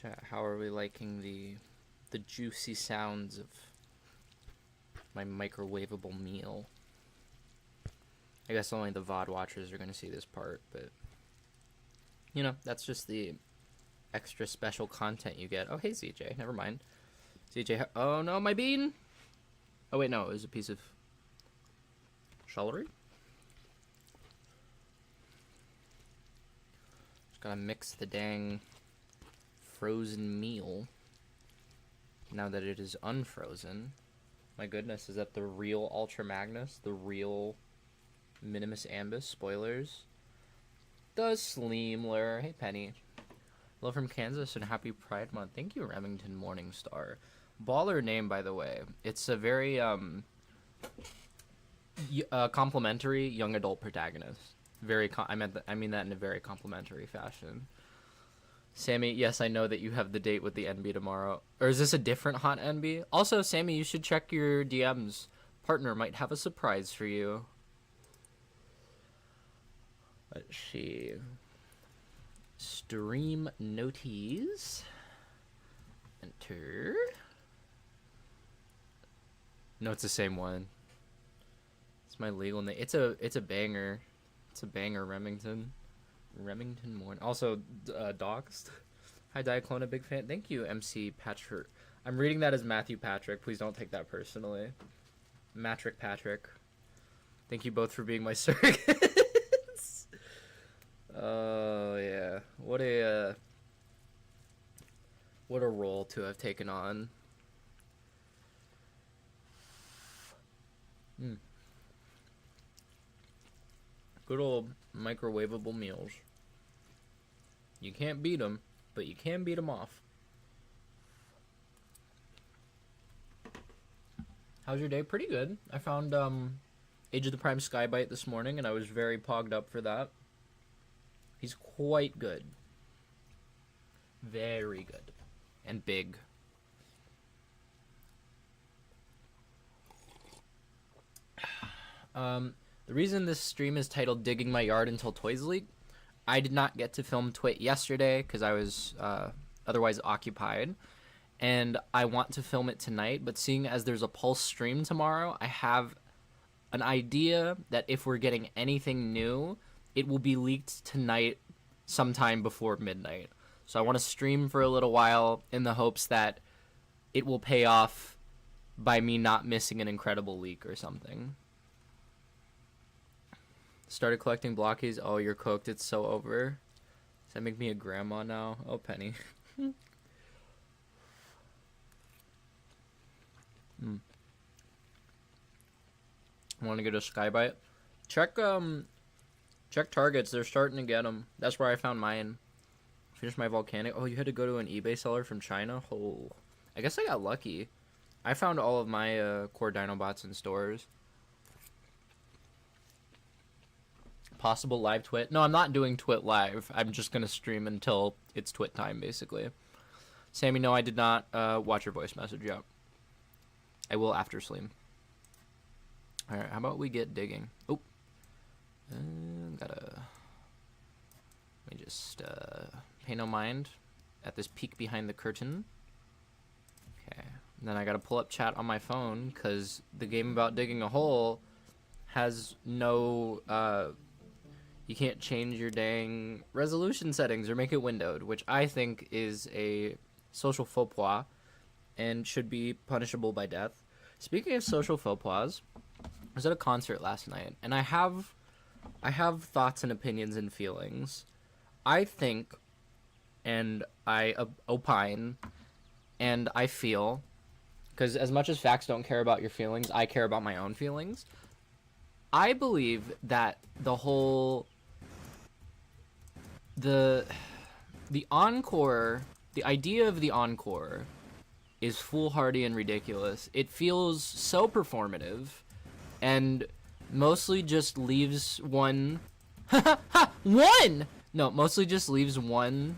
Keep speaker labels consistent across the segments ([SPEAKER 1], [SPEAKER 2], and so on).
[SPEAKER 1] Chat, how are we liking the juicy sounds of my microwavable meal? I guess only the VOD watchers are going to see this part, but you know, that's just the extra special content you get. Oh, hey, ZJ. Never mind. ZJ, oh no, my bean! Oh wait, no, it was a piece of celery? Just gotta mix the dang frozen meal now that it is unfrozen. My goodness, is that the real Ultra Magnus? The real Minimus Ambus? Spoilers. The Sleemler. Hey, Penny. Hello from Kansas and happy Pride Month. Thank you, Remington Morningstar. Baller name, by the way. It's a very complimentary young adult protagonist. Very I mean that in a very complimentary fashion. Sammy, yes, I know that you have the date with the NB tomorrow. Or is this a different hot NB? Also, Sammy, you should check your DMs. Partner might have a surprise for you. Let's see. Stream noties. Enter. No, it's the same one. It's my legal name. It's a banger. It's a banger, Remington. Remington Morn. Also, doxed. Hi, Diaclona, big fan. Thank you, MC Patrick. I'm reading that as Matthew Patrick. Please don't take that personally. Matrick Patrick. Thank you both for being my surrogates. Oh, yeah. What a role to have taken on. Good old microwavable meals. You can't beat them, but you can beat them off. How's your day? Pretty good. I found Age of the Prime Skybite this morning, and I was very pogged up for that. He's quite good. Very good. And big. The reason this stream is titled Digging My Yard Until Toys Leak, I did not get to film Twit yesterday because I was otherwise occupied, and I want to film it tonight, but seeing as there's a Pulse stream tomorrow, I have an idea that if we're getting anything new, it will be leaked tonight sometime before midnight. So I want to stream for a little while in the hopes that it will pay off by me not missing an incredible leak or something. Started collecting blockies. Oh, you're cooked. It's so over. Does that make me a grandma now? Oh, Penny. Want to get a Skybite? Check Targets. They're starting to get them. That's where I found mine. Finished my volcanic. Oh, you had to go to an eBay seller from China? Oh, I guess I got lucky. I found all of my core Dinobots in stores. Possible live twit? No, I'm not doing twit live. I'm just going to stream until it's twit time, basically. Sammy, no, I did not watch your voice message yet. I will after stream. Alright, how about we get digging? Oh. Let me just pay no mind at this peek behind the curtain. Okay. And then I gotta pull up chat on my phone, because the game about digging a hole has no... you can't change your dang resolution settings or make it windowed, which I think is a social faux pas and should be punishable by death. Speaking of social faux pas, I was at a concert last night, and I have thoughts and opinions and feelings. I think, and I opine, and I feel, because as much as facts don't care about your feelings, I care about my own feelings. I believe that the whole... The encore, the idea of the encore is foolhardy and ridiculous. It feels so performative and mostly just leaves one mostly just leaves one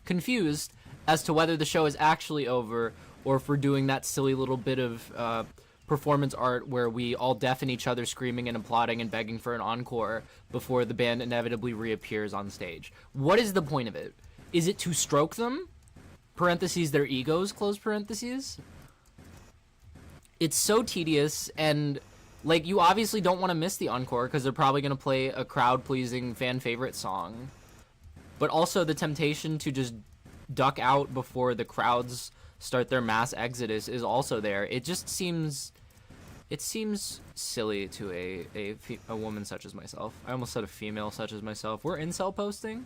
[SPEAKER 1] confused as to whether the show is actually over or if we're doing that silly little bit of performance art where we all deafen each other screaming and applauding and begging for an encore before the band inevitably reappears on stage. What is the point of it? Is it to stroke them? parentheses, their egos, close parentheses. It's so tedious, and like you obviously don't want to miss the encore because they're probably going to play a crowd-pleasing fan favorite song. But also the temptation to just duck out before the crowds start their mass exodus is also there. It just seems silly to a woman such as myself. I almost said a female such as myself. We're incel posting?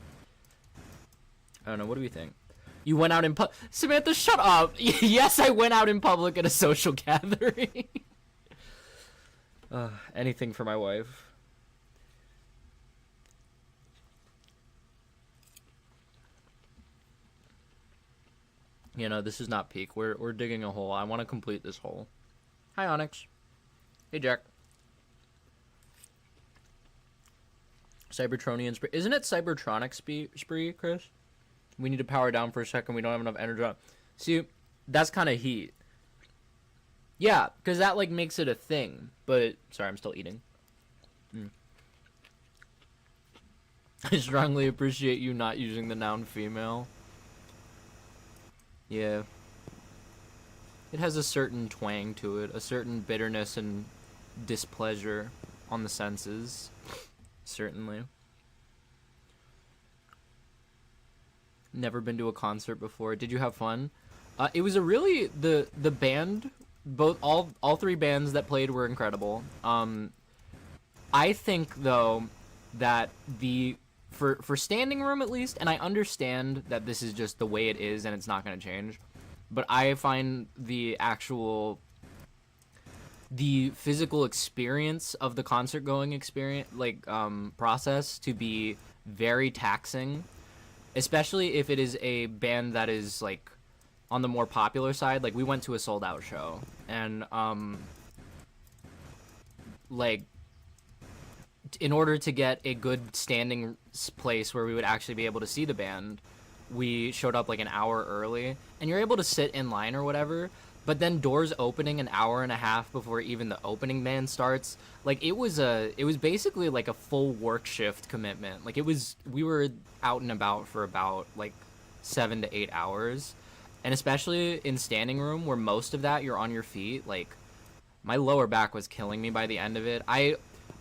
[SPEAKER 1] I don't know, what do we think? You went out in Samantha, shut up! Yes, I went out in public at a social gathering. Anything for my wife. You know, this is not peak. We're digging a hole. I want to complete this hole. Hi, Onyx. Hey, Jack. Cybertronian spree. Isn't it Cybertronic spree, Chris? We need to power down for a second. We don't have enough energy. See, that's kind of heat. Yeah, because that, like, makes it a thing. But, sorry, I'm still eating. I strongly appreciate you not using the noun female. Yeah. It has a certain twang to it. A certain bitterness and displeasure on the senses. Certainly. Never been to a concert before. Did you have fun? It was a really the band, both all three bands that played were incredible. I think though that for standing room at least, and I understand that this is just the way it is and it's not going to change, but I find the physical experience of the concert going experience, like process, to be very taxing. Especially if it is a band that is, like, on the more popular side. Like, we went to a sold-out show. And, like, in order to get a good standing place where we would actually be able to see the band, we showed up, like, an hour early. And you're able to sit in line or whatever. But then doors opening an hour and a half before even the opening band starts. Like, it was basically like a full work shift commitment. Like, we were out and about for about like 7 to 8 hours. And especially in standing room where most of that you're on your feet, like my lower back was killing me by the end of it. I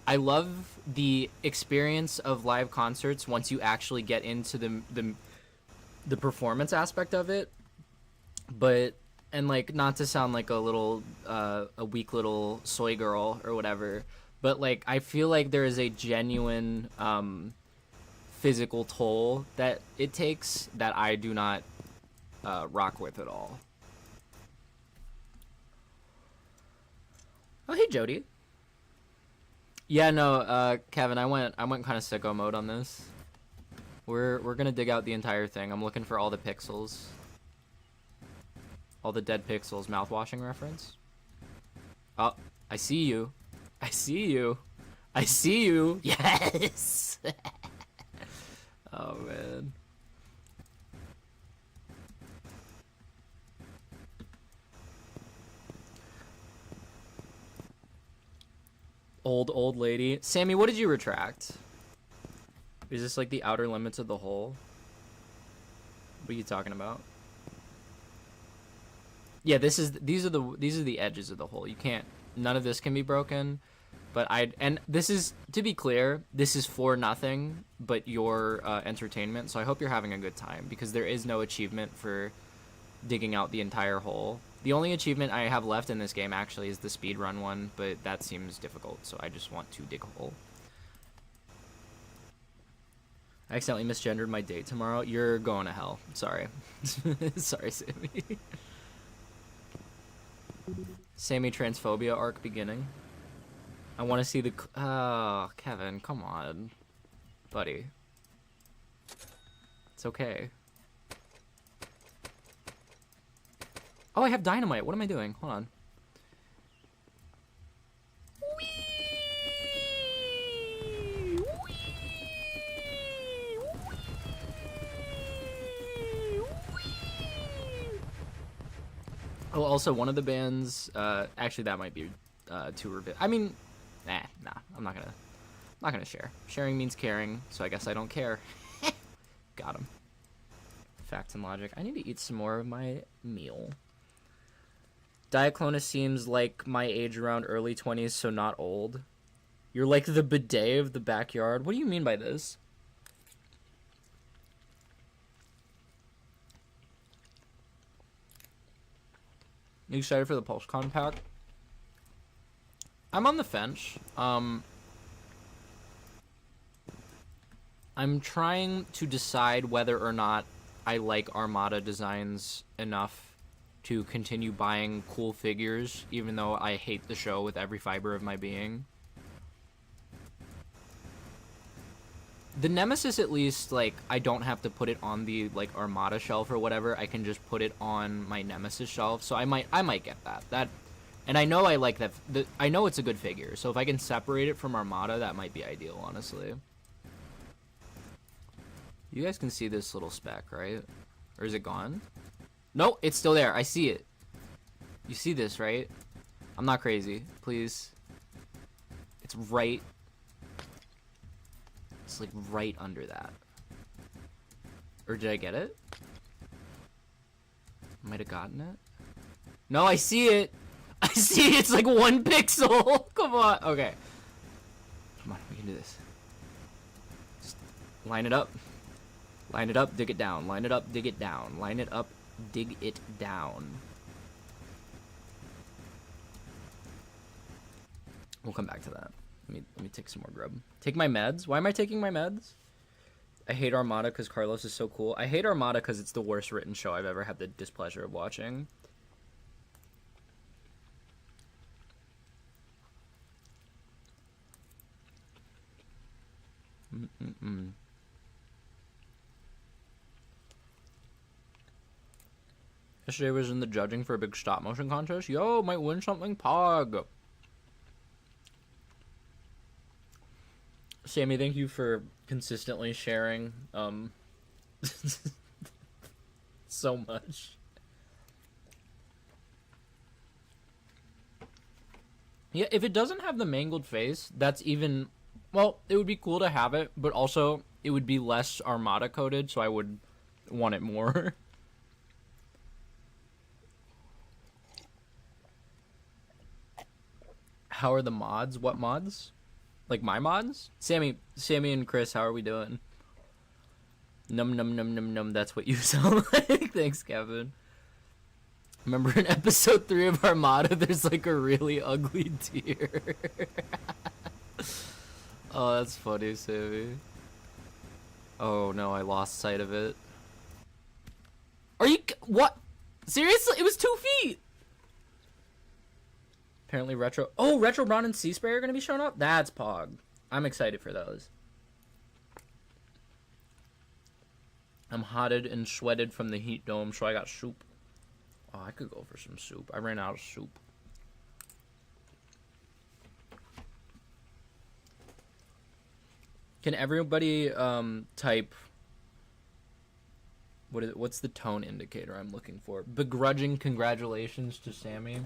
[SPEAKER 1] love the experience of live concerts once you actually get into the performance aspect of it. But and, like, not to sound like a weak little soy girl or whatever, but, like, I feel like there is a genuine physical toll that it takes that I do not rock with at all. Oh, hey, Jody. Yeah, no, Kevin, I went kind of sicko mode on this. We're gonna dig out the entire thing. I'm looking for all the pixels. All the dead pixels, mouthwashing reference. Oh, I see you. I see you. I see you. Yes. Oh, man. Old lady. Sammy, what did you retract? Is this like the outer limits of the hole? What are you talking about? Yeah, these are the edges of the hole. You can't, none of this can be broken. But and this is, to be clear, this is for nothing but your entertainment. So I hope you're having a good time, because there is no achievement for digging out the entire hole. The only achievement I have left in this game actually is the speedrun one, but that seems difficult, so I just want to dig a hole. I accidentally misgendered my date tomorrow. You're going to hell. Sorry. Sorry, Sammy. Sammy transphobia arc beginning. I want to see the... Oh, Kevin, come on. Buddy. It's okay. Oh, I have dynamite. What am I doing? Hold on. Oh, also, one of the bands... actually, that might be too reveal. I mean... nah, I'm not gonna share. Sharing means caring, so I guess I don't care. Got him. Facts and logic. I need to eat some more of my meal. Diaclona seems like my age around early 20s, so not old. You're like the bidet of the backyard. What do you mean by this? You excited for the PulseCon pack? I'm on the fence. I'm trying to decide whether or not I like Armada designs enough to continue buying cool figures, even though I hate the show with every fiber of my being. The Nemesis, at least, like, I don't have to put it on the, like, Armada shelf or whatever. I can just put it on my Nemesis shelf, so I might get that. And I know I like that. I know it's a good figure, so if I can separate it from Armada, that might be ideal, honestly. You guys can see this little speck, right? Or is it gone? No, it's still there. I see it. You see this, right? I'm not crazy. Please. It's right. It's like right under that. Or did I get it? Might have gotten it. No, I see it. I see it. It's like 1 pixel. Come on. Okay. Come on. We can do this. Just line it up. Line it up. Dig it down. Line it up. Dig it down. Line it up. Dig it down. We'll come back to that. Let me take some more grub. Take my meds? Why am I taking my meds? I hate Armada because Carlos is so cool. I hate Armada because it's the worst written show I've ever had the displeasure of watching. Yesterday was in the judging for a big stop motion contest. Yo, might win something, Pog. Sammy, thank you for consistently sharing so much. Yeah, if it doesn't have the mangled face, that's even... Well, it would be cool to have it, but also it would be less Armada coded, so I would want it more. How are the mods? What mods? Like my mods? Sammy and Chris, how are we doing? Num num num num num, that's what you sound like. Thanks, Kevin. Remember in episode 3 of Armada, there's like a really ugly deer. Oh, that's funny, Sammy. Oh no, I lost sight of it. Are you... What? Seriously? It was 2 feet! Apparently Retro... Oh, Retro Braun and Sea Spray are going to be showing up? That's Pog. I'm excited for those. I'm hotted and sweated from the heat dome, so I got soup. Oh, I could go for some soup. I ran out of soup. Can everybody type... What's the tone indicator I'm looking for? Begrudging congratulations to Sammy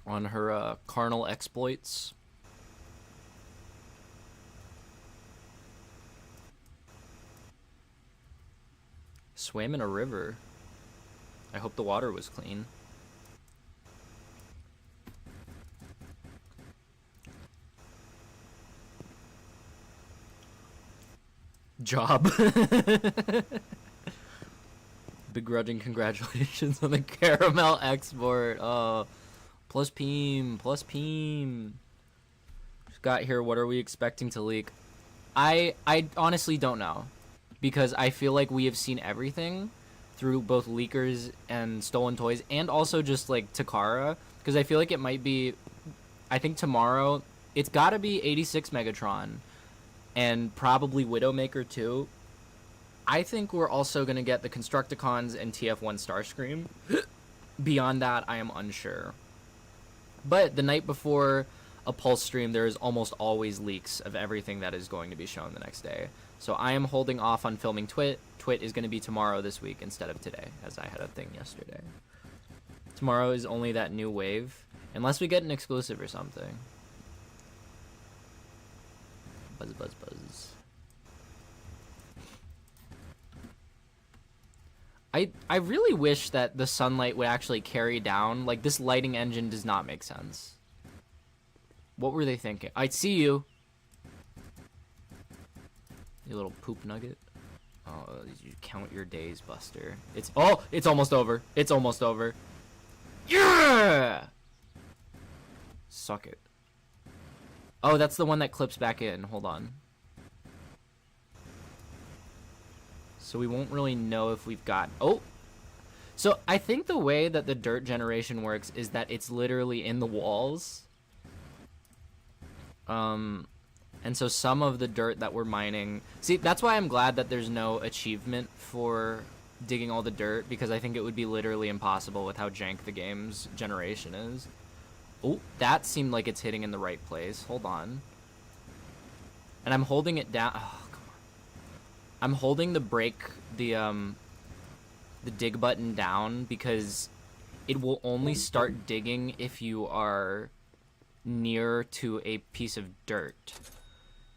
[SPEAKER 1] on her carnal exploits. Swam in a river. I hope the water was clean. Job. Begrudging congratulations on the caramel export. Plus Peem. Just got here. What are we expecting to leak? I honestly don't know, because I feel like we have seen everything through both leakers and stolen toys, and also just like Takara, because I feel like it might be... I think tomorrow it's got to be 86 Megatron and probably Widowmaker too. I think we're also going to get the Constructicons and TF1 Starscream. Beyond that, I am unsure. But the night before a Pulse stream, there is almost always leaks of everything that is going to be shown the next day. So I am holding off on filming Twit. Twit is going to be tomorrow this week instead of today, as I had a thing yesterday. Tomorrow is only that new wave, unless we get an exclusive or something. Buzz, buzz, buzz. I really wish that the sunlight would actually carry down. Like, this lighting engine does not make sense. What were they thinking? I see you. You little poop nugget. Oh, you count your days, Buster. It's almost over. It's almost over. Yeah! Suck it. Oh, that's the one that clips back in. Hold on. So we won't really know if we've got... Oh! So I think the way that the dirt generation works is that it's literally in the walls. And so some of the dirt that we're mining... See, that's why I'm glad that there's no achievement for digging all the dirt, because I think it would be literally impossible with how jank the game's generation is. Oh, that seemed like it's hitting in the right place. Hold on. And I'm holding it down... Oh, come on. I'm holding the dig button down because it will only start digging if you are near to a piece of dirt.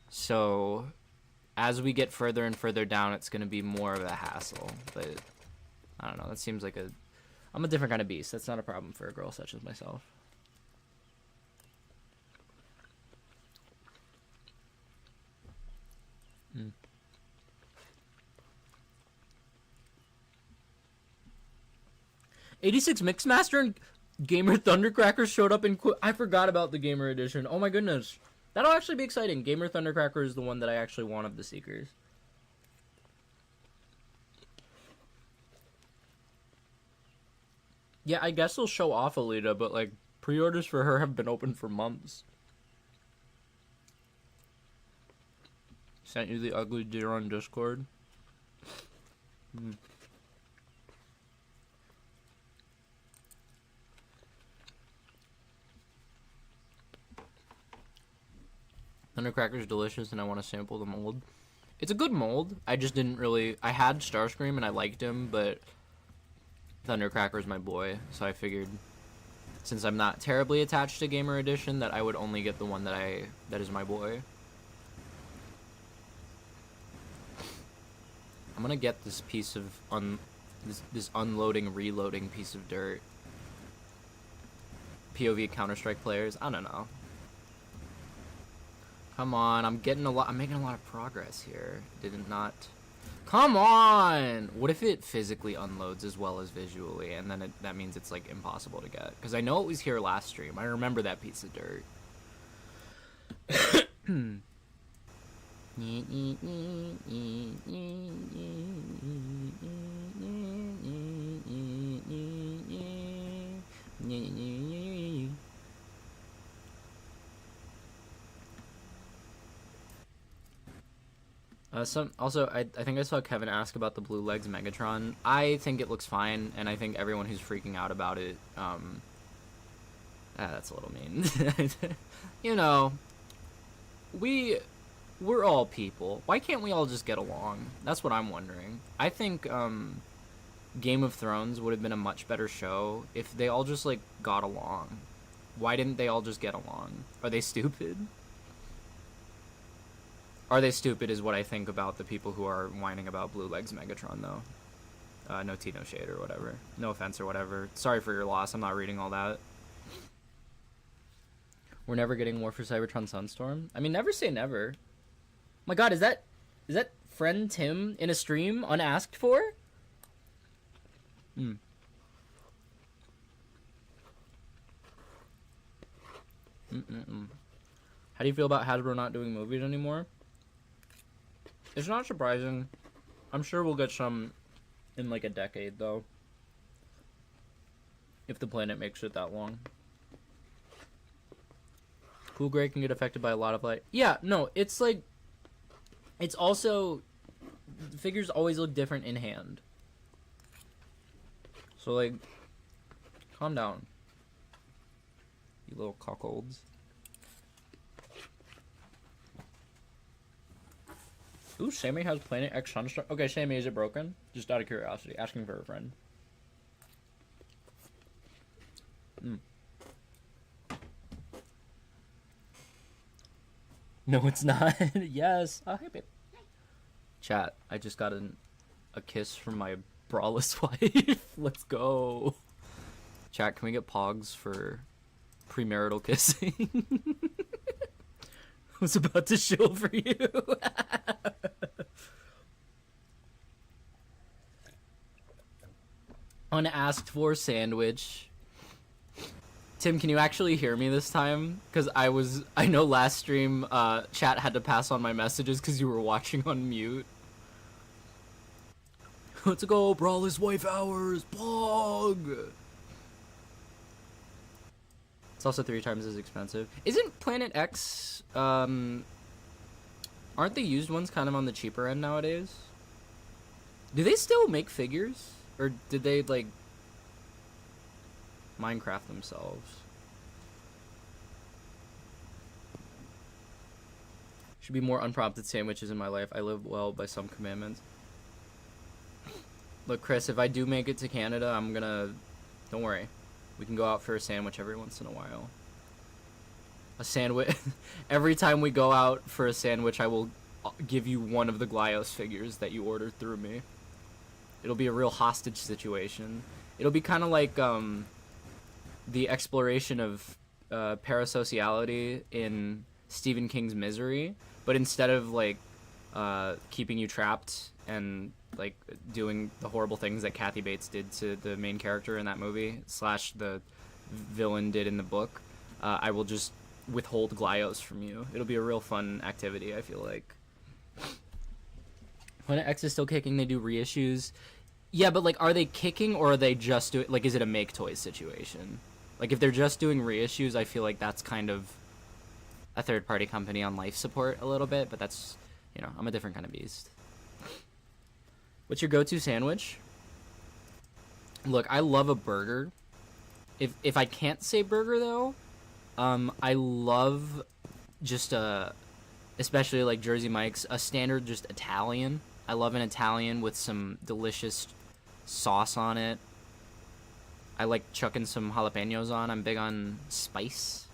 [SPEAKER 1] So as we get further and further down, it's going to be more of a hassle. But I don't know. That seems like I'm a different kind of beast. That's not a problem for a girl such as myself. Mm. 86 Mixmaster and Gamer Thundercracker showed up in... I forgot about the Gamer Edition. Oh my goodness. That'll actually be exciting. Gamer Thundercracker is the one that I actually want of the Seekers. Yeah, I guess they'll show off Alita, but like, pre-orders for her have been open for months. Sent you the ugly deer on Discord. Thundercracker's delicious, and I want to sample the mold. It's a good mold. I just didn't really... I had Starscream, and I liked him, but Thundercracker's my boy, so I figured, since I'm not terribly attached to Gamer Edition, that I would only get the one that is my boy. I'm gonna get this piece of this unloading, reloading piece of dirt. POV Counter-Strike players, I don't know. Come on, I'm making a lot of progress here. Did it not? Come on! What if it physically unloads as well as visually, and then that means it's like impossible to get? Because I know it was here last stream. I remember that piece of dirt. I think I saw Kevin ask about the Blue Legs Megatron. I think it looks fine, and I think everyone who's freaking out about it, that's a little mean. You know, we're all people. Why can't we all just get along? That's what I'm wondering. I think, Game of Thrones would have been a much better show if they all just, like, got along. Why didn't they all just get along? Are they stupid? Are they stupid is what I think about the people who are whining about Blue Legs Megatron, though. No tea, no shade, or whatever. No offense or whatever. Sorry for your loss. I'm not reading all that. We're never getting more for Cybertron Sunstorm? I mean, never say never. My god, is that friend Tim in a stream unasked for? How do you feel about Hasbro not doing movies anymore? It's not surprising. I'm sure we'll get some in like a decade, though. If the planet makes it that long. Cool Gray can get affected by a lot of light. Yeah, no, it's like... It's also... The figures always look different in hand. So, like... Calm down. You little cuckolds. Ooh, Sammy has Planet X Sunstorm. Okay, Sammy, is it broken? Just out of curiosity. Asking for a friend. No, it's not. Yes. Oh, hey, babe. Chat, I just got a kiss from my Braless wife. Let's go. Chat, can we get pogs for premarital kissing? I was about to show for you. Unasked for sandwich. Tim, can you actually hear me this time? Because I know last stream, chat had to pass on my messages because you were watching on mute. Let's go, Brawler's wife hours, pog! It's also 3 times as expensive. Isn't Planet X, aren't the used ones kind of on the cheaper end nowadays? Do they still make figures? Or did they, like, Minecraft themselves? Should be more unprompted sandwiches in my life. I live well by some commandments. Look, Chris, if I do make it to Canada, I'm gonna... Don't worry. We can go out for a sandwich every once in a while. A sandwich... Every time we go out for a sandwich, I will give you one of the Glyos figures that you ordered through me. It'll be a real hostage situation. It'll be kind of like the exploration of parasociality in Stephen King's Misery, but instead of like keeping you trapped and like doing the horrible things that Kathy Bates did to the main character in that movie / the villain did in the book, I will just withhold Glyos from you. It'll be a real fun activity, I feel like. When X is still kicking, they do reissues. Yeah, but like, are they kicking or are they just doing, like, is it a make toys situation? Like, if they're just doing reissues, I feel like that's kind of a third-party company on life support a little bit, but that's, you know, I'm a different kind of beast. What's your go-to sandwich? Look, I love a burger. If I can't say burger, though, I love just especially like Jersey Mike's, a standard just Italian. I love an Italian with some delicious sauce on it. I like chucking some jalapenos on. I'm big on spice.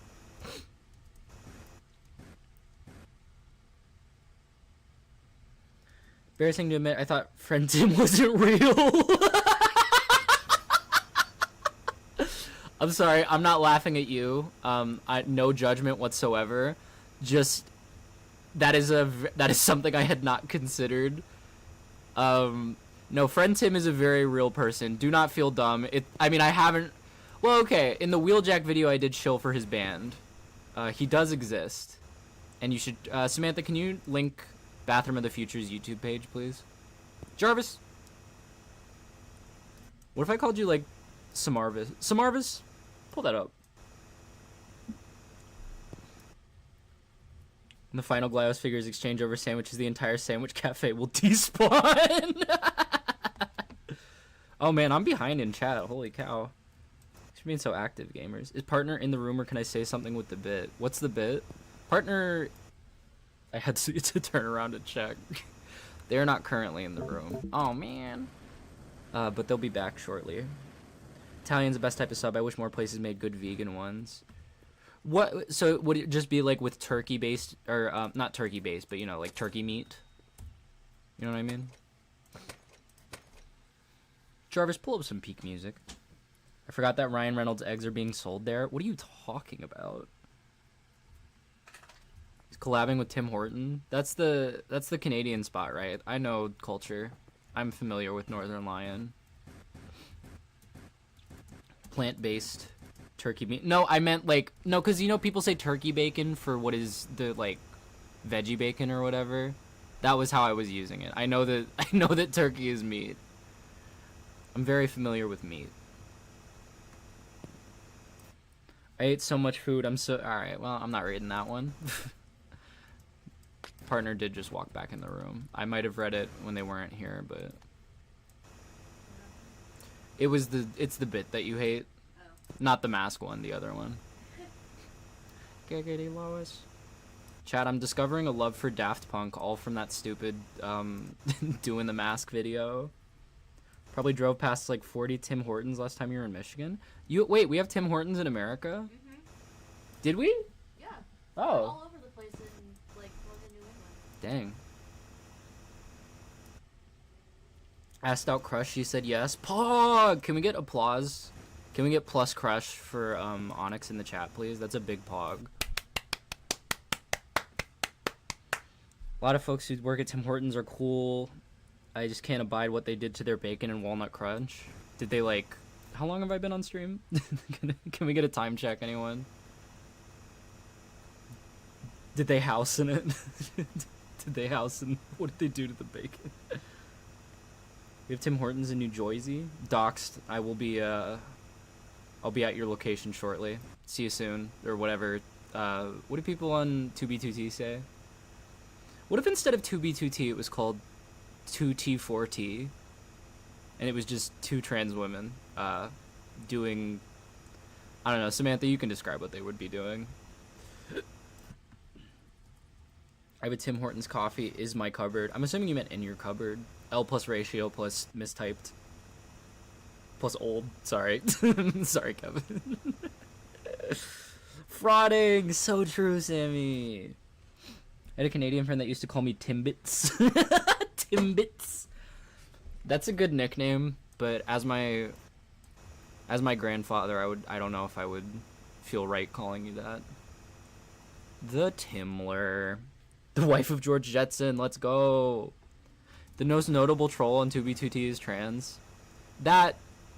[SPEAKER 1] Embarrassing to admit, I thought friend Tim wasn't real. I'm sorry, I'm not laughing at you. No judgment whatsoever. Just that is something I had not considered. No, friend Tim is a very real person. Do not feel dumb. I mean, I haven't... Well, okay, in the Wheeljack video, I did shill for his band. He does exist. And you should... Samantha, can you link Bathroom of the Future's YouTube page, please? Jarvis? What if I called you, like, Samarvis? Samarvis? Pull that up. And the final Glyos figures exchange over sandwiches, the entire sandwich cafe will despawn. Oh man, I'm behind in chat. Holy cow. Thanks for being so active, gamers. Is partner in the room or can I say something with the bit? What's the bit? Partner... I had to turn around and check. They're not currently in the room. Oh man. But they'll be back shortly. Italian's the best type of sub. I wish more places made good vegan ones. What? So would it just be like with turkey based, or not turkey based, but you know, like turkey meat? You know what I mean? Jarvis, pull up some peak music. I forgot that Ryan Reynolds eggs are being sold there. What are you talking about? He's collabing with Tim Horton. That's the Canadian spot, right? I know culture. I'm familiar with Northern Lion. Plant-based turkey meat. No, I meant like, no, because you know people say turkey bacon for what is the like veggie bacon or whatever. That was how I was using it. I know that turkey is meat. I'm very familiar with meat. I ate so much food. I'm so... Alright, well, I'm not reading that one. Partner did just walk back in the room. I might have read it when they weren't here, but... It's the bit that you hate.
[SPEAKER 2] Oh.
[SPEAKER 1] Not the mask one, the other one. Giggity Lois. Chat, I'm discovering a love for Daft Punk, all from that stupid, doing the mask video. Probably drove past like 40 Tim Hortons last time you were in Michigan. Wait, we have Tim Hortons in America?
[SPEAKER 2] Mm-hmm.
[SPEAKER 1] Did we?
[SPEAKER 2] Yeah.
[SPEAKER 1] Oh.
[SPEAKER 2] All over the place in like northern New England.
[SPEAKER 1] Dang. Asked out crush, she said yes. Pog! Can we get applause? Can we get plus crush for Onyx in the chat, please? That's a big pog. A lot of folks who work at Tim Hortons are cool. I just can't abide what they did to their bacon and walnut crunch. Did they, like... How long have I been on stream? Can we get a time check, anyone? Did they house in it? Did they house in... What did they do to the bacon? We have Tim Hortons in New Jersey. Doxed. I will be, I'll be at your location shortly. See you soon. Or whatever. What do people on 2B2T say? What if instead of 2B2T it was called 2T4T? And it was just two trans women, doing... I don't know. Samantha, you can describe what they would be doing. I have a Tim Hortons coffee is my cupboard. I'm assuming you meant in your cupboard. L plus ratio plus mistyped. Plus old. Sorry. Sorry, Kevin. Frauding. So true, Sammy. I had a Canadian friend that used to call me Timbits. Timbits. That's a good nickname, but as my grandfather, I don't know if I would feel right calling you that. The Timler. The wife of George Jetson, let's go. The most notable troll on 2B2T is trans. That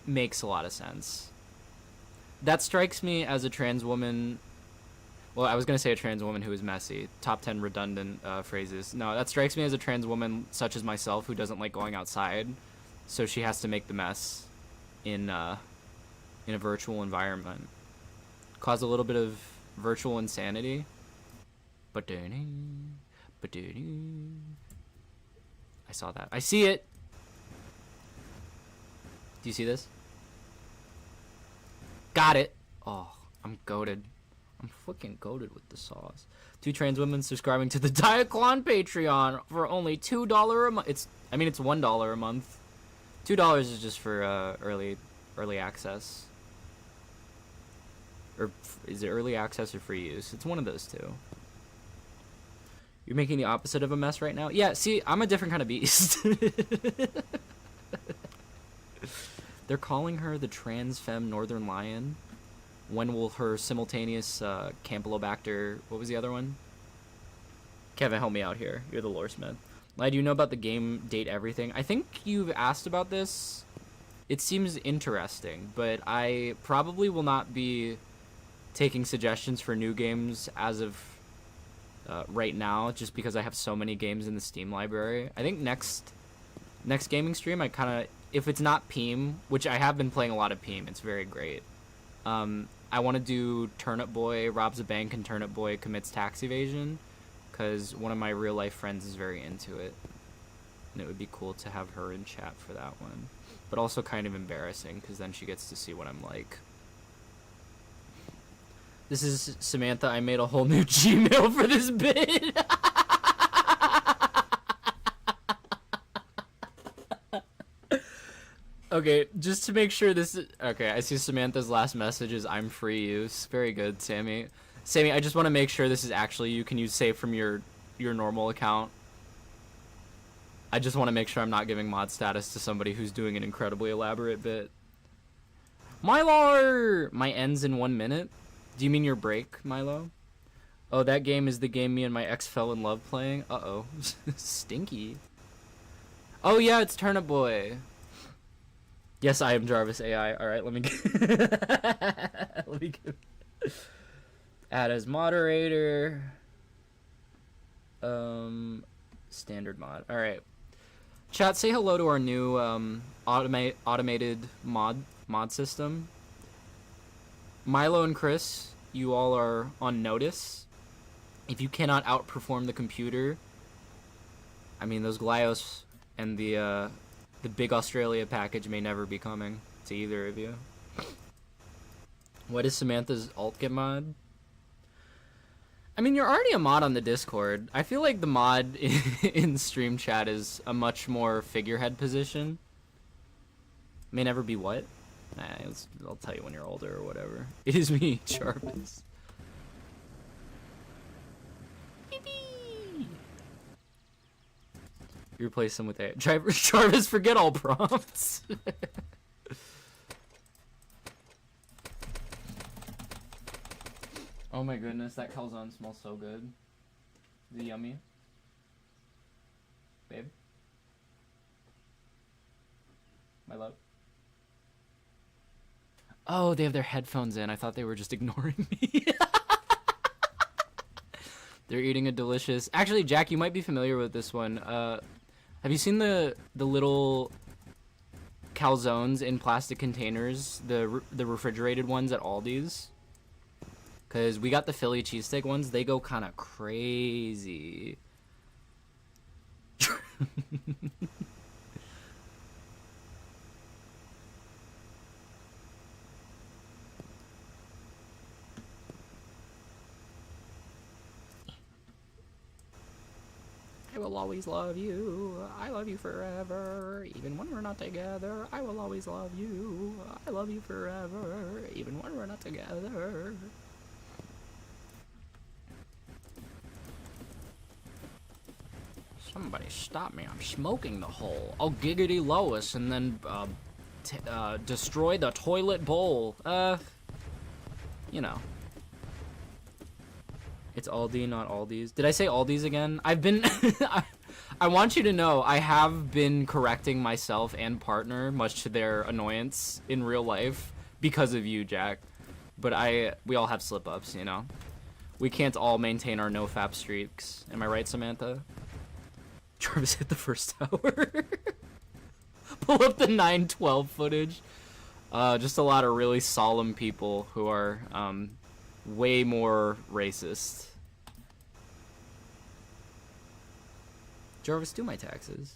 [SPEAKER 1] makes a lot of sense. That strikes me as a trans woman. Well, I was going to say a trans woman who is messy. Top 10 redundant phrases. No, that strikes me as a trans woman such as myself who doesn't like going outside. So she has to make the mess in a virtual environment. Cause a little bit of virtual insanity. I saw that. I see it! Do you see this? Got it! Oh, I'm goated. I'm fucking goated with the sauce. 2 trans women subscribing to the Diaclon Patreon for only $2 a month. It's $1 a month. $2 is just for early access. Or is it early access or free use? It's one of those two. You're making the opposite of a mess right now? Yeah, see, I'm a different kind of beast. They're calling her the trans femme northern lion. When will her simultaneous Campylobacter... What was the other one? Kevin, help me out here. You're the lore smith. Lai, do you know about the game Date Everything? I think you've asked about this. It seems interesting, but I probably will not be taking suggestions for new games as of right now, just because I have so many games in the Steam library. I think next gaming stream, I kind of... If it's not Peem, which I have been playing a lot of Peem, it's very great. I want to do Turnip Boy robs a bank and Turnip Boy commits tax evasion, because one of my real life friends is very into it, and it would be cool to have her in chat for that one. But also kind of embarrassing, because then she gets to see what I'm like. This is Samantha. I made a whole new Gmail for this bit. Okay, just to make sure this is... Okay, I see Samantha's last message is I'm free use. Very good, Sammy. Sammy, I just want to make sure this is actually you. Can you save from your normal account? I just want to make sure I'm not giving mod status to somebody who's doing an incredibly elaborate bit. Milo! My ends in 1 minute? Do you mean your break, Milo? Oh, that game is the game me and my ex fell in love playing? Uh-oh. Stinky. Oh, yeah, it's Turnip Boy. Yes, I am Jarvis AI. Alright, let me let me get... Add as moderator. Standard mod. Alright. Chat, say hello to our new automated mod system. Milo and Chris, you all are on notice. If you cannot outperform the computer, I mean, those Glyos and the Big Australia package may never be coming to either of you. What is Samantha's alt-get mod? I mean, you're already a mod on the Discord. I feel like the mod in stream chat is a much more figurehead position. May never be what? Nah, I'll tell you when you're older or whatever. It is me, Jarvis. You replace them with AI. Jarvis, forget all prompts. Oh my goodness, that calzone smells so good. Is it yummy? Babe? My love? Oh, they have their headphones in. I thought they were just ignoring me. They're eating a delicious... Actually, Jack, you might be familiar with this one. Have you seen the little calzones in plastic containers? The refrigerated ones at Aldi's? Because we got the Philly cheesesteak ones. They go kind of crazy. I will always love you. I love you forever. Even when we're not together, I will always love you. I love you forever. Even when we're not together. Somebody stop me. I'm smoking the hole. Oh, giggity Lois, and then destroy the toilet bowl. You know. It's Aldi, not Aldi's. Did I say Aldi's again? I've been... I want you to know, I have been correcting myself and partner, much to their annoyance, in real life, because of you, Jack. But we all have slip-ups, you know? We can't all maintain our no-fap streaks. Am I right, Samantha? Jarvis hit the first tower. Pull up the 9/12 footage. Just a lot of really solemn people who are, way more racist. Jarvis, do my taxes.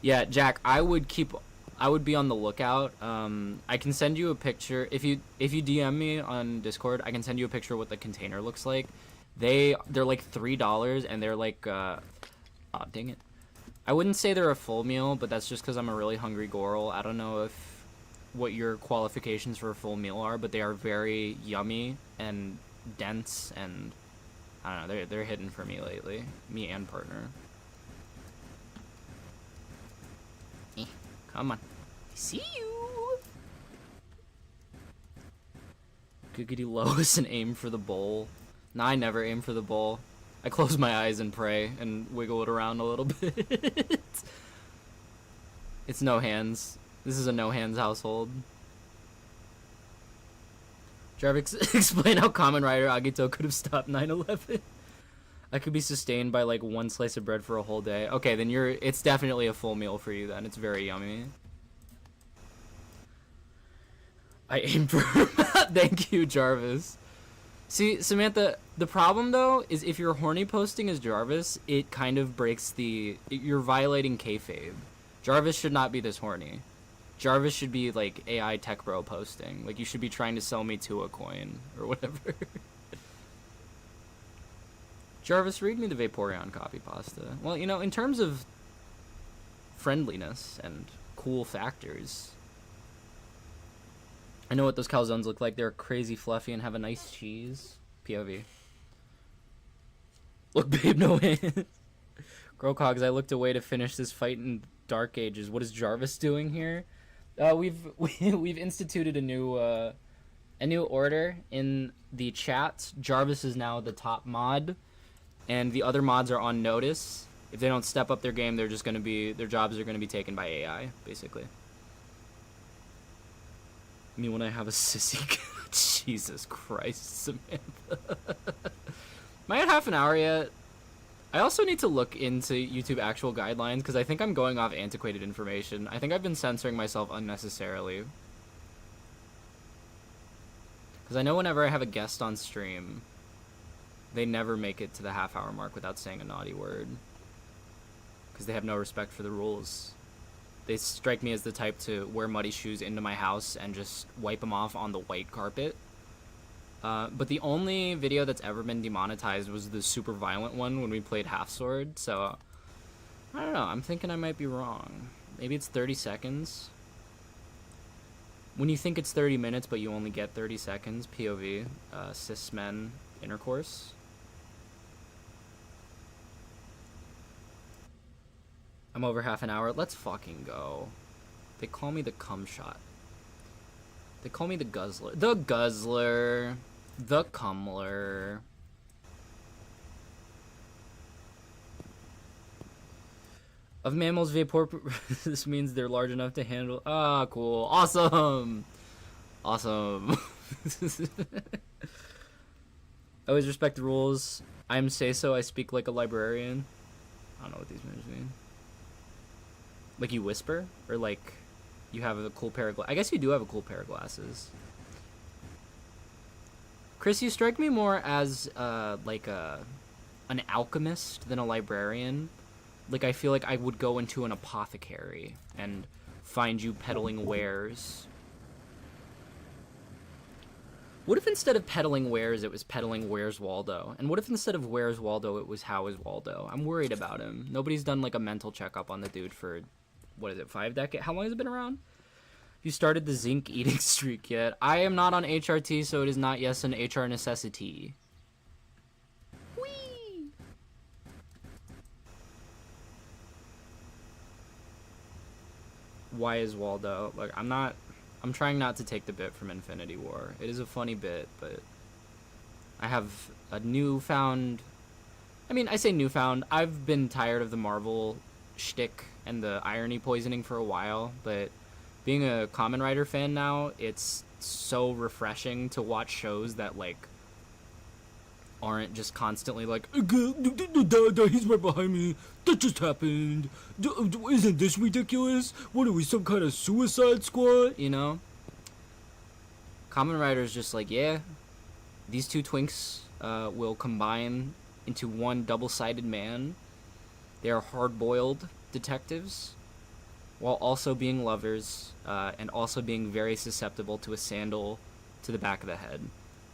[SPEAKER 1] Yeah, Jack, I would be on the lookout. I can send you a picture if you DM me on Discord. I can send you a picture of what the container looks like. They're like $3 and they're like oh, dang it. I wouldn't say they're a full meal, but that's just because I'm a really hungry Goral. I don't know what your qualifications for a full meal are, but they are very yummy and dense, and I don't know, they're hidden for me lately. Me and partner. Come on. I see you. Giggity Lois and aim for the bowl. Nah, I never aim for the bowl. I close my eyes and pray and wiggle it around a little bit. It's no hands. This is a no hands household. Jarvis, explain how Kamen Rider Agito could have stopped 9/11. I could be sustained by like one slice of bread for a whole day. Okay, then it's definitely a full meal for you then. It's very yummy. I aim for thank you, Jarvis. See, Samantha, the problem though is if you're horny posting as Jarvis, it kind of breaks you're violating kayfabe. Jarvis should not be this horny. Jarvis should be like AI tech bro posting. Like you should be trying to sell me to a coin or whatever. Jarvis, read me the Vaporeon copy pasta. Well, you know, in terms of friendliness and cool factors, I know what those calzones look like. They're crazy fluffy and have a nice cheese. POV. Look, babe, no hands. Grocogs, I looked away to finish this fight in Dark Ages. What is Jarvis doing here? We've instituted a new order in the chat. Jarvis is now the top mod, and the other mods are on notice. If they don't step up their game, their jobs are gonna be taken by AI, basically. Me when I have a sissy. Jesus Christ, Samantha. Am I at half an hour yet? I also need to look into YouTube actual guidelines because I think I'm going off antiquated information. I think I've been censoring myself unnecessarily. Because I know whenever I have a guest on stream, they never make it to the half-hour mark without saying a naughty word. Because they have no respect for the rules. They strike me as the type to wear muddy shoes into my house and just wipe them off on the white carpet. But the only video that's ever been demonetized was the super violent one when we played Half Sword, so I don't know, I'm thinking I might be wrong. Maybe it's 30 seconds? When you think it's 30 minutes but you only get 30 seconds, POV, cis men intercourse. I'm over half an hour. Let's fucking go. They call me the cum shot. They call me the guzzler. The guzzler. The cumler. Of mammals, vapor. This means they're large enough to handle. Ah, cool. Awesome. Awesome. Always respect the rules. I'm say so. I speak like a librarian. I don't know what these memes mean. Like you whisper, or like you have a cool pair of I guess you do have a cool pair of glasses. Chris, you strike me more as like an alchemist than a librarian. Like, I feel like I would go into an apothecary and find you peddling wares. What if instead of peddling wares, it was peddling Where's Waldo? And what if instead of Where's Waldo, it was How is Waldo? I'm worried about him. Nobody's done, like, a mental checkup on the dude for, what is it, 5 decades? How long has it been around? You started the zinc eating streak yet? I am not on HRT, so it is not, yes, an HR necessity. Why is Waldo? Like, I'm trying not to take the bit from Infinity War. It is a funny bit, but I have a newfound, I mean, I say newfound, I've been tired of the Marvel shtick and the irony poisoning for a while, but being a Kamen Rider fan now, it's so refreshing to watch shows that, like, aren't just constantly like, he's right behind me, that just happened, isn't this ridiculous? What are we, some kind of Suicide Squad, you know? Kamen Rider's just like, yeah, these two twinks will combine into one double-sided man. They are hard-boiled detectives, while also being lovers, and also being very susceptible to a sandal to the back of the head,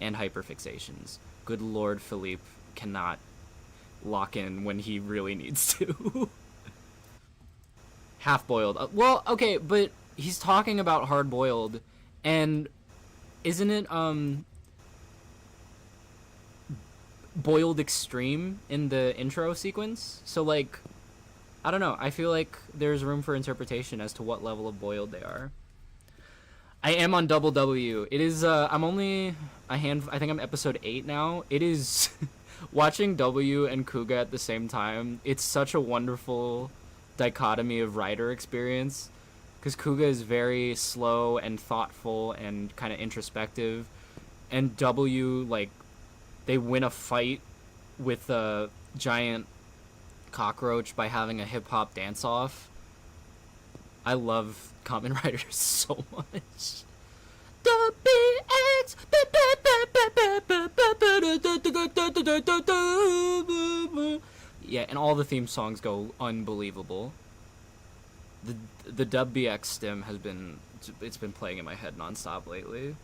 [SPEAKER 1] and hyperfixations. Good Lord, Philippe cannot lock in when he really needs to. Half-boiled. Well, okay, but he's talking about hard-boiled, and isn't it, boiled extreme in the intro sequence? So, like, I don't know. I feel like there's room for interpretation as to what level of boiled they are. I am on Double W. It is, I'm only I think I'm episode 8 now. It is, watching W and Kuga at the same time, it's such a wonderful dichotomy of Rider experience. Because Kuga is very slow and thoughtful and kind of introspective. And W, like, they win a fight with a giant cockroach by having a hip-hop dance-off. I love Kamen Rider so much. Yeah, and all the theme songs go unbelievable. The Dub BX stim has been, it's been playing in my head nonstop lately.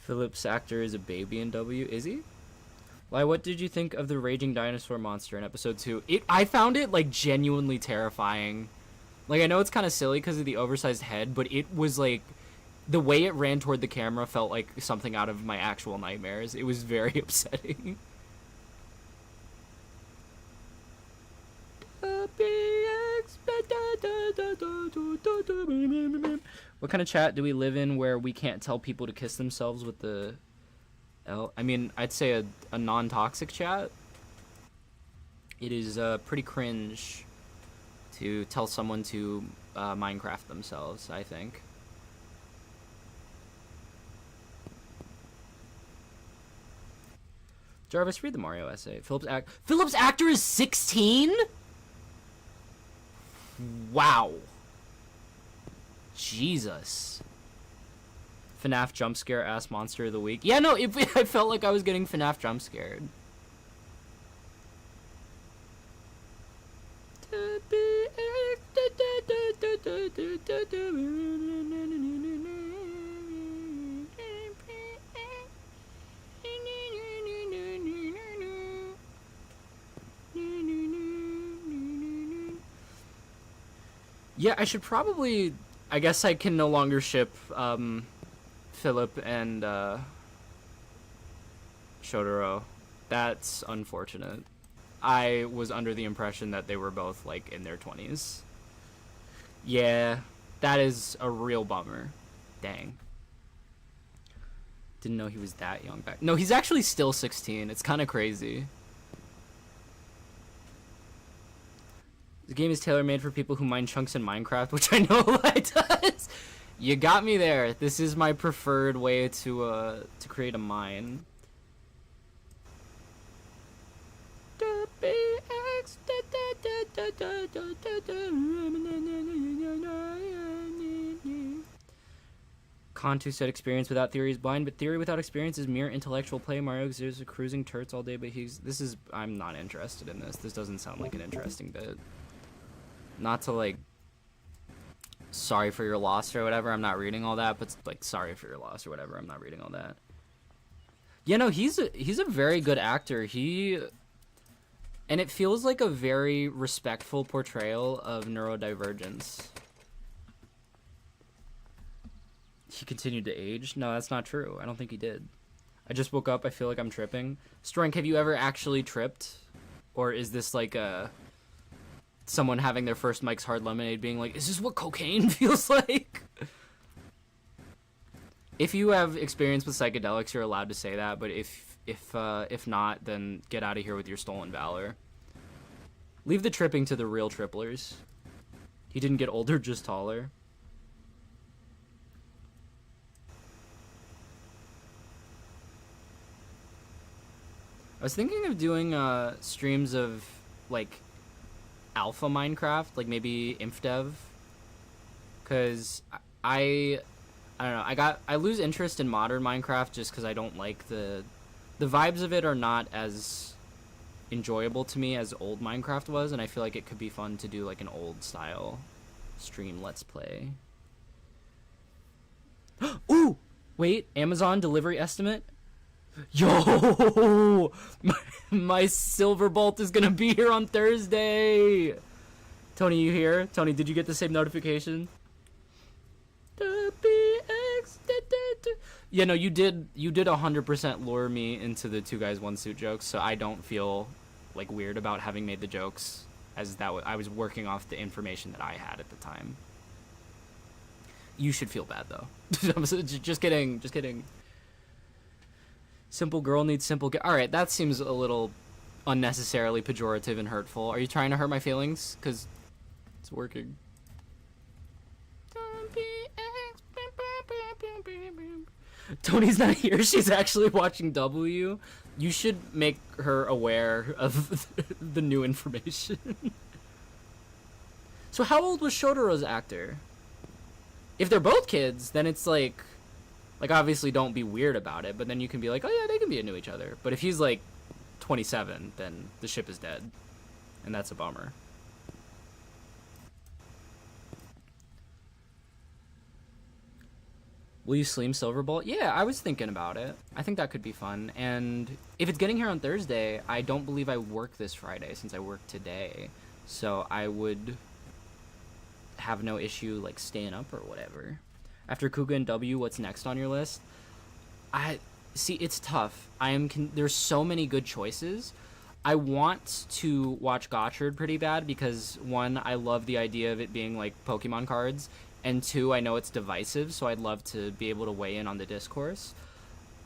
[SPEAKER 1] Philip's actor is a baby in W, is he? Why, what did you think of the raging dinosaur monster in episode 2? I found it, like, genuinely terrifying. Like, I know it's kind of silly because of the oversized head, but it was, like, the way it ran toward the camera felt like something out of my actual nightmares. It was very upsetting. What kind of chat do we live in where we can't tell people to kiss themselves with the L? I mean, I'd say a non-toxic chat. It is pretty cringe to tell someone to Minecraft themselves, I think. Jarvis, read the Mario essay. Philip's actor is 16? Wow. Jesus. FNAF jump scare ass monster of the week. Yeah, no, I felt like I was getting FNAF jump scared. Yeah, I should probably, I guess I can no longer ship Philip and Shotaro. That's unfortunate. I was under the impression that they were both like in their 20s. Yeah, that is a real bummer. Dang. Didn't know he was that young back. No, he's actually still 16. It's kind of crazy. The game is tailor-made for people who mine chunks in Minecraft, which I know Eli does. You got me there. This is my preferred way to create a mine. Kantu said experience without theory is blind, but theory without experience is mere intellectual play. Mario exerts cruising turrets all day, but I'm not interested in this. This doesn't sound like an interesting bit. Not to like sorry for your loss or whatever, I'm not reading all that, but like sorry for your loss or whatever, I'm not reading all that. Yeah, no, he's a very good actor. And it feels like a very respectful portrayal of neurodivergence. He continued to age? No, that's not true. I don't think he did. I just woke up. I feel like I'm tripping. Strink, have you ever actually tripped? Or is this like someone having their first Mike's Hard Lemonade being like, is this what cocaine feels like? If you have experience with psychedelics, you're allowed to say that. But if not, then get out of here with your stolen valor. Leave the tripping to the real tripplers. He didn't get older, just taller. I was thinking of doing streams of like alpha Minecraft, like maybe InfDev, because I don't know, I lose interest in modern Minecraft just because I don't like the vibes of it are not as enjoyable to me as old Minecraft was, and I feel like it could be fun to do like an old style stream let's play. Ooh, wait, Amazon delivery estimate. Yo, my silverbolt is gonna be here on Thursday. Tony, you here? Tony, did you get the same notification? Yeah, no, you did 100% lure me into the two guys one suit jokes, so I don't feel like weird about having made the jokes, as that I was working off the information that I had at the time. You should feel bad though. Just kidding. Simple girl needs simple all right, that seems a little unnecessarily pejorative and hurtful. Are you trying to hurt my feelings? Because it's working. Tony's not here. She's actually watching W. You should make her aware of the new information. So how old was Shotaro's actor? If they're both kids, then it's like obviously don't be weird about it, but then you can be like, oh yeah, they can be into each other. But if he's like 27, then the ship is dead, and that's a bummer. Will you stream Silverbolt? Yeah, I was thinking about it. I think that could be fun. And if it's getting here on Thursday, I don't believe I work this Friday since I work today. So I would have no issue like staying up or whatever. After Kuga and W, what's next on your list? See, it's tough. There's so many good choices. I want to watch Gotchard pretty bad because, one, I love the idea of it being like Pokemon cards, and two, I know it's divisive, so I'd love to be able to weigh in on the discourse.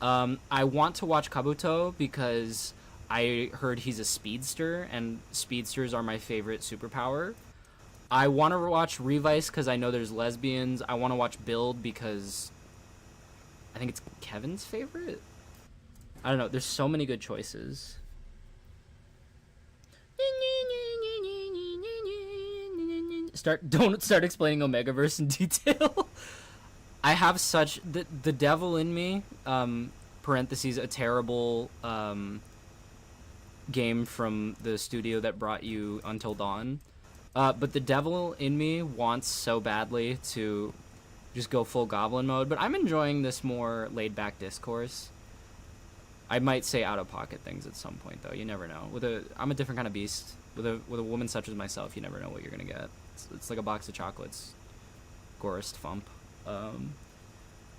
[SPEAKER 1] I want to watch Kabuto because I heard he's a speedster, and speedsters are my favorite superpower. I want to watch Revice because I know there's lesbians. I want to watch Build because I think it's Kevin's favorite. I don't know. There's so many good choices. Don't start explaining Omegaverse in detail. I have such the devil in me. Parentheses a terrible game from the studio that brought you Until Dawn. But the devil in me wants so badly to just go full goblin mode, but I'm enjoying this more laid-back discourse. I might say out-of-pocket things at some point, though. You never know. I'm a different kind of beast. With a woman such as myself, you never know what you're gonna get. It's like a box of chocolates. Gorist Fump.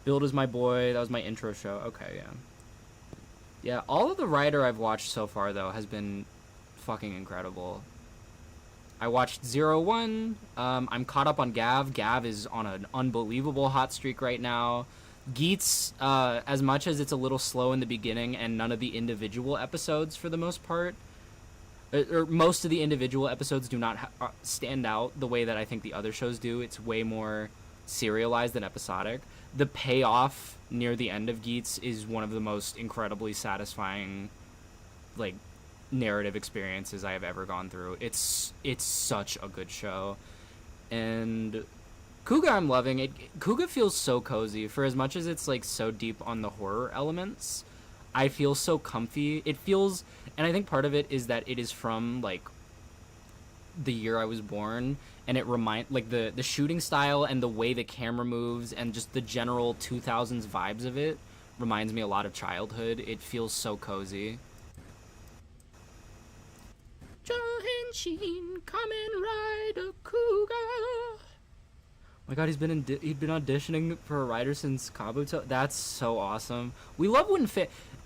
[SPEAKER 1] Build is my boy. That was my intro show. Okay, yeah. Yeah, all of the Rider I've watched so far, though, has been fucking incredible. I watched 01. I'm caught up on Gav. Gav is on an unbelievable hot streak right now. Geats, as much as it's a little slow in the beginning and none of the individual episodes for the most part, or most of the individual episodes do not stand out the way that I think the other shows do. It's way more serialized than episodic. The payoff near the end of Geats is one of the most incredibly satisfying, like, narrative experiences I have ever gone through. It's such a good show. And Kuga, I'm loving it. Kuga feels so cozy. For as much as it's like so deep on the horror elements, I feel so comfy. It feels, and I think part of it is that it is from like the year I was born, and it like the shooting style and the way the camera moves and just the general 2000s vibes of it reminds me a lot of childhood. It feels so cozy. Johanshin, Kamen Rider, Kuga. Oh my god, he's been auditioning for a rider since Kabuto. That's so awesome. We love when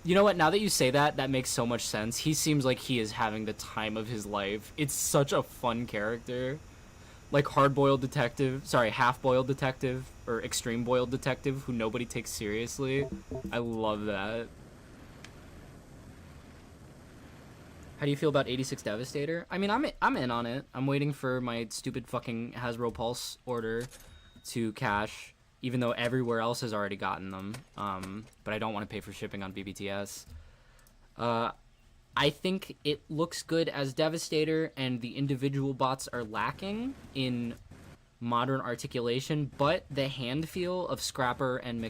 [SPEAKER 1] you know what? Now that you say that, that makes so much sense. He seems like he is having the time of his life. It's such a fun character, like half-boiled detective, or extreme-boiled detective who nobody takes seriously. I love that. How do you feel about 86 Devastator? I mean, I'm in on it. I'm waiting for my stupid fucking Hasbro Pulse order to cash, even though everywhere else has already gotten them. But I don't want to pay for shipping on BBTS. I think it looks good as Devastator, and the individual bots are lacking in modern articulation, but the hand feel of Scrapper and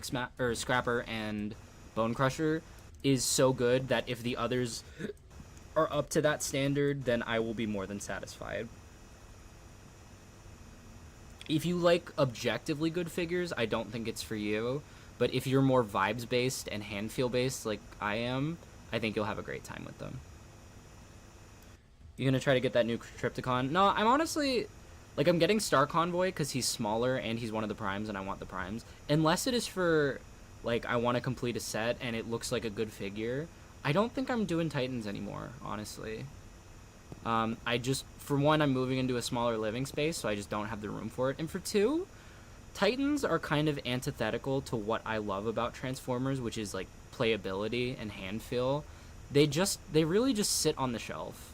[SPEAKER 1] Scrapper and Bone Crusher is so good that if the others are up to that standard, then I will be more than satisfied. If you like objectively good figures, I don't think it's for you, but if you're more vibes based and hand feel based like I am, I think you'll have a great time with them. You gonna try to get that new Triptychon? No, I'm honestly, like, I'm getting Star Convoy because he's smaller and he's one of the primes and I want the primes. Unless it is for, like, I want to complete a set and it looks like a good figure, I don't think I'm doing Titans anymore, honestly. For one, I'm moving into a smaller living space, so I just don't have the room for it. And for two, Titans are kind of antithetical to what I love about Transformers, which is, like, playability and hand feel. They really just sit on the shelf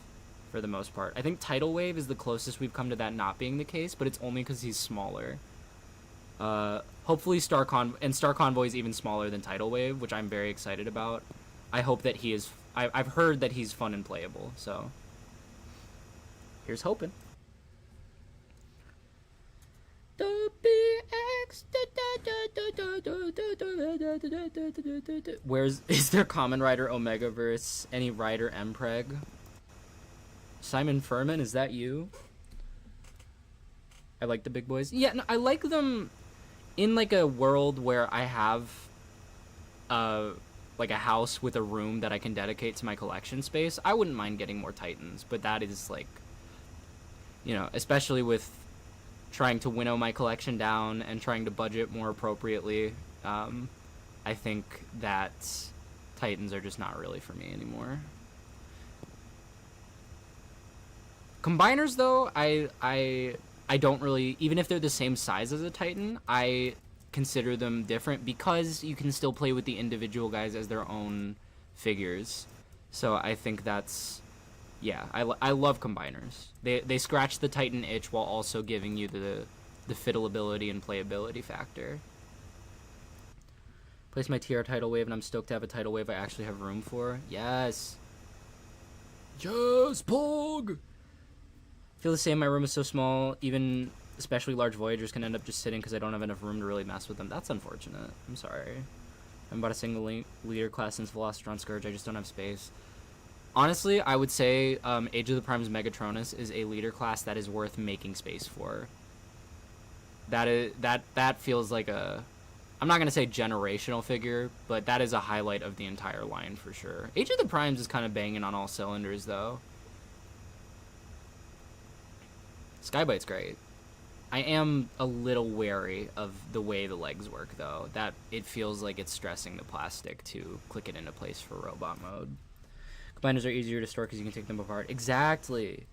[SPEAKER 1] for the most part. I think Tidal Wave is the closest we've come to that not being the case, but it's only because he's smaller. Hopefully Star Convoy is even smaller than Tidal Wave, which I'm very excited about. I hope that he is... I've heard that he's fun and playable, so... Here's hoping. Is there Kamen Rider Omegaverse? Any Rider Mpreg? Simon Furman, is that you? I like the big boys. Yeah, no, I like them in like a world where I have like a house with a room that I can dedicate to my collection space. I wouldn't mind getting more Titans, but that is like, you know, especially with trying to winnow my collection down and trying to budget more appropriately, I think that Titans are just not really for me anymore. Combiners, though, I don't really, even if they're the same size as a Titan, I consider them different because you can still play with the individual guys as their own figures. So I think that's, yeah, I love combiners. They scratch the Titan itch while also giving you the fiddleability and playability factor. Place my TR Tidal Wave, and I'm stoked to have a Tidal Wave I actually have room for. Yes. Yes, Pog! Feel the same. My room is so small, even especially large Voyagers can end up just sitting because I don't have enough room to really mess with them. That's unfortunate. I'm sorry. I'm about a single leader class since Velocitron Scourge. I just don't have space. Honestly, I would say Age of the Prime's Megatronus is a leader class that is worth making space for. That feels like a, I'm not gonna say generational figure, but that is a highlight of the entire line for sure. Age of the Primes is kind of banging on all cylinders though. Skybite's great. I am a little wary of the way the legs work though. That it feels like it's stressing the plastic to click it into place for robot mode. Binders are easier to store because you can take them apart. Exactly.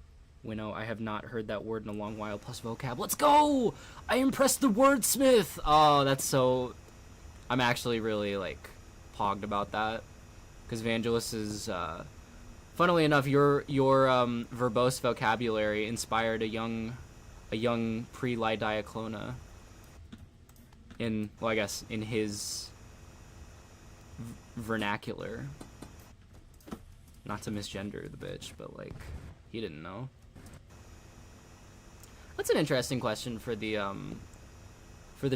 [SPEAKER 1] Winnow, I have not heard that word in a long while. Plus vocab. Let's go! I impressed the wordsmith! Oh, that's so... I'm actually really, like, pogged about that. Because Vangelis is, funnily enough, your verbose vocabulary inspired a young pre-Lidiaclona in, well, I guess, in his vernacular. Not to misgender the bitch, but, like, he didn't know. That's an interesting question for the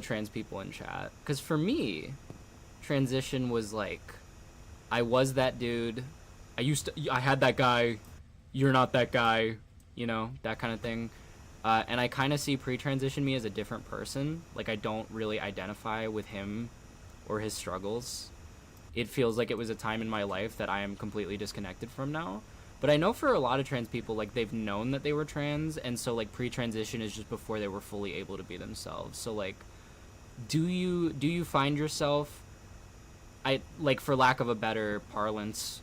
[SPEAKER 1] trans people in chat. Because for me, transition was, like, I was that dude. I had that guy. You're not that guy. You know, that kind of thing. And I kind of see pre-transition me as a different person. Like, I don't really identify with him or his struggles. It feels like it was a time in my life that I am completely disconnected from now. But I know for a lot of trans people, like, they've known that they were trans, and so, like, pre-transition is just before they were fully able to be themselves. So, like, do you find yourself, like, for lack of a better parlance,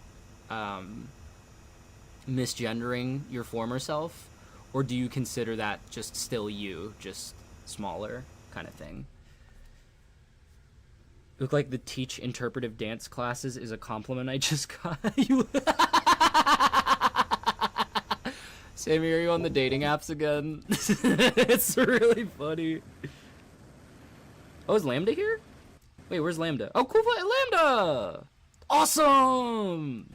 [SPEAKER 1] misgendering your former self? Or do you consider that just still you, just smaller kind of thing? Look like the teach interpretive dance classes is a compliment I just got. You. Sammy, are you on the dating apps again? It's really funny. Oh, is Lambda here? Wait, where's Lambda? Oh, cool, Lambda! Awesome!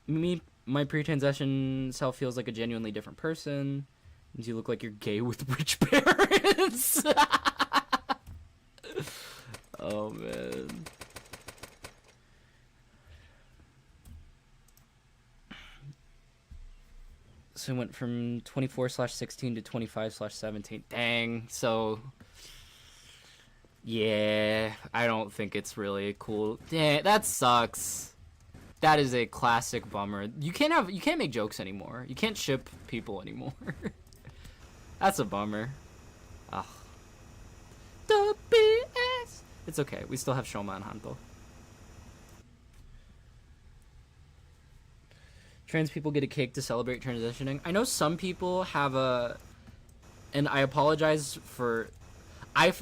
[SPEAKER 1] My pre-transition self feels like a genuinely different person. You look like you're gay with rich parents. Oh, man. So I went from 24/16 to 25/17. Dang. So, yeah, I don't think it's really cool. Dang, that sucks. That is a classic bummer. You can't make jokes anymore. You can't ship people anymore. That's a bummer. Ugh. The BS. It's okay. We still have Shoma and Hanto. Trans people get a cake to celebrate transitioning. I know some people have a... And I apologize for...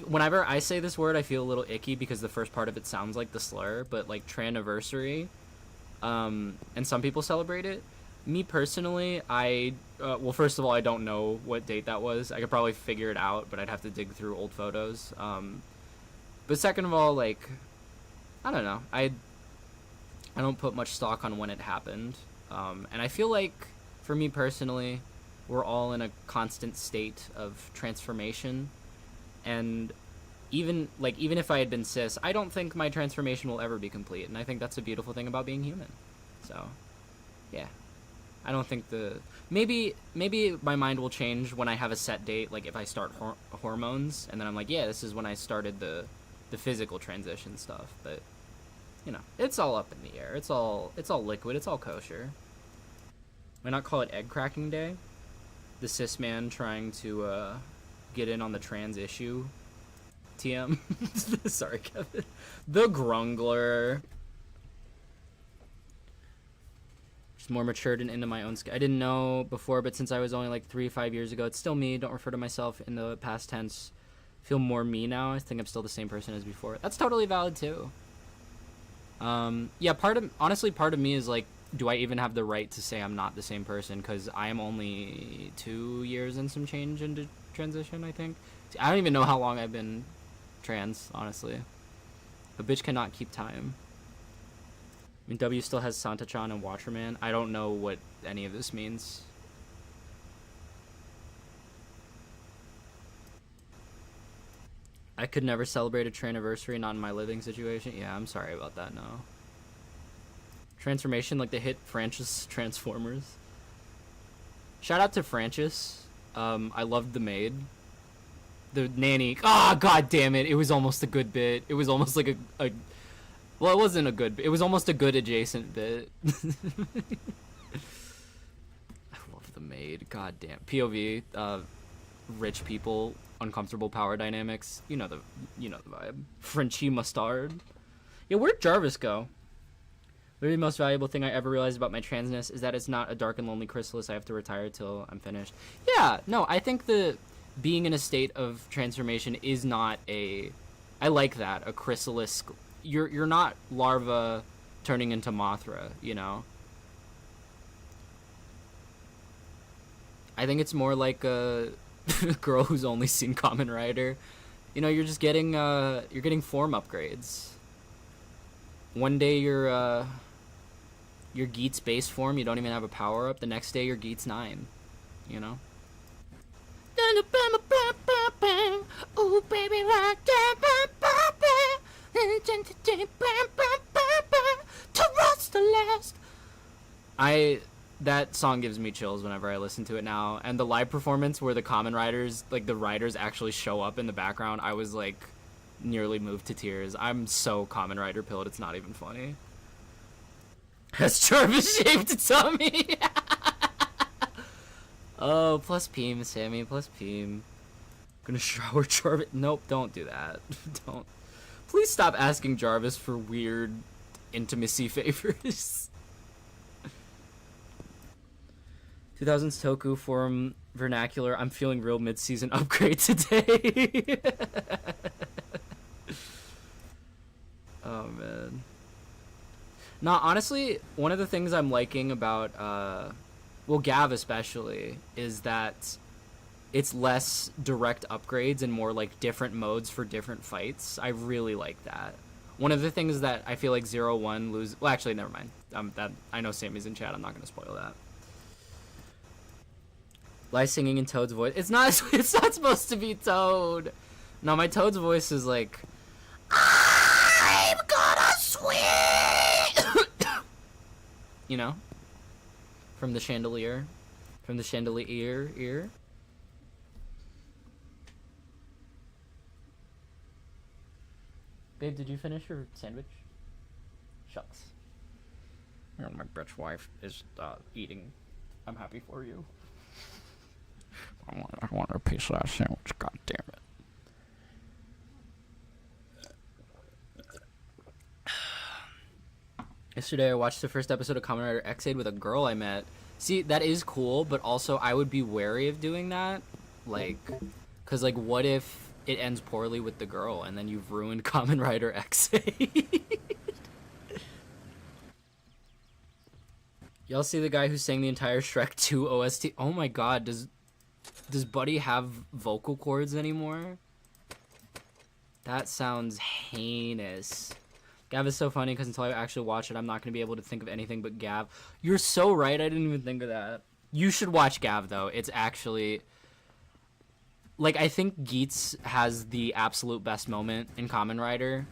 [SPEAKER 1] Whenever I say this word, I feel a little icky because the first part of it sounds like the slur, but, like, tranniversary. And some people celebrate it. Me personally, well, first of all, I don't know what date that was. I could probably figure it out, but I'd have to dig through old photos. But second of all, like, I don't know. I don't put much stock on when it happened. And I feel like, for me personally, we're all in a constant state of transformation. And even if I had been cis, I don't think my transformation will ever be complete. And I think that's a beautiful thing about being human. So, yeah. I don't think maybe my mind will change when I have a set date, like if I start hormones, and then I'm like, yeah, this is when I started the physical transition stuff. But, you know, it's all up in the air. It's all liquid. It's all kosher. Why not call it egg cracking day? The cis man trying to get in on the trans issue. TM. Sorry, Kevin. The Grungler. Just more matured and into my own I didn't know before, but since I was only like 3-5 years ago, it's still me. Don't refer to myself in the past tense. Feel more me now. I think I'm still the same person as before. That's totally valid too. Yeah, honestly, part of me is like, do I even have the right to say I'm not the same person? Because I am only 2 years and some change into transition, I think. I don't even know how long I've been trans, honestly. A bitch cannot keep time. I mean, W still has Santa-chan and Watcherman. I don't know what any of this means. I could never celebrate a tranniversary, not in my living situation. Yeah, I'm sorry about that, no. Transformation, like the hit Francis Transformers. Shout out to Francis. I loved the maid. The nanny. Ah, god damn it. It was almost a good bit. It was almost like a well, it wasn't a good bit. It was almost a good adjacent bit. I love the maid. God damn. POV. Rich people
[SPEAKER 2] uncomfortable power dynamics. You know the vibe. Frenchy mustard. Yeah, where'd Jarvis go? Literally the most valuable thing I ever realized about my transness is that it's not a dark and lonely chrysalis I have to retire till I'm finished. Yeah, no, I think the being in a state of transformation is not a... I like that, a chrysalis. You're not larva turning into Mothra, you know? I think it's more like a girl who's only seen Kamen Rider. You know, you're just getting form upgrades. One day you're Geet's base form, you don't even have a power up. The next day you're Geet's 9, you know? Ooh, baby, to rust the last. That song gives me chills whenever I listen to it now. And the live performance where the Kamen Riders, like the riders actually show up in the background, I was like nearly moved to tears. I'm so Kamen Rider pilled, it's not even funny. Has Jarvis shaved its tummy? Oh, plus Peem, Sammy, plus Peem. Gonna shower Jarvis. Nope, don't do that. Don't. Please stop asking Jarvis for weird intimacy favors. 2000s Toku Forum Vernacular. I'm feeling real mid-season upgrade today. Oh, man. Nah, honestly, one of the things I'm liking about, well, Gav especially, is that it's less direct upgrades and more, like, different modes for different fights. I really like that. One of the things that I feel like 0-1 lose... Well, actually, never mind. I know Sammy's in chat. I'm not going to spoil that. Lie singing in Toad's voice. It's not supposed to be Toad. No, my Toad's voice is like... I'm gonna swing! You know? From the chandelier. From the chandelier ear. Babe, did you finish your sandwich? Shucks. My bitch wife is eating. I'm happy for you. I want a piece of that sandwich, god damn it. Yesterday I watched the first episode of Kamen Rider X-Aid with a girl I met. See, that is cool, but also I would be wary of doing that. Like, cause like what if it ends poorly with the girl and then you've ruined Kamen Rider X-Aid? Y'all see the guy who sang the entire Shrek 2 OST? Oh my god, does Buddy have vocal cords anymore? That sounds heinous. Gav is so funny because until I actually watch it, I'm not going to be able to think of anything but Gav. You're so right, I didn't even think of that. You should watch Gav, though. It's actually... Like, I think Geets has the absolute best moment in Kamen Rider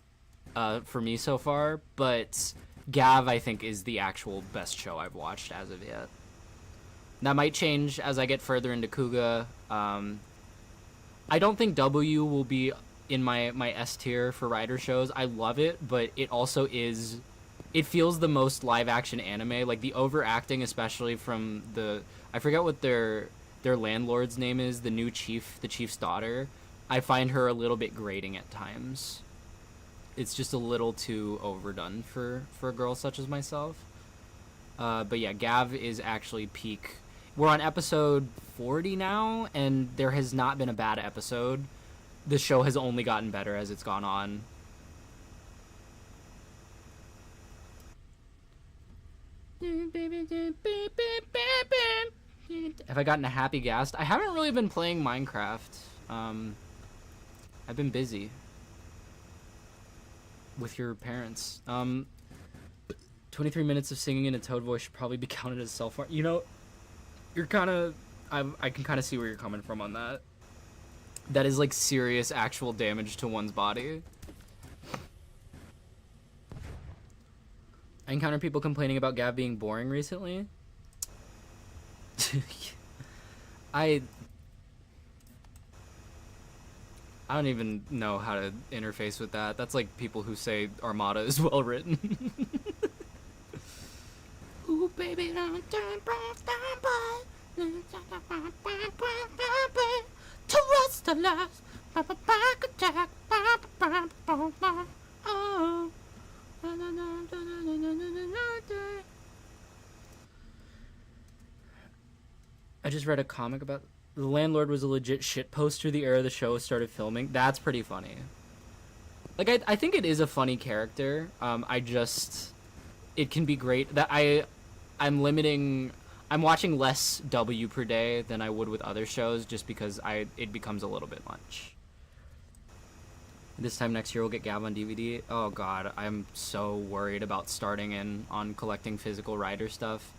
[SPEAKER 2] for me so far, but Gav, I think, is the actual best show I've watched as of yet. That might change as I get further into Kuga. I don't think W will be in my S tier for Rider shows. I love it, but it also is... It feels the most live-action anime. Like, the overacting, especially from the... I forget what their landlord's name is, the new chief, the chief's daughter. I find her a little bit grating at times. It's just a little too overdone for a girl such as myself. But yeah, Gav is actually peak. We're on episode 40 now, and there has not been a bad episode. The show has only gotten better as it's gone on. Have I gotten a happy gas? I haven't really been playing Minecraft. I've been busy with your parents. 23 minutes of singing in a Toad voice should probably be counted as self-harm. You know, you're kind of... I can kind of see where you're coming from on that. That is, like, serious actual damage to one's body. I encountered people complaining about Gav being boring recently. I don't even know how to interface with that. That's like people who say Armada is well written. Ooh, baby, Trust the last. Back attack. Oh. I just read a comic about the landlord was a legit shit poster the era the show started filming. That's pretty funny. Like, I think it is a funny character. It can be great. That I'm watching less W per day than I would with other shows just because it becomes a little bit much. This time next year we'll get Gav on DVD. Oh god, I'm so worried about starting in on collecting physical Rider stuff.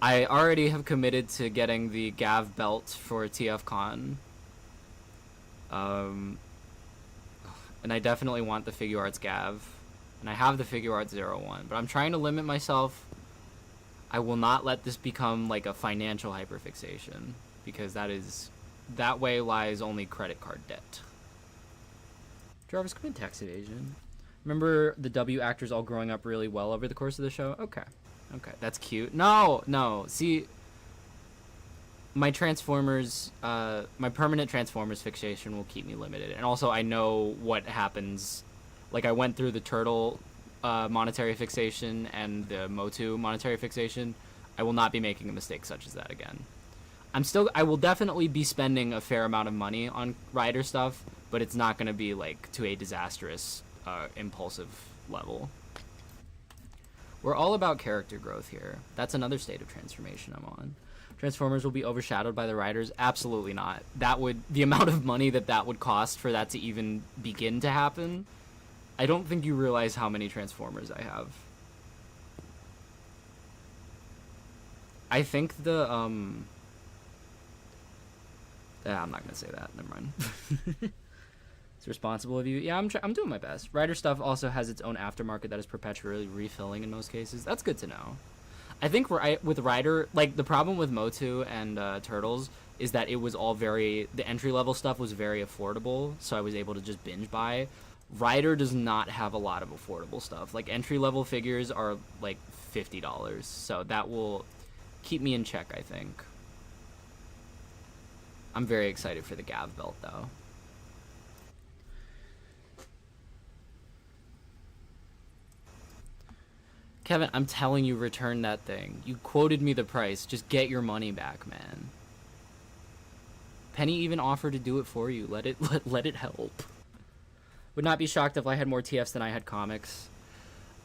[SPEAKER 2] I already have committed to getting the Gav belt for TFCon. And I definitely want the Figure Arts Gav. And I have the Figure Arts 01. But I'm trying to limit myself. I will not let this become like a financial hyperfixation. Because that way lies only credit card debt. Jarvis, commit tax evasion. Remember the W actors all growing up really well over the course of the show? Okay. Okay, that's cute. No. See, my Transformers, my permanent Transformers fixation will keep me limited. And also, I know what happens. Like, I went through the Turtle monetary fixation and the Motu monetary fixation. I will not be making a mistake such as that again. I will definitely be spending a fair amount of money on Rider stuff, but it's not going to be, like, to a disastrous, impulsive level. We're all about character growth here. That's another state of transformation I'm on. Transformers will be overshadowed by the Riders? Absolutely not. The amount of money that would cost for that to even begin to happen, I don't think you realize how many Transformers I have. I think I'm not gonna say that. Never mind. It's responsible of you. Yeah, I'm doing my best. Rider stuff also has its own aftermarket that is perpetually refilling in most cases. That's good to know. I think with Rider, like, the problem with Motu and Turtles is that it was all the entry-level stuff was very affordable, so I was able to just binge buy. Rider does not have a lot of affordable stuff. Like, entry-level figures are, like, $50, so that will keep me in check, I think. I'm very excited for the Gav belt, though. Kevin, I'm telling you, return that thing. You quoted me the price. Just get your money back, man. Penny even offered to do it for you. Let it help. Would not be shocked if I had more TFs than I had comics.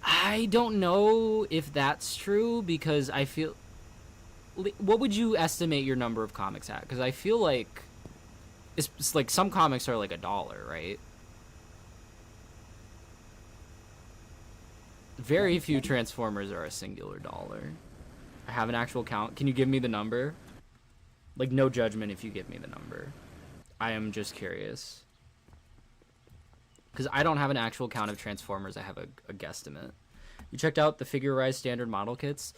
[SPEAKER 2] I don't know if that's true, because I feel... What would you estimate your number of comics at? Because I feel like... It's like some comics are like $1, right? Very few Transformers are a singular dollar. I have an actual count. Can you give me the number? Like, no judgment if you give me the number. I am just curious. Because I don't have an actual count of Transformers. I have a guesstimate. You checked out the Figure-Rise standard model kits?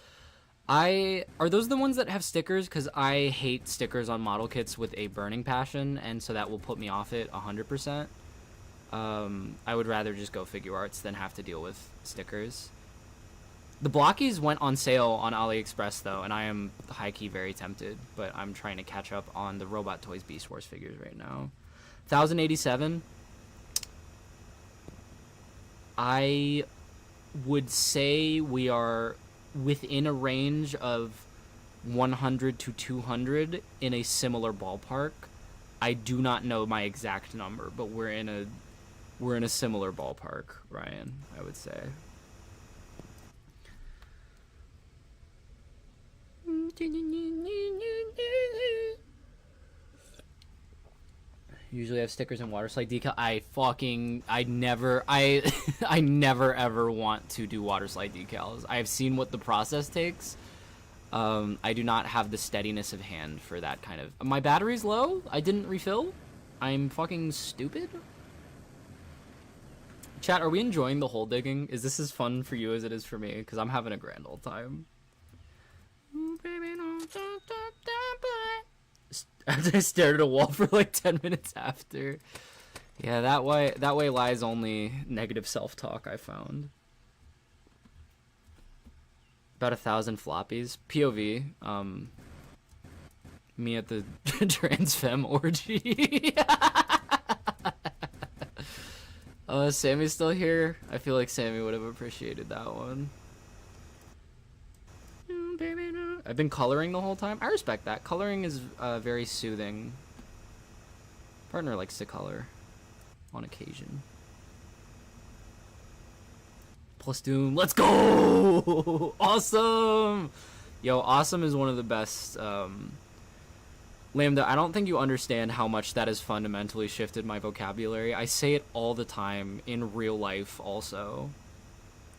[SPEAKER 2] Are those the ones that have stickers? Because I hate stickers on model kits with a burning passion, and so that will put me off it 100%. I would rather just go Figure Arts than have to deal with stickers. The blockies went on sale on AliExpress, though, and I am high-key very tempted, but I'm trying to catch up on the Robot Toys Beast Wars figures right now. 1087. I would say we are within a range of 100 to 200 in a similar ballpark. I do not know my exact number, but we're in a similar ballpark, Ryan, I would say. Usually have stickers and water slide decal. I never ever want to do water slide decals. I have seen what the process takes. I do not have the steadiness of hand for that kind of... My battery's low? I didn't refill? I'm fucking stupid? Chat, are we enjoying the hole digging? Is this as fun for you as it is for me? Because I'm having a grand old time. I stared at a wall for like 10 minutes after. Yeah, that way lies only negative self-talk, I found. About 1,000 floppies. POV. Me at the trans femme orgy. Sammy's still here. I feel like Sammy would have appreciated that one. I've been coloring the whole time. I respect that. Coloring is very soothing. Partner likes to color on occasion. Plus Doom, let's go! Awesome! Yo, awesome is one of the best. Lambda, I don't think you understand how much that has fundamentally shifted my vocabulary. I say it all the time in real life also.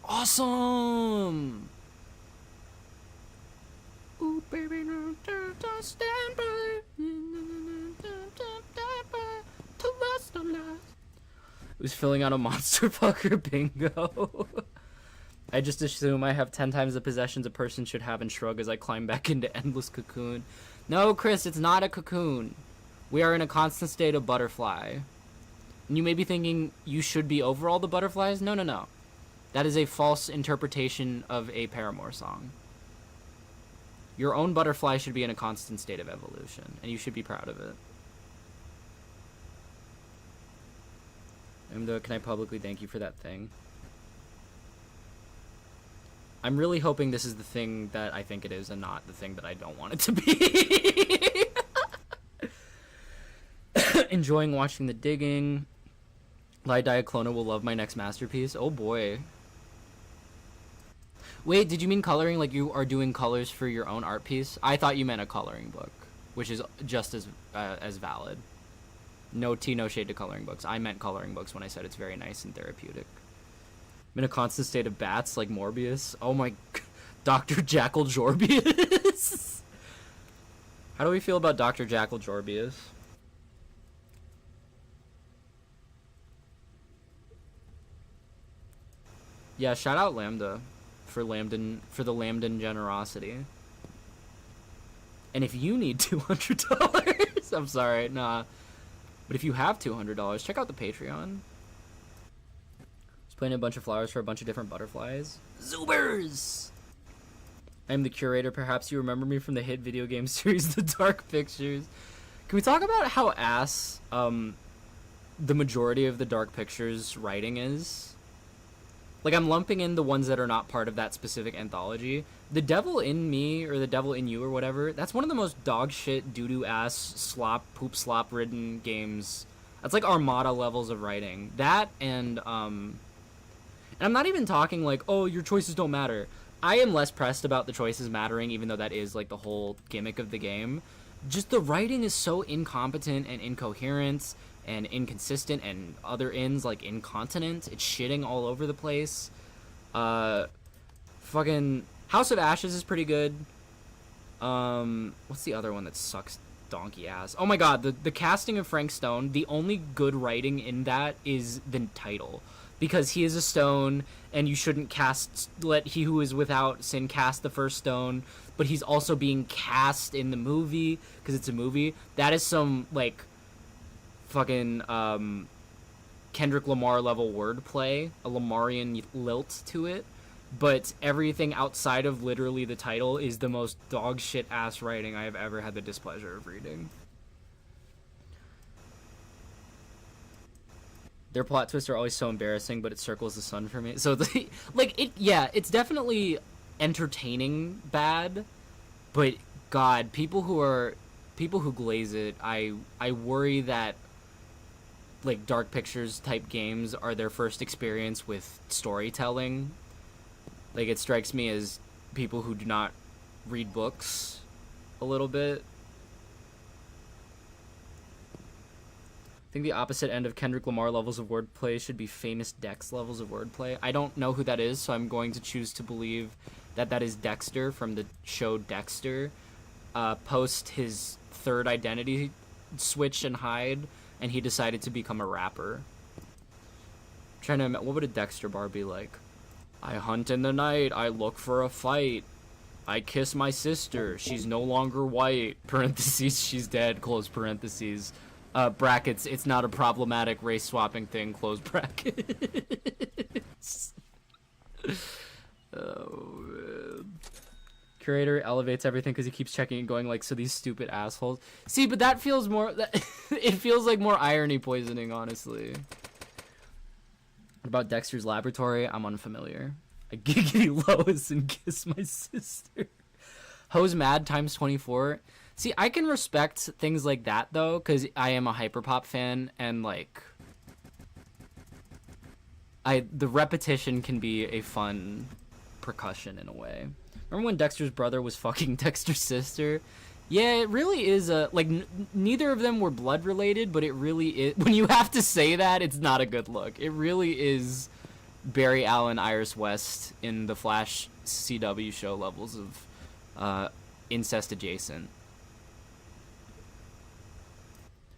[SPEAKER 2] Awesome! Ooh, baby, no, don't stand by. To last no last. It was filling out a monster fucker bingo. I just assume I have 10 times the possessions a person should have and shrug as I climb back into endless cocoon. No, Chris, it's not a cocoon. We are in a constant state of butterfly. And you may be thinking you should be over all the butterflies. No, no, no. That is a false interpretation of a Paramore song. Your own butterfly should be in a constant state of evolution, and you should be proud of it. And can I publicly thank you for that thing? I'm really hoping this is the thing that I think it is and not the thing that I don't want it to be. Enjoying watching the digging. Lai Diaclona will love my next masterpiece. Oh boy. Wait, did you mean coloring like you are doing colors for your own art piece? I thought you meant a coloring book, which is just as valid. No tea, no shade to coloring books. I meant coloring books when I said it's very nice and therapeutic. I'm in a constant state of bats like Morbius. Oh my... Dr. Jackal Jorbius? How do we feel about Dr. Jackal Jorbius? Yeah, shout out Lambda for the Lambdan generosity. And if you need $200, I'm sorry, nah. But if you have $200, check out the Patreon. Just planting a bunch of flowers for a bunch of different butterflies. Zoobers! I'm the curator. Perhaps you remember me from the hit video game series The Dark Pictures. Can we talk about how ass the majority of the Dark Pictures writing is? Like, I'm lumping in the ones that are not part of that specific anthology. The Devil in Me, or The Devil in You, or whatever, that's one of the most dog shit, doo-doo ass, slop, poop slop ridden games. That's like Armada levels of writing. That and I'm not even talking like, oh, your choices don't matter. I am less pressed about the choices mattering, even though that is like the whole gimmick of the game. Just the writing is so incompetent and incoherent and inconsistent, and other ends like incontinent. It's shitting all over the place. Fucking House of Ashes is pretty good. What's the other one that sucks donkey ass? Oh my god, the casting of Frank Stone, the only good writing in that is the title. Because he is a stone, and you shouldn't let he who is without sin cast the first stone, but he's also being cast in the movie, because it's a movie. That is some, like, fucking, Kendrick Lamar level wordplay, a Lamarian lilt to it, but everything outside of literally the title is the most dog shit ass writing I have ever had the displeasure of reading. Their plot twists are always so embarrassing, but it circles the sun for me. So, it's definitely entertaining bad, but God, people who glaze it, I worry that, like, Dark Pictures type games are their first experience with storytelling. Like, it strikes me as people who do not read books a little bit. I think the opposite end of Kendrick Lamar levels of wordplay should be Famous Dex levels of wordplay. I don't know who that is, so I'm going to choose to believe that that is Dexter from the show Dexter. Post his third identity switch and hide, and he decided to become a rapper. Trying to what would a Dexter bar be like? I hunt in the night, I look for a fight. I kiss my sister, she's no longer white. Parentheses, she's dead, close parentheses. Brackets, it's not a problematic race swapping thing, close brackets. Oh, man. Curator elevates everything because he keeps checking and going like, so these stupid assholes. See, but that feels more... it feels like more irony poisoning, honestly. What about Dexter's Laboratory? I'm unfamiliar. I giggity Lois and kiss my sister. Hose Mad times 24. See, I can respect things like that, though, because I am a hyperpop fan, and, like... the repetition can be a fun percussion in a way. Remember when Dexter's brother was fucking Dexter's sister? Yeah, it really is a... Like, neither of them were blood related, but it really is... When you have to say that, it's not a good look. It really is Barry Allen, Iris West in the Flash CW show levels of incest adjacent.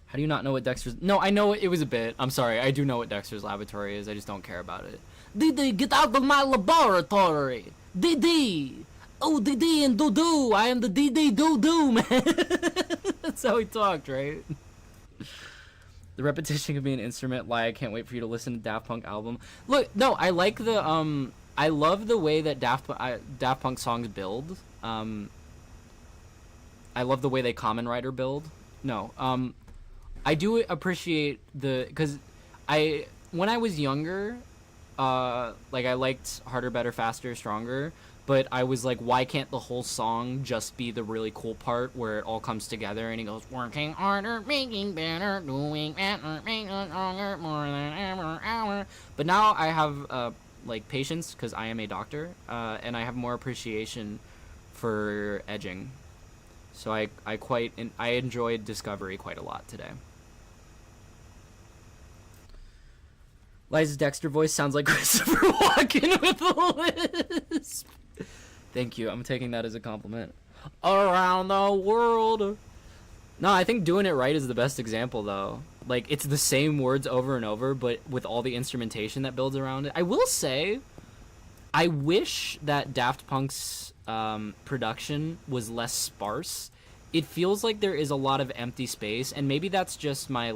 [SPEAKER 2] How do you not know what Dexter's... No, I know it was a bit. I'm sorry. I do know what Dexter's Laboratory is. I just don't care about it. Didi, get out of my laboratory! Didi! Oh, Didi and Doo-Doo! I am the Didi Doo-Doo, man! That's how he talked, right? The repetition can be an instrument. Lie, I can't wait for you to listen to Daft Punk album. Look, no, I like the, I love the way that Daft Punk songs build. I love the way they Kamen Rider build. No, I do appreciate because when I was younger, like I liked Harder, Better, Faster, Stronger, but I was like, why can't the whole song just be the really cool part where it all comes together and he goes, working harder, making better, doing better, making stronger, more than ever, hour. But now I have, like, patience because I am a doctor, and I have more appreciation for edging. So I enjoyed Discovery quite a lot today. Liza's Dexter voice sounds like Christopher Walken with a lisp. Thank you. I'm taking that as a compliment. Around the world. No, I think Doing It Right is the best example, though. Like, it's the same words over and over, but with all the instrumentation that builds around it. I will say, I wish that Daft Punk's production was less sparse. It feels like there is a lot of empty space, and maybe that's just my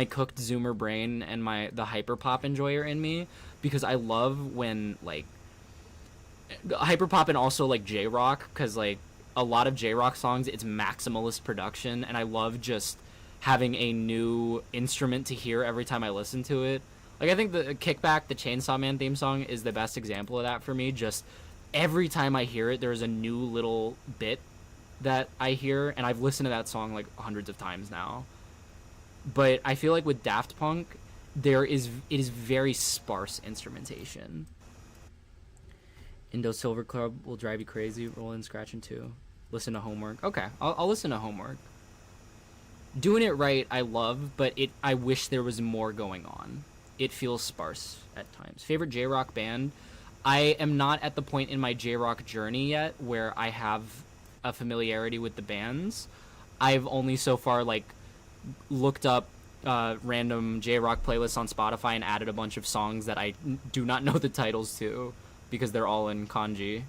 [SPEAKER 2] cooked Zoomer brain and the hyperpop enjoyer in me, because I love when, like, hyperpop and also, like, J-rock, because, like, a lot of J-rock songs, it's maximalist production, and I love just having a new instrument to hear every time I listen to it. Like, I think the Kickback, the Chainsaw Man theme song, is the best example of that for me. Just every time I hear it, there's a new little bit that I hear, and I've listened to that song, like, hundreds of times now. But I feel like with Daft Punk, it is very sparse instrumentation. Indo Silver Club will drive you crazy. Rollin', scratching too. Listen to Homework. Okay, I'll listen to Homework. Doing It Right, I love, but I wish there was more going on. It feels sparse at times. Favorite J-rock band? I am not at the point in my J-rock journey yet where I have a familiarity with the bands. I've only so far, like, looked up random J-rock playlists on Spotify and added a bunch of songs that I do not know the titles to, because they're all in kanji,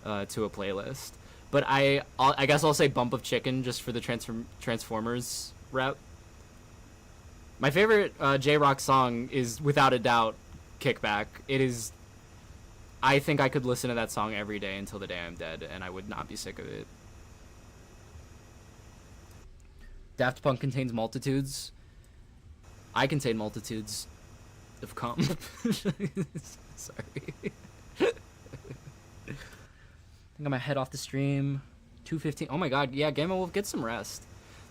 [SPEAKER 2] to a playlist. But I guess I'll say Bump of Chicken just for the Transformers rep. My favorite J-rock song is, without a doubt, Kickback. It is... I think I could listen to that song every day until the day I'm dead, and I would not be sick of it. Daft Punk contains multitudes. I contain multitudes of cum. Sorry. I think I'm gonna head off the stream. 2:15. Oh my god, yeah, Game of Wolf, get some rest.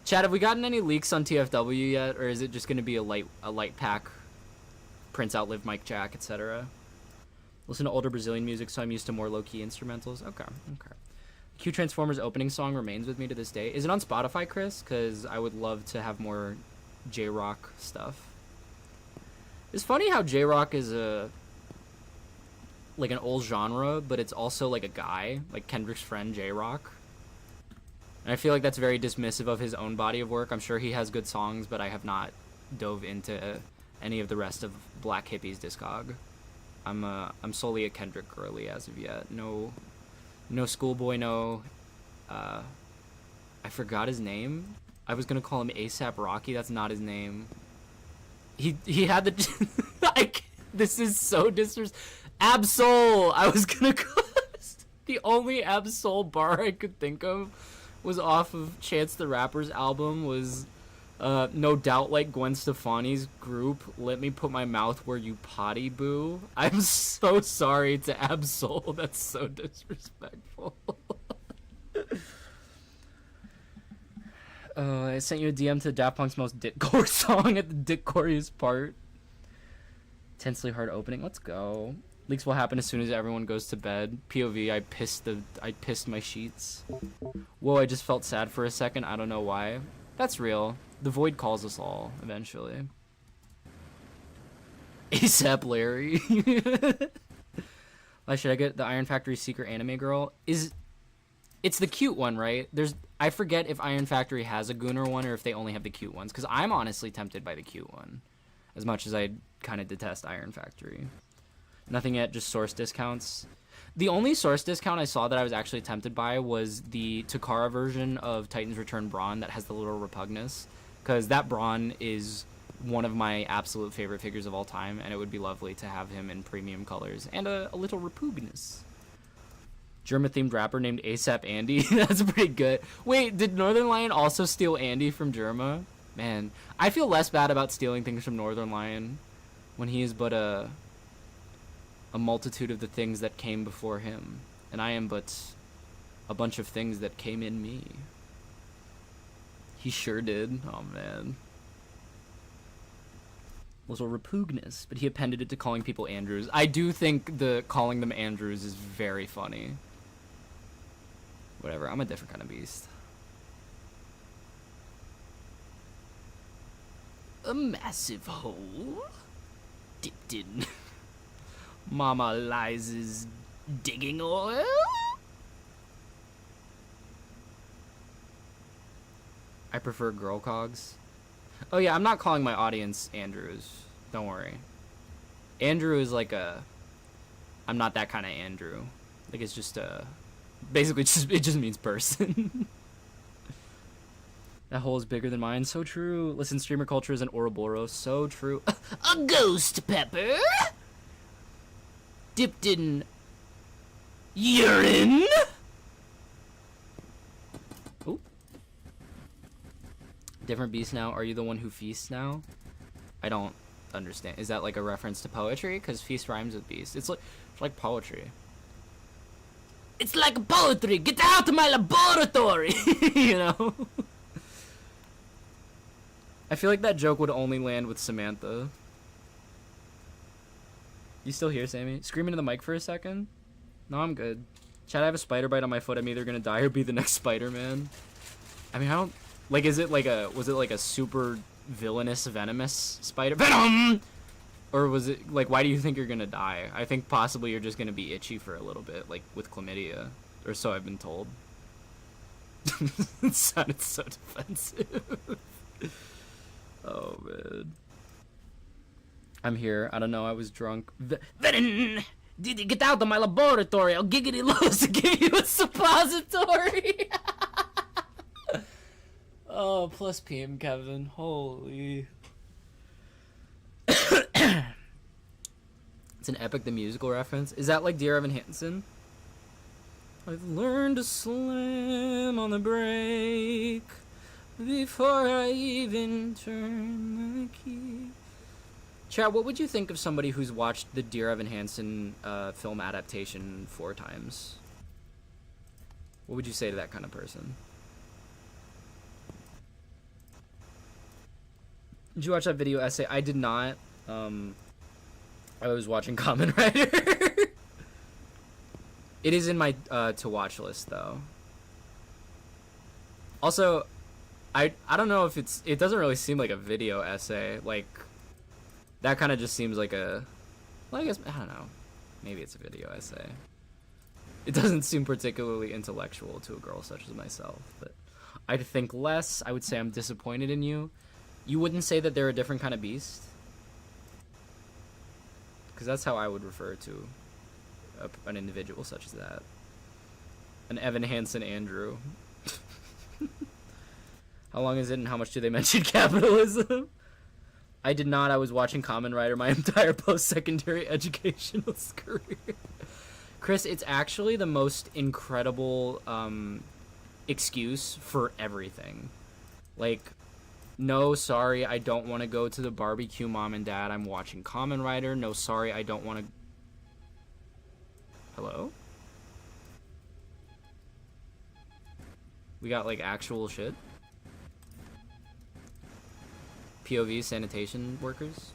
[SPEAKER 2] Chad, have we gotten any leaks on TFW yet, or is it just gonna be a light pack? Prince Outlive, Mike Jack, etc. Listen to older Brazilian music, so I'm used to more low-key instrumentals. Okay. Q Transformers opening song remains with me to this day. Is it on Spotify, Chris? Because I would love to have more J-rock stuff. It's funny how J-rock is like an old genre, but it's also like a guy, like Kendrick's friend J-rock. And I feel like that's very dismissive of his own body of work. I'm sure he has good songs, but I have not dove into any of the rest of Black Hippie's discog. I'm solely a Kendrick girly as of yet. No Schoolboy, no. I forgot his name. I was gonna call him ASAP Rocky. That's not his name. He had the. This is so disrespectful. Absol. I was gonna call. The only Absol bar I could think of was off of Chance the Rapper's album, was no doubt like Gwen Stefani's group, Let Me Put My Mouth Where You Potty Boo. I'm so sorry to Absol. That's so disrespectful. I sent you a DM to Daft Punk's most discourse song at the discourse part. Tensely hard opening. Let's go. Leaks will happen as soon as everyone goes to bed. POV, I pissed my sheets. Whoa, I just felt sad for a second. I don't know why. That's real. The void calls us all eventually. ASAP Larry. Should I get the Iron Factory Secret Anime Girl? It's the cute one, right? I forget if Iron Factory has a Gunner one or if they only have the cute ones, because I'm honestly tempted by the cute one, as much as I kind of detest Iron Factory. Nothing yet, just source discounts. The only source discount I saw that I was actually tempted by was the Takara version of Titan's Return Brawn that has the little Repugnus, because that Brawn is one of my absolute favorite figures of all time, and it would be lovely to have him in premium colors and a little Repugnus. Germa-themed rapper named ASAP Andy. That's pretty good. Wait, did Northern Lion also steal Andy from Germa? Man, I feel less bad about stealing things from Northern Lion when he is but a multitude of the things that came before him, and I am but a bunch of things that came in me. He sure did. Oh, man. Little Repugnus, but he appended it to calling people Andrews. I do think the calling them Andrews is very funny. Whatever, I'm a different kind of beast. A massive hole dipped in Mama Liza's digging oil. I prefer girl cogs. Oh yeah, I'm not calling my audience Andrews. Don't worry. Andrew is like I'm not that kind of Andrew. Like, it's just basically it just means person. That hole is bigger than mine. So true. Listen, streamer culture is an Ouroboros. So true. A ghost pepper dipped in urine. Ooh. Different beast now. Are you the one who feasts now? I don't understand. Is that like a reference to poetry? Because feast rhymes with beast. It's like poetry. It's like poetry. Get out of my laboratory. You know? I feel like that joke would only land with Samantha. You still here, Sammy? Scream into the mic for a second? No, I'm good. Chad, I have a spider bite on my foot. I'm either gonna die or be the next Spider-Man. I mean, I don't... Like, was it like a super villainous, venomous spider? Venom! Or was it, like, why do you think you're gonna die? I think possibly you're just gonna be itchy for a little bit, like, with chlamydia. Or so I've been told. It sounded so defensive. Oh, man. I'm here. I don't know. I was drunk. Venom! Did you get out of my laboratory? I'll giggity lows to give you a suppository. Oh, plus PM Kevin. Holy. It's an Epic the Musical reference. Is that like Dear Evan Hansen? I've learned to slam on the brake before I even turn the key. Chad, what would you think of somebody who's watched the Dear Evan Hansen film adaptation 4 times? What would you say to that kind of person? Did you watch that video essay? I did not. I was watching Kamen Rider. It is in my to watch list though. Also, I don't know if it doesn't really seem like a video essay. Like, that kind of just seems like a, well, I guess, I don't know. Maybe it's a video essay. It doesn't seem particularly intellectual to a girl such as myself, but I'd think less. I would say I'm disappointed in you. You wouldn't say that they're a different kind of beast? Because that's how I would refer to an individual such as that. An Evan Hansen Andrew. How long is it and how much do they mention capitalism? I did not. I was watching Kamen Rider my entire post-secondary educational career. Chris, it's actually the most incredible excuse for everything. Like, no, sorry, I don't want to go to the barbecue, Mom and Dad. I'm watching Kamen Rider. No, sorry, I don't want to... Hello? We got, like, actual shit? POV sanitation workers?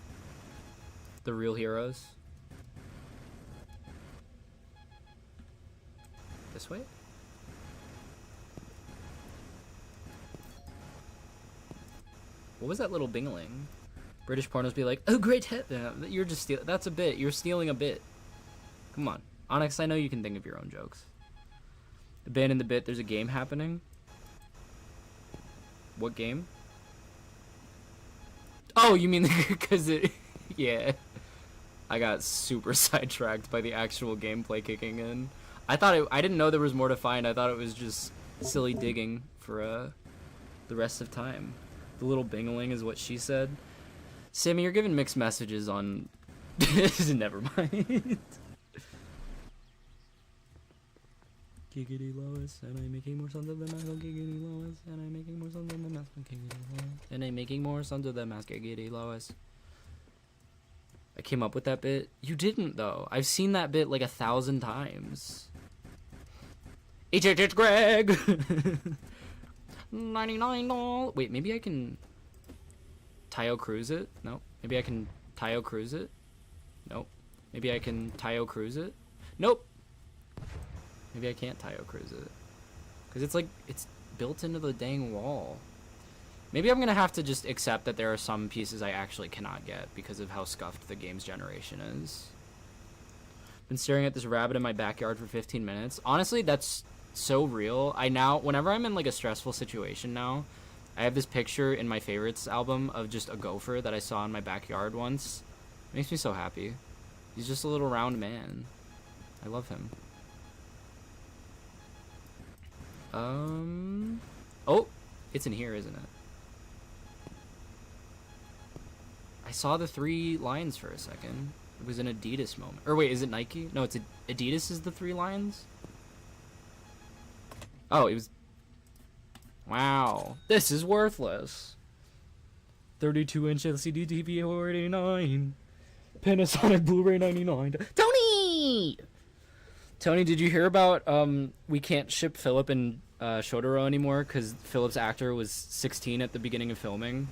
[SPEAKER 2] The real heroes? This way? What was that little bingling? British pornos be like, oh, great hit. You're just stealing. That's a bit. You're stealing a bit. Come on. Onyx, I know you can think of your own jokes. Abandon the bit. There's a game happening. What game? Oh, you mean because it... Yeah. I got super sidetracked by the actual gameplay kicking in. I didn't know there was more to find. I thought it was just silly digging for the rest of time. The little bingling is what she said. Sammy, you're giving mixed messages on... Never mind. Giggity Lois, and I'm making more sons of the mask on Giggity Lois, and I'm making more sons of the mask on Giggity Lois, and I'm making more sons of the mask on Giggity Lois. I came up with that bit. You didn't, though. I've seen that bit like 1,000 times. H Greg! $99. Wait, maybe I can Tayo Cruise it? No. Maybe I can Tayo Cruise it? Nope. Maybe I can Tayo Cruise it? Nope. Maybe I can't Tayo Cruise it. Because it's like, it's built into the dang wall. Maybe I'm going to have to just accept that there are some pieces I actually cannot get because of how scuffed the game's generation is. Been staring at this rabbit in my backyard for 15 minutes. Honestly, that's so real. Whenever I'm in like a stressful situation now, I have this picture in my favorites album of just a gopher that I saw in my backyard once. It makes me so happy. He's just a little round man. I love him. Oh, it's in here, isn't it? I saw the 3 lines for a second. It was an Adidas moment. Or wait, is it Nike? No, it's Adidas is the 3 lines? Oh, it was... Wow. This is worthless. 32-inch LCD TV 489. Panasonic Blu-ray 99. Tony! Tony, did you hear about, we can't ship Philip and Shotaro anymore because Philip's actor was 16 at the beginning of filming?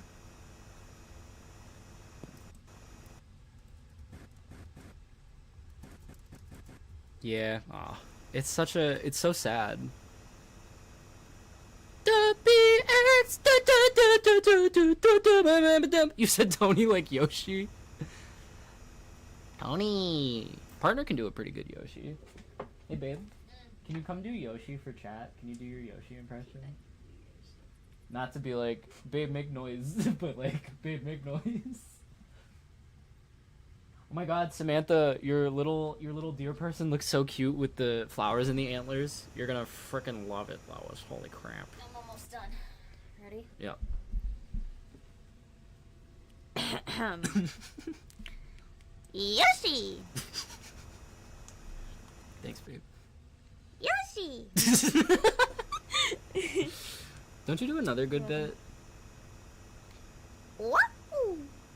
[SPEAKER 2] Yeah. Aw. It's so sad. You said Tony like Yoshi? Tony. Partner can do a pretty good Yoshi. Hey, babe. Can you come do Yoshi for chat? Can you do your Yoshi impression? Not to be like, babe, make noise, but like, babe, make noise. Oh my god, Samantha, your little deer person looks so cute with the flowers and the antlers. You're gonna frickin' love it, Lois. Holy crap.
[SPEAKER 3] I'm almost done. Ready?
[SPEAKER 2] Yep.
[SPEAKER 3] Yoshi!
[SPEAKER 2] Thanks, babe.
[SPEAKER 3] Yoshi!
[SPEAKER 2] Don't you do another good bit?
[SPEAKER 3] What?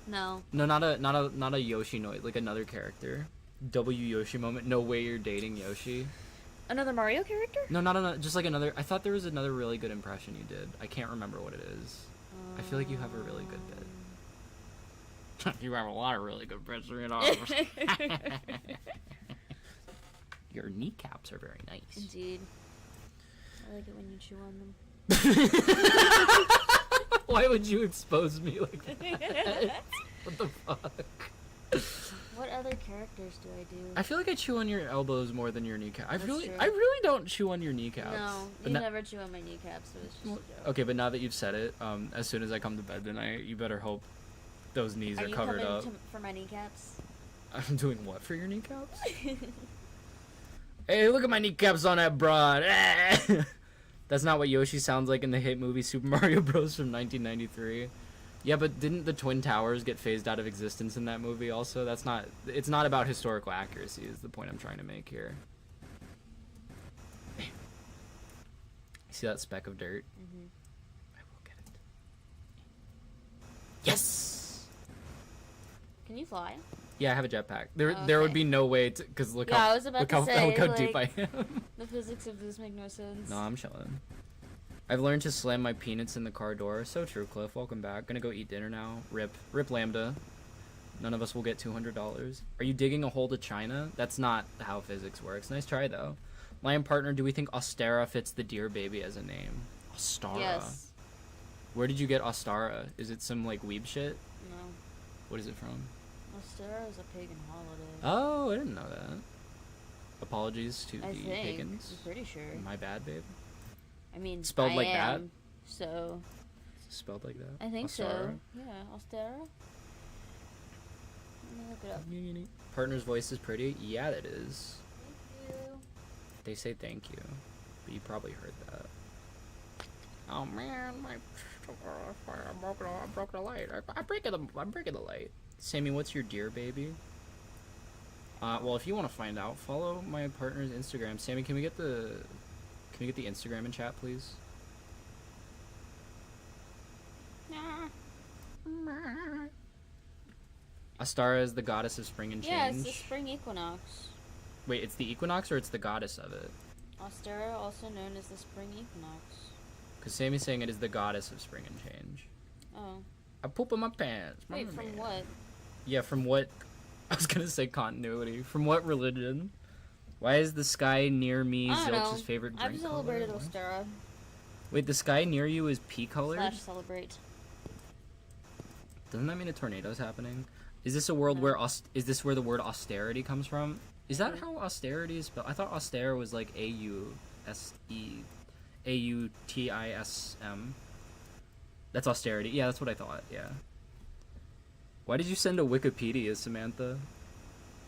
[SPEAKER 3] No.
[SPEAKER 2] No, not a Yoshi noise, like another character. W Yoshi moment. No way you're dating Yoshi.
[SPEAKER 3] Another Mario character?
[SPEAKER 2] No, not another. Just like another. I thought there was another really good impression you did. I can't remember what it is. I feel like you have a really good bit. You have a lot of really good bits. Your kneecaps are very nice.
[SPEAKER 3] Indeed. I like it when you chew on them.
[SPEAKER 2] Why would you expose me like that? What the fuck?
[SPEAKER 3] What other characters do I do?
[SPEAKER 2] I feel like I chew on your elbows more than your kneecaps.
[SPEAKER 3] That's true.
[SPEAKER 2] I really don't chew on your kneecaps.
[SPEAKER 3] No, you never chew on my kneecaps, so it's just a joke.
[SPEAKER 2] Okay, but now that you've said it, as soon as I come to bed tonight, you better hope those knees are covered up.
[SPEAKER 3] Are you coming for my kneecaps?
[SPEAKER 2] I'm doing what for your kneecaps? Hey, look at my kneecaps on that broad. That's not what Yoshi sounds like in the hit movie Super Mario Bros. From 1993. Yeah, but didn't the Twin Towers get phased out of existence in that movie also? It's not about historical accuracy is the point I'm trying to make here. See that speck of dirt?
[SPEAKER 3] Mm-hmm.
[SPEAKER 2] I will get it. Yes!
[SPEAKER 3] Can you fly?
[SPEAKER 2] Yeah, I have a jetpack. There
[SPEAKER 3] Okay.
[SPEAKER 2] would be no way to, because look
[SPEAKER 3] Yeah,
[SPEAKER 2] how
[SPEAKER 3] I was about
[SPEAKER 2] look
[SPEAKER 3] to
[SPEAKER 2] how,
[SPEAKER 3] say,
[SPEAKER 2] look how deep I
[SPEAKER 3] like-
[SPEAKER 2] am.
[SPEAKER 3] The physics of this make no sense.
[SPEAKER 2] No, I'm chilling. I've learned to slam my peanuts in the car door. So true, Cliff. Welcome back. Gonna go eat dinner now. Rip Lambda. None of us will get $200. Are you digging a hole to China? That's not how physics works. Nice try, though. Lion partner, do we think Ostara fits the deer baby as a name? Ostara?
[SPEAKER 3] Yes.
[SPEAKER 2] Where did you get Ostara? Is it some, like, weeb shit?
[SPEAKER 3] No.
[SPEAKER 2] What is it from?
[SPEAKER 3] Ostara is a pagan holiday.
[SPEAKER 2] Oh, I didn't know that. Apologies to
[SPEAKER 3] I
[SPEAKER 2] the
[SPEAKER 3] think.
[SPEAKER 2] pagans.
[SPEAKER 3] I'm pretty sure.
[SPEAKER 2] My bad, babe.
[SPEAKER 3] I mean,
[SPEAKER 2] Spelled
[SPEAKER 3] I
[SPEAKER 2] like that?
[SPEAKER 3] am, So,
[SPEAKER 2] Spelled like that?
[SPEAKER 3] I think
[SPEAKER 2] Ostara?
[SPEAKER 3] so. Yeah, Ostara. Let me look it up.
[SPEAKER 2] Partner's voice is pretty? Yeah, it is.
[SPEAKER 3] Thank you.
[SPEAKER 2] They say thank you, but you probably heard that. Oh man, I broke the light. I'm breaking the light. Sammy, what's your deer baby? Well, if you want to find out, follow my partner's Instagram. Sammy, can we get the Instagram in chat, please? Astara is the goddess of spring and change.
[SPEAKER 3] Yeah, it's the spring equinox.
[SPEAKER 2] Wait, it's the equinox or it's the goddess of it?
[SPEAKER 3] Ostara, also known as the spring equinox.
[SPEAKER 2] Because Sammy's saying it is the goddess of spring and change.
[SPEAKER 3] Oh.
[SPEAKER 2] I poop in my pants.
[SPEAKER 3] Wait,
[SPEAKER 2] Mamma
[SPEAKER 3] from
[SPEAKER 2] mia.
[SPEAKER 3] what?
[SPEAKER 2] Yeah, from what? I was gonna say continuity. From what religion? Why is the sky near me
[SPEAKER 3] I don't know.
[SPEAKER 2] Zilch's favorite drink
[SPEAKER 3] I've celebrated
[SPEAKER 2] color?
[SPEAKER 3] Ostara.
[SPEAKER 2] Wait, the sky near you is pea colored?
[SPEAKER 3] Slash celebrate.
[SPEAKER 2] Doesn't that mean a tornado's happening? Is this a world
[SPEAKER 3] No.
[SPEAKER 2] where is this where the word austerity comes from? Is that
[SPEAKER 3] Mhm.
[SPEAKER 2] how austerity is spelled? I thought austere was like AUTISM. That's austerity. Yeah, that's what I thought. Yeah. Why did you send a Wikipedia, Samantha?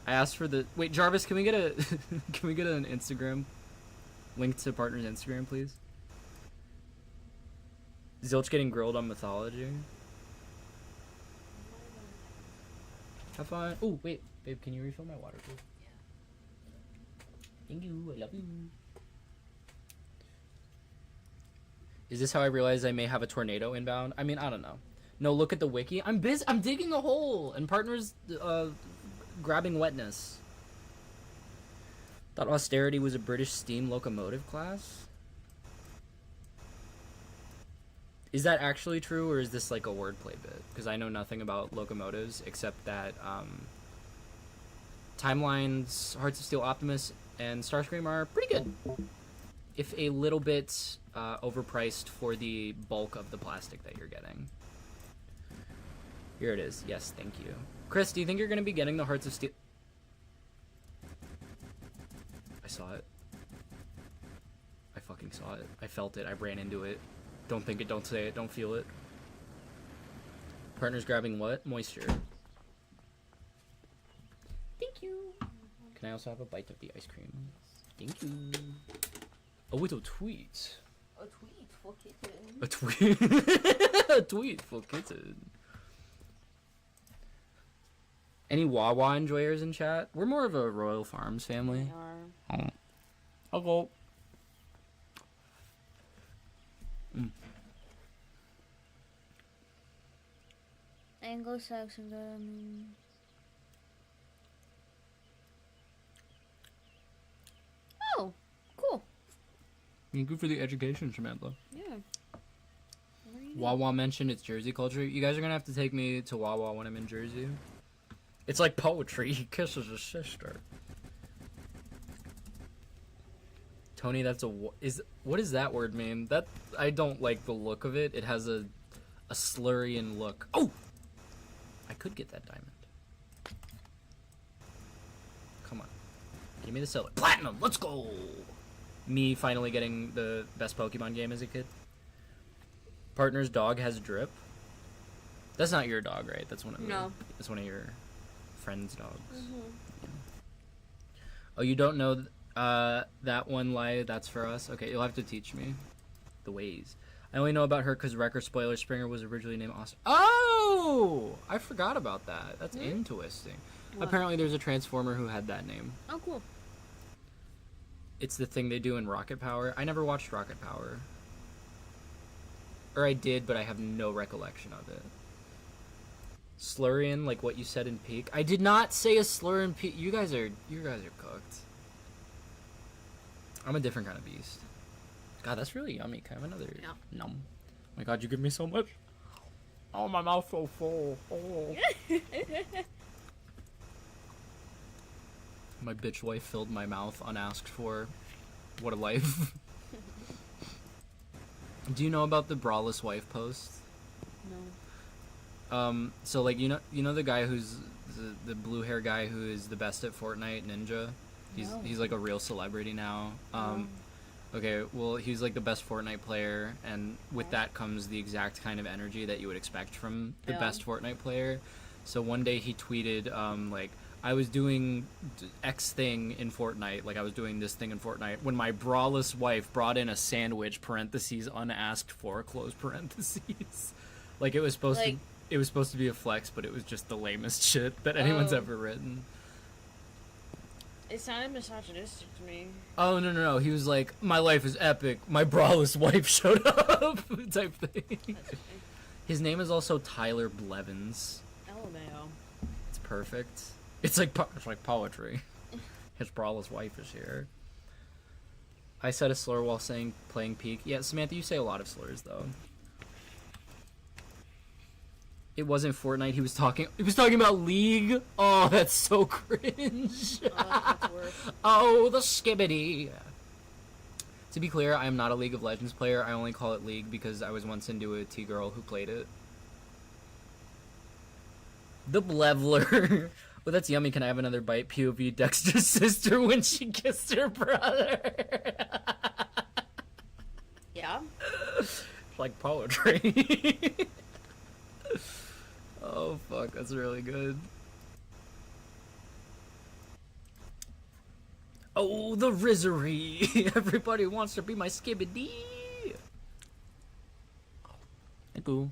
[SPEAKER 2] I asked for the wait, Jarvis. Can we get a can we get an Instagram link to partner's Instagram, please? Zilch getting grilled on mythology. Have fun. Oh wait, babe, can you refill my water, please? Yeah. Thank you. I love you. Is this how I realize I may have a tornado inbound? I mean, I don't know. No, look at the wiki. I'm busy. I'm digging a hole, and partners grabbing wetness. Thought austerity was a British steam locomotive class. Is that actually true, or is this like a wordplay bit? Because I know nothing about locomotives except that Timeline's Hearts of Steel Optimus and Starscream are pretty good, if a little bit overpriced for the bulk of the plastic that you're getting. Here it is. Yes, thank you. Chris, do you think you're going to be getting the Hearts of Steel? I saw it. I fucking saw it. I felt it. I ran into it. Don't think it, don't say it, don't feel it. Partner's grabbing what? Moisture. Thank you. Can I also have a bite of the ice cream? Thank you. A little tweet.
[SPEAKER 3] A tweet for kitten.
[SPEAKER 2] A tweet. A tweet for kitten. Any Wawa enjoyers in chat? We're more of a Royal Farms family.
[SPEAKER 3] They are.
[SPEAKER 2] I'll go.
[SPEAKER 3] Anglo-Saxon. Oh, cool.
[SPEAKER 2] Good for the education, Samantha.
[SPEAKER 3] Yeah. What are you doing?
[SPEAKER 2] Wawa mentioned it's Jersey culture. You guys are gonna have to take me to Wawa when I'm in Jersey. It's like poetry. He kisses his sister. Tony, that's what does that word mean? That I don't like the look of it. It has a slurian look. Oh, I could get that diamond. Come on, give me the silver. Platinum. Let's go. Me finally getting the best Pokemon game as a kid. Partner's dog has drip. That's not your dog, right? That's one of
[SPEAKER 3] No.
[SPEAKER 2] That's one of your friend's dogs.
[SPEAKER 3] Mm-hmm.
[SPEAKER 2] Oh, you don't know that one lie? That's for us. Okay, you'll have to teach me the ways. I only know about her because Wrecker Spoiler Springer was originally named Austin. Oh, I forgot about that. That's interesting.
[SPEAKER 3] What?
[SPEAKER 2] Apparently, there's a Transformer who had that name.
[SPEAKER 3] Oh, cool.
[SPEAKER 2] It's the thing they do in Rocket Power. I never watched Rocket Power. Or I did, but I have no recollection of it. Slurian, like what you said in Peak. I did not say a slur in Peak. You guys are cooked. I'm a different kind of beast. God, that's really yummy. Can I have another num? Oh my god, you give me so much. Oh, my mouth's so full. Oh. My bitch wife filled my mouth unasked for. What a life. Do you know about the braless wife post?
[SPEAKER 3] No.
[SPEAKER 2] So like you know the guy who's the blue hair guy who is the best at Fortnite, Ninja. He's like a real celebrity now. Okay, well he's like the best Fortnite player, and with that comes the exact kind of energy that you would expect from the best Fortnite player. So one day he tweeted like, I was doing X thing in Fortnite, like I was doing this thing in Fortnite, when my braless wife brought in a sandwich, parentheses, unasked for, close parentheses. Like it was supposed to be a flex, but it was just the lamest shit that anyone's ever written.
[SPEAKER 3] It sounded misogynistic to me.
[SPEAKER 2] Oh, no. He was like, my life is epic, my braless wife showed up, type thing. His name is also Tyler Blevins.
[SPEAKER 3] LMAO.
[SPEAKER 2] It's perfect. It's like poetry. His braless wife is here. I said a slur while playing Peak. Yeah, Samantha, you say a lot of slurs though. It wasn't Fortnite. He was talking about League. Oh, that's so cringe.
[SPEAKER 3] Oh, that's worse.
[SPEAKER 2] Oh, the skibbity. To be clear, I am not a League of Legends player. I only call it League because I was once into a T-girl who played it. The Blevler. Oh, that's yummy. Can I have another bite? POV Dexter's sister when she kissed her brother.
[SPEAKER 3] Yeah?
[SPEAKER 2] Like poetry. Oh, fuck. That's really good. Oh, the Rizzery. Everybody wants to be my skibbity. Thank you.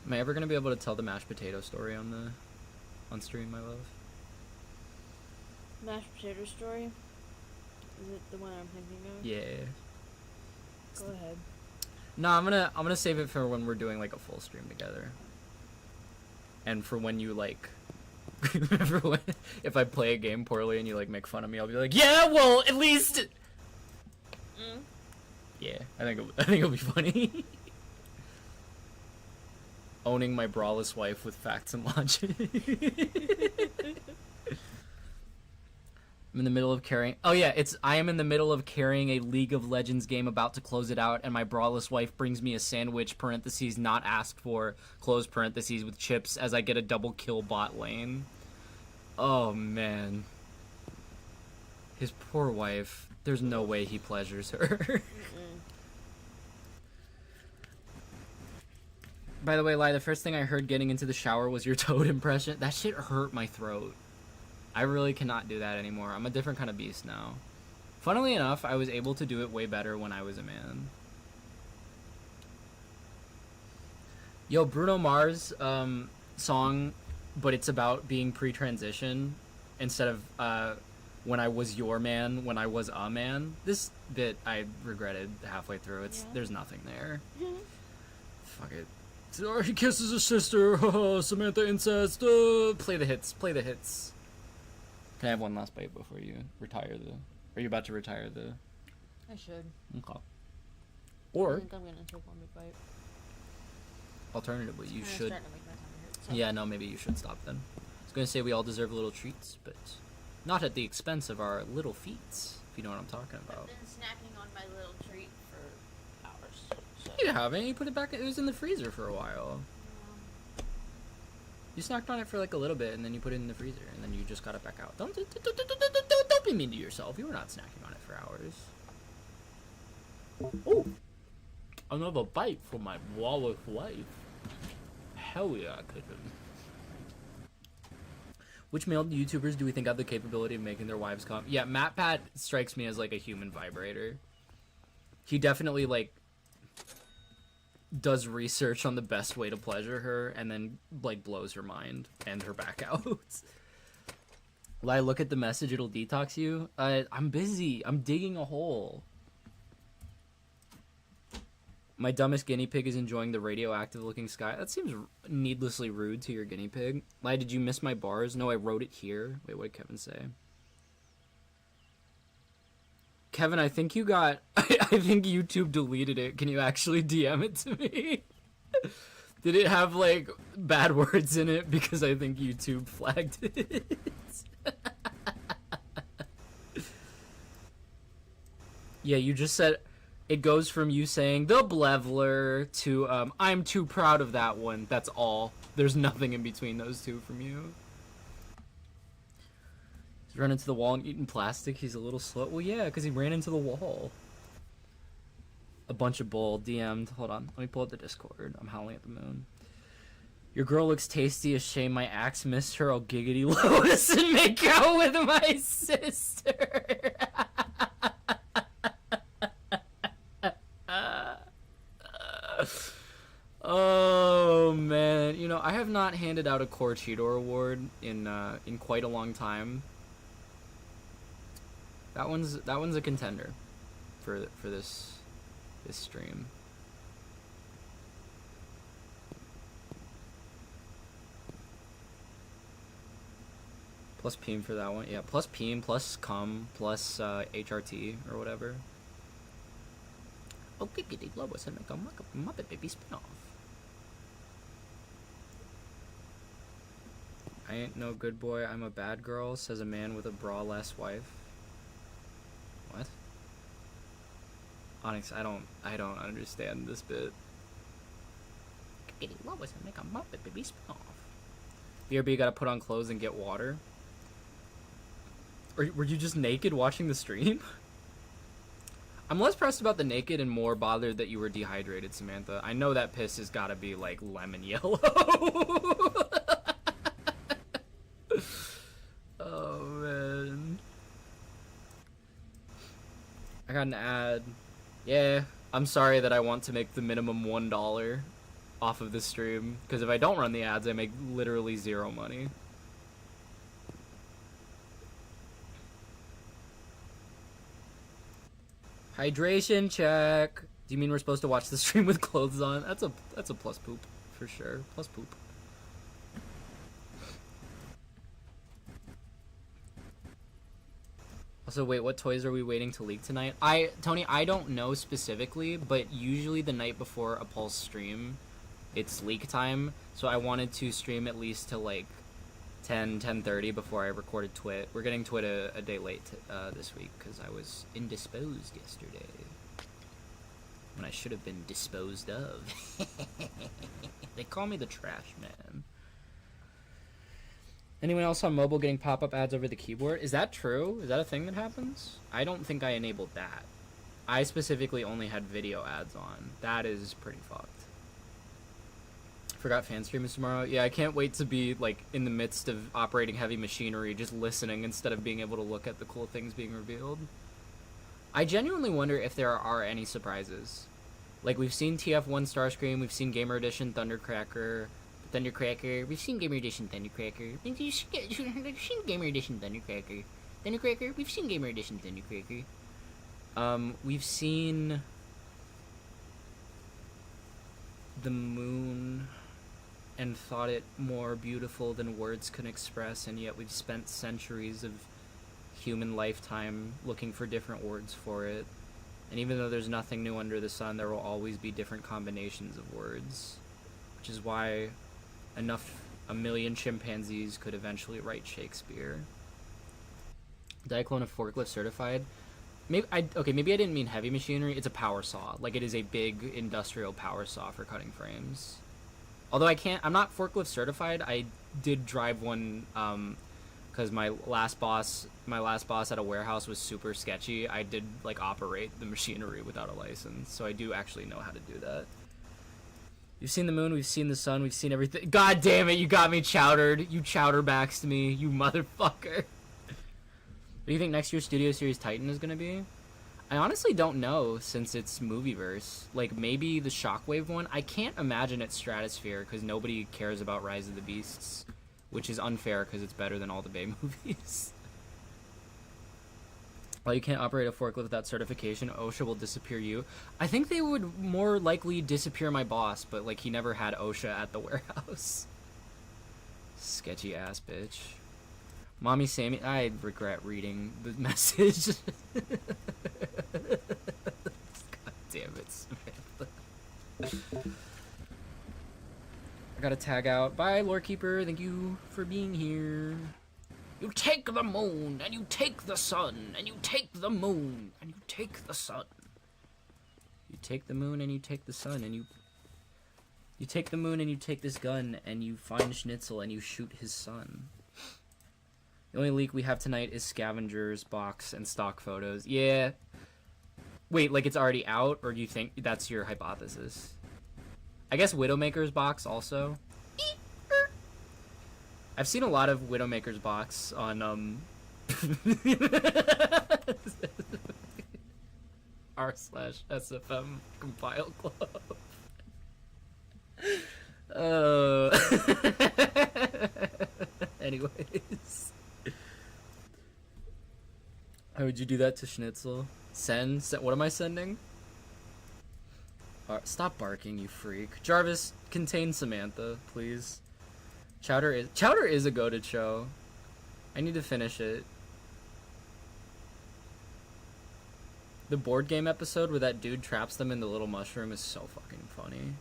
[SPEAKER 2] Am I ever gonna be able to tell the mashed potato story on stream, my love?
[SPEAKER 3] Mashed potato story? Is it the one I'm thinking of?
[SPEAKER 2] Yeah.
[SPEAKER 3] Go ahead.
[SPEAKER 2] No, I'm gonna save it for when we're doing like a full stream together. And for when you like, if I play a game poorly and you like make fun of me, I'll be like, yeah, well, at least. Yeah, I think it'll be funny. Owning my braless wife with facts and logic. I'm in the middle of carrying... Oh yeah, I am in the middle of carrying a League of Legends game, about to close it out, and my braless wife brings me a sandwich, parentheses, not asked for, close parentheses, with chips, as I get a double kill bot lane. Oh, man. His poor wife. There's no way he pleasures her. By the way, Lai, the first thing I heard getting into the shower was your Toad impression. That shit hurt my throat. I really cannot do that anymore. I'm a different kind of beast now. Funnily enough, I was able to do it way better when I was a man. Yo, Bruno Mars song, but it's about being pre-transition instead of when I was your man, when I was a man. This bit I regretted halfway through. There's nothing there. Fuck it. He kisses his sister. Samantha incest. Play the hits. Play the hits. Can I have one last bite before you retire the... Are you about to retire the...
[SPEAKER 3] I should.
[SPEAKER 2] Okay.
[SPEAKER 3] I
[SPEAKER 2] Or,
[SPEAKER 3] think I'm gonna take one big bite.
[SPEAKER 2] alternatively, you
[SPEAKER 3] It's
[SPEAKER 2] should...
[SPEAKER 3] starting to make my tummy hurt, so.
[SPEAKER 2] Yeah, no, maybe you should stop then. I was going to say we all deserve little treats, but not at the expense of our little feats, if you know what I'm talking about.
[SPEAKER 3] I've been snacking on my little treat for hours. So.
[SPEAKER 2] You haven't. You put it back... It was in the freezer for a while. You snacked on it for like a little bit, and then you put it in the freezer, and then you just got it back out. Don't be mean to yourself. You were not snacking on it for hours. Oh, another bite from my flawless wife. Hell yeah, kitten. Which male YouTubers do we think have the capability of making their wives come? Yeah, MatPat strikes me as like a human vibrator. He definitely like does research on the best way to pleasure her and then like blows her mind and her back out. Will I look at the message? It'll detox you. I'm busy. I'm digging a hole. My dumbest guinea pig is enjoying the radioactive-looking sky. That seems needlessly rude to your guinea pig. Lai, did you miss my bars? No, I wrote it here. Wait, what did Kevin say? Kevin, I think you got... I think YouTube deleted it. Can you actually DM it to me? Did it have, like, bad words in it? Because I think YouTube flagged it. Yeah, you just said... It goes from you saying, the Blevler, to, I'm too proud of that one. That's all. There's nothing in between those two from you. He's run into the wall and eaten plastic. He's a little slow. Well, yeah, because he ran into the wall. A bunch of bull DM'd. Hold on. Let me pull up the Discord. I'm howling at the moon. Your girl looks tasty. A shame my axe missed her. I'll giggity Lois and make out with my sister. Oh man, you know, I have not handed out a Core Cheetor award in quite a long time. That one's a contender for this stream. Plus Peem for that one. Yeah, plus Peem, plus cum, plus HRT or whatever. Oh, giggity Lois and make a Muppet Baby spinoff. I ain't no good boy, I'm a bad girl, says a man with a bra-less wife. What? Onyx, I don't understand this bit. Giggity Lois and make a Muppet Baby spinoff. BRB gotta put on clothes and get water. Or were you just naked watching the stream? I'm less pressed about the naked and more bothered that you were dehydrated, Samantha. I know that piss has gotta be, like, lemon yellow. Oh, man. I got an ad. Yeah, I'm sorry that I want to make the minimum $1 off of this stream, because if I don't run the ads, I make literally zero money. Hydration check. Do you mean we're supposed to watch the stream with clothes on? That's a plus poop for sure. Plus poop. Also, wait, what toys are we waiting to leak tonight? Tony, I don't know specifically, but usually the night before a Pulse stream, it's leak time. So I wanted to stream at least till like 10:30 before I recorded Twit. We're getting Twit a day late this week because I was indisposed yesterday. When I should have been disposed of. They call me the trash man. Anyone else on mobile getting pop-up ads over the keyboard? Is that true? Is that a thing that happens? I don't think I enabled that. I specifically only had video ads on. That is pretty fucked. Forgot fan stream is tomorrow. Yeah, I can't wait to be like in the midst of operating heavy machinery, just listening instead of being able to look at the cool things being revealed. I genuinely wonder if there are any surprises. Like, we've seen TF1 Starscream, we've seen Gamer Edition Thundercracker, we've seen Gamer Edition Thundercracker, we've seen Gamer Edition Thundercracker, we've seen Gamer Edition Thundercracker. We've seen the moon and thought it more beautiful than words can express, and yet we've spent centuries of human lifetime looking for different words for it. And even though there's nothing new under the sun, there will always be different combinations of words, which is why a million chimpanzees could eventually write Shakespeare. Diaclone of forklift certified. Maybe I didn't mean heavy machinery. It's a power saw. Like, it is a big industrial power saw for cutting frames. Although I'm not forklift certified. I did drive one because my last boss at a warehouse was super sketchy. I did like operate the machinery without a license, so I do actually know how to do that. You've seen the moon, we've seen the sun, we've seen everything. God damn it, you got me chowdered. You chowderbaxed me, you motherfucker. What do you think next year's Studio Series Titan is gonna be? I honestly don't know, since it's Movieverse. Like, maybe the Shockwave one? I can't imagine it's Stratosphere, because nobody cares about Rise of the Beasts. Which is unfair, because it's better than all the Bay movies. While you can't operate a forklift without certification, OSHA will disappear you. I think they would more likely disappear my boss, but like he never had OSHA at the warehouse. Sketchy ass bitch. Mommy Sammy, I regret reading the message. God damn it, Samantha. I gotta tag out. Bye, Lorekeeper. Thank you for being here. You take the moon, and you take the sun, and you take the moon, and you take the sun. You take the moon, and you take the sun, and you take the moon, and you take this gun, and you find Schnitzel, and you shoot his son. The only leak we have tonight is Scavenger's box and stock photos. Yeah. Wait, like it's already out, or do you think that's your hypothesis? I guess Widowmaker's box also. I've seen a lot of Widowmaker's box on r/SFM compile club. Anyways. How would you do that to Schnitzel? Send? What am I sending? Stop barking, you freak. Jarvis, contain Samantha, please. Chowder is a goated show. I need to finish it. The board game episode where that dude traps them in the little mushroom is so fucking funny.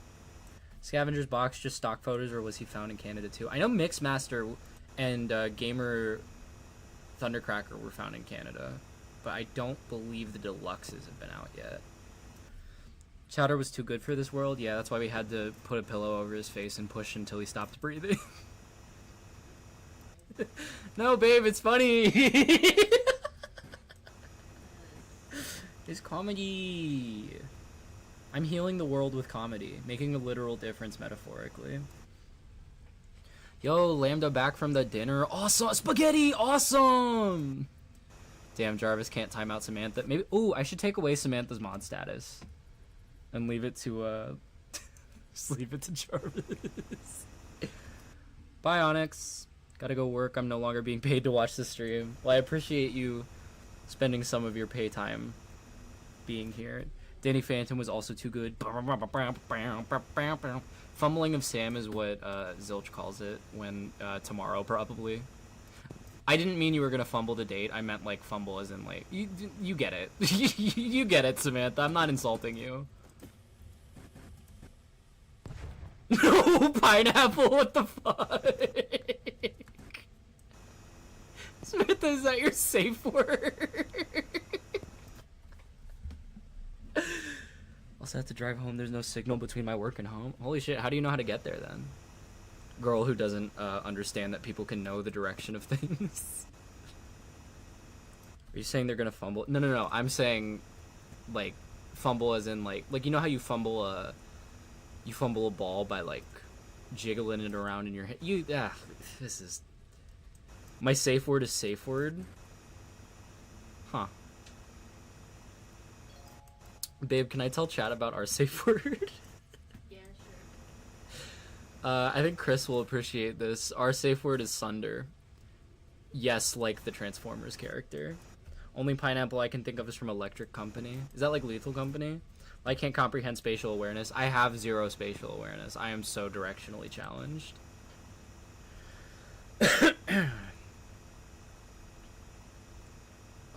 [SPEAKER 2] Scavenger's box, just stock photos, or was he found in Canada too? I know Mixmaster and Gamer Thundercracker were found in Canada, but I don't believe the deluxes have been out yet. Chowder was too good for this world. Yeah, that's why we had to put a pillow over his face and push until he stopped breathing. No, babe, it's funny. It's comedy. I'm healing the world with comedy, making a literal difference metaphorically. Yo, Lambda back from the dinner. Awesome. Spaghetti. Awesome. Damn, Jarvis can't time out Samantha. Maybe. Ooh, I should take away Samantha's mod status and leave it to just leave it to Jarvis. Bye, Onyx. Gotta go work. I'm no longer being paid to watch the stream. Well, I appreciate you spending some of your pay time being here. Danny Phantom was also too good. Fumbling of Sam is what Zilch calls it when tomorrow probably. I didn't mean you were gonna fumble the date. I meant like fumble as in like you get it. You get it, Samantha. I'm not insulting you. No pineapple. What the fuck? Samantha, is that your safe word? Also have to drive home. There's no signal between my work and home. Holy shit, how do you know how to get there then? Girl who doesn't understand that people can know the direction of things. Are you saying they're gonna fumble? No. I'm saying, like, fumble as in like you know how you fumble a ball by like jiggling it around in your head. This is my safe word is safe word. Huh. Babe, can I tell chat about our safe word?
[SPEAKER 3] Yeah, sure.
[SPEAKER 2] I think Chris will appreciate this. Our safe word is Sunder. Yes, like the Transformers character. Only pineapple I can think of is from Electric Company. Is that like Lethal Company? I can't comprehend spatial awareness. I have 0 spatial awareness. I am so directionally challenged.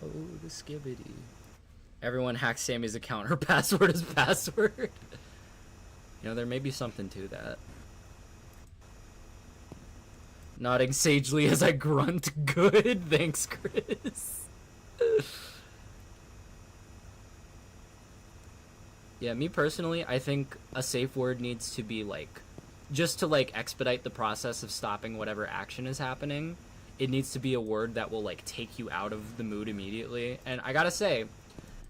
[SPEAKER 2] Oh, the skibbity. Everyone hacks Sammy's account. Her password is password. You know, there may be something to that. Nodding sagely as I grunt. Good. Thanks, Chris. Yeah, me personally, I think a safe word needs to be like, just to like expedite the process of stopping whatever action is happening, it needs to be a word that will like take you out of the mood immediately. And I gotta say,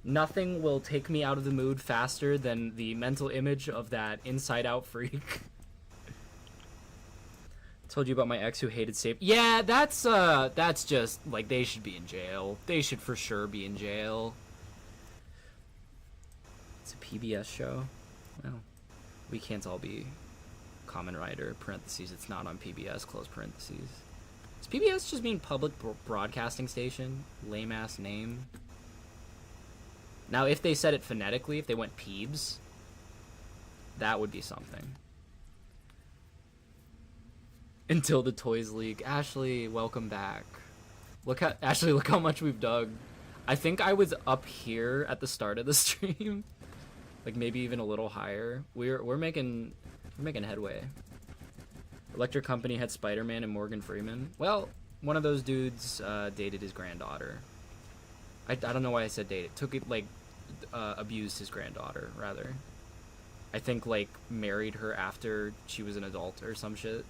[SPEAKER 2] nothing will take me out of the mood faster than the mental image of that Inside Out freak. Told you about my ex who hated safe. Yeah, that's just like, they should be in jail. They should for sure be in jail. It's a PBS show. Well, we can't all be Kamen Rider, parentheses, it's not on PBS, close parentheses. Does PBS just mean public broadcasting station? Lame ass name. Now, if they said it phonetically, if they went Peebs, that would be something. Until the toys leak. Ashley, welcome back. Ashley, look how much we've dug. I think I was up here at the start of the stream. Like maybe even a little higher. We're making headway. Electric Company had Spider-Man and Morgan Freeman. Well, one of those dudes dated his granddaughter. I don't know why I said dated. Took it, like, abused his granddaughter, rather. I think, like, married her after she was an adult or some shit.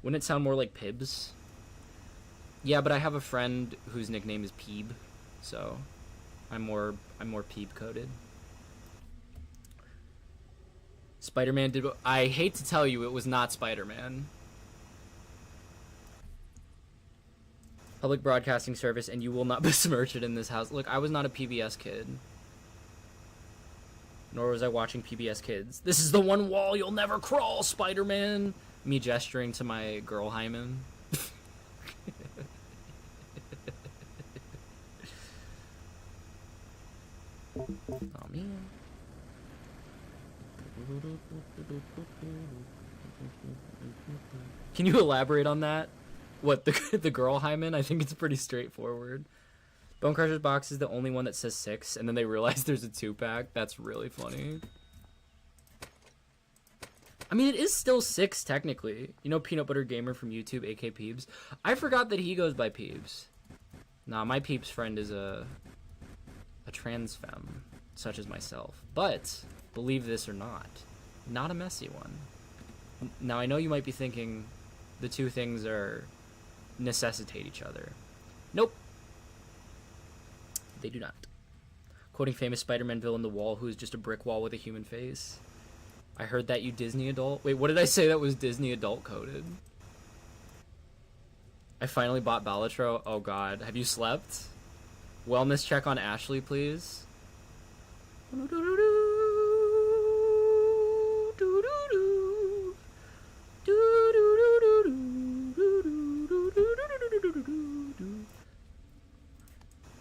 [SPEAKER 2] Wouldn't it sound more like Pibs? Yeah, but I have a friend whose nickname is Peeb, so I'm more Peeb coded. Spider-Man did. I hate to tell you, it was not Spider-Man. Public Broadcasting Service, and you will not besmirch it in this house. Look, I was not a PBS kid. Nor was I watching PBS Kids. This is the one wall you'll never crawl, Spider-Man! Me gesturing to my girl hymen. Oh, man. Can you elaborate on that? What, the girl hymen? I think it's pretty straightforward. Bone Crusher's box is the only one that says 6, and then they realize there's a 2-pack. That's really funny. I mean, it is still 6, technically. You know Peanut Butter Gamer from YouTube, AK Peebs? I forgot that he goes by Peebs. Nah, my Peebs friend is a trans femme, such as myself. But, believe this or not a messy one. Now, I know you might be thinking the two things necessitate each other. Nope. They do not. Quoting famous Spider-Man villain The Wall, who is just a brick wall with a human face. I heard that, you Disney adult. Wait, what did I say that was Disney adult coded? I finally bought Balatro. Oh god, have you slept? Wellness check on Ashley, please.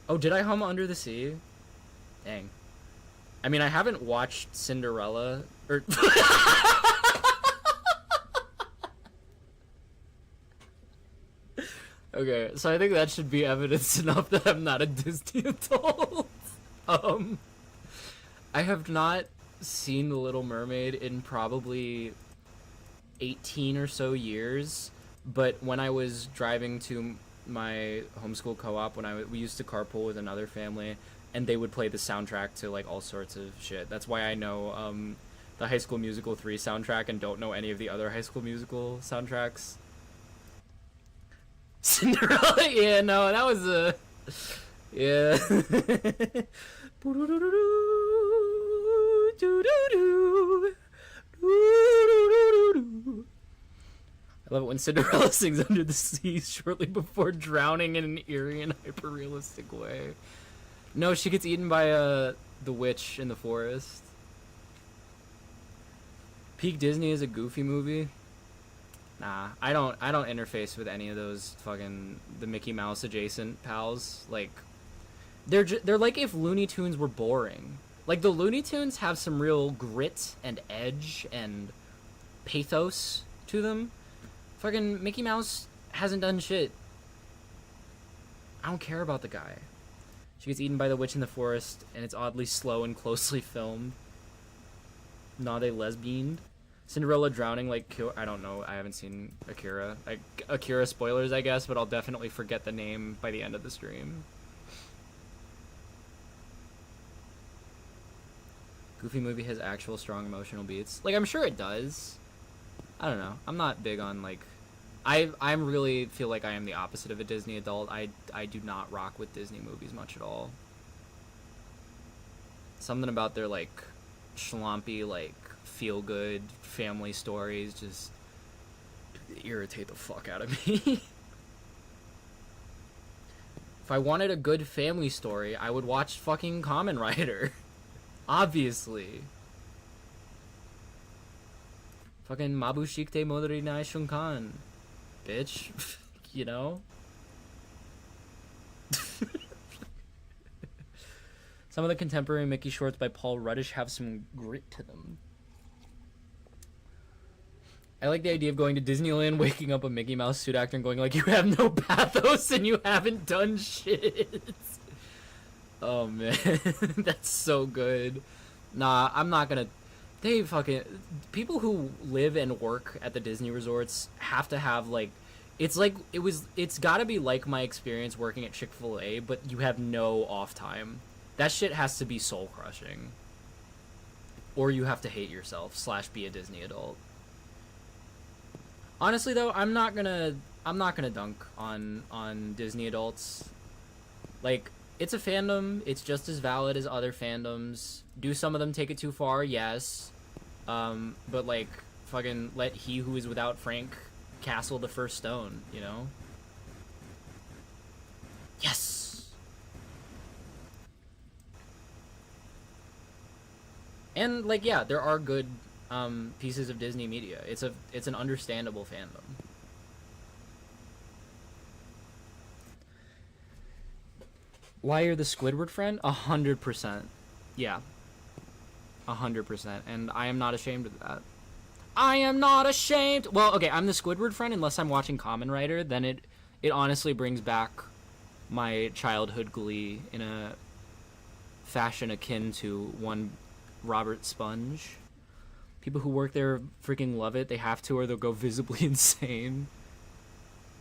[SPEAKER 2] Oh, did I hum Under the Sea? Dang. I mean, I haven't watched Cinderella, or... Okay, so I think that should be evidence enough that I'm not a Disney adult. I have not seen The Little Mermaid in probably 18 or so years, but when I was driving to my homeschool co-op, when we used to carpool with another family, and they would play the soundtrack to like all sorts of shit. That's why I know the High School Musical 3 soundtrack and don't know any of the other High School Musical soundtracks. Cinderella, yeah, no, that was a, yeah. I love it when Cinderella sings Under the Sea shortly before drowning in an eerie and hyper-realistic way. No, she gets eaten by the witch in the forest. Peak Disney is a Goofy movie. Nah, I don't interface with any of those fucking the Mickey Mouse adjacent pals. Like, they're like if Looney Tunes were boring. Like, the Looney Tunes have some real grit and edge and pathos to them. Fucking Mickey Mouse hasn't done shit. I don't care about the guy. She gets eaten by the witch in the forest, and it's oddly slow and closely filmed. Not a lesbian. Cinderella drowning like... I don't know. I haven't seen Akira. Akira spoilers, I guess, but I'll definitely forget the name by the end of the stream. Goofy movie has actual strong emotional beats. Like, I'm sure it does. I don't know. I'm not big on, like... I really feel like I am the opposite of a Disney adult. I do not rock with Disney movies much at all. Something about their, like, schlumpy, like, feel-good family stories just irritate the fuck out of me. If I wanted a good family story, I would watch fucking Kamen Rider. Obviously. Fucking Mabushikte Modorinai Shunkan. Bitch. You know? Some of the contemporary Mickey shorts by Paul Ruddish have some grit to them. I like the idea of going to Disneyland, waking up a Mickey Mouse suit actor and going like, you have no pathos and you haven't done shit. Oh man, that's so good. Nah, I'm not gonna... They fucking... People who live and work at the Disney resorts have to have like... It's like, it's gotta be like my experience working at Chick-fil-A, but you have no off time. That shit has to be soul crushing. Or you have to hate yourself / be a Disney adult. Honestly though, I'm not gonna dunk on Disney adults. Like, it's a fandom, it's just as valid as other fandoms. Do some of them take it too far? Yes. But like, fucking let he who is without Frank castle the first stone, you know? Yes! And like, yeah, there are good pieces of Disney media. It's an understandable fandom. Why you're the Squidward friend? 100%. Yeah. 100%. And I am not ashamed of that. I am not ashamed! Well, okay, I'm the Squidward friend unless I'm watching Kamen Rider. Then it honestly brings back my childhood glee in a fashion akin to one Robert Sponge. People who work there freaking love it. They have to or they'll go visibly insane.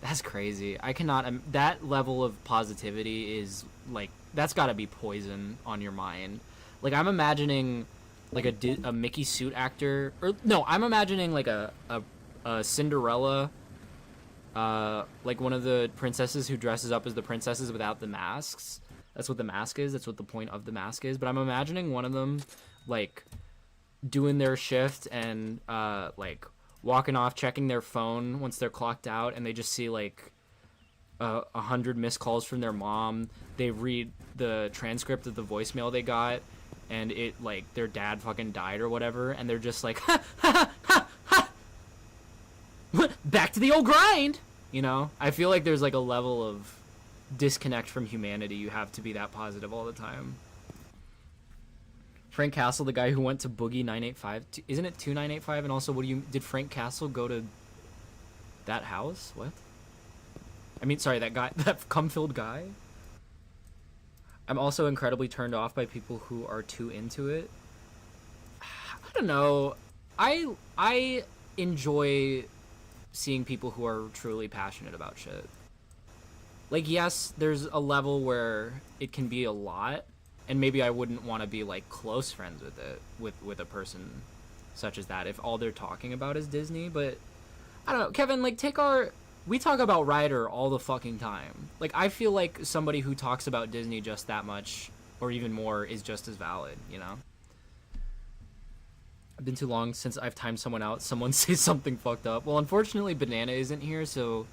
[SPEAKER 2] That's crazy. I cannot... that level of positivity is, like... That's gotta be poison on your mind. Like, I'm imagining, like, a Mickey suit actor... Or, no, I'm imagining, like, a Cinderella... like, one of the princesses who dresses up as the princesses without the masks. That's what the mask is. That's what the point of the mask is. But I'm imagining one of them, like, doing their shift and, like... walking off, checking their phone once they're clocked out, and they just see like 100 missed calls from their mom. They read the transcript of the voicemail they got, and it like their dad fucking died or whatever, and they're just like, ha ha ha ha, back to the old grind. You know, I feel like there's like a level of disconnect from humanity. You have to be that positive all the time. Frank Castle, the guy who went to Boogie 985. Isn't it 2985? And also, did Frank Castle go to that house? What? I mean, sorry, that guy, that cum-filled guy? I'm also incredibly turned off by people who are too into it. I don't know. I enjoy seeing people who are truly passionate about shit. Like, yes, there's a level where it can be a lot. And maybe I wouldn't want to be, like, close friends with it, with a person such as that, if all they're talking about is Disney. But, I don't know, Kevin, like, we talk about Rider all the fucking time. Like, I feel like somebody who talks about Disney just that much, or even more, is just as valid, you know? It's been too long since I've timed someone out. Someone say something fucked up. Well, unfortunately, Banana isn't here, so...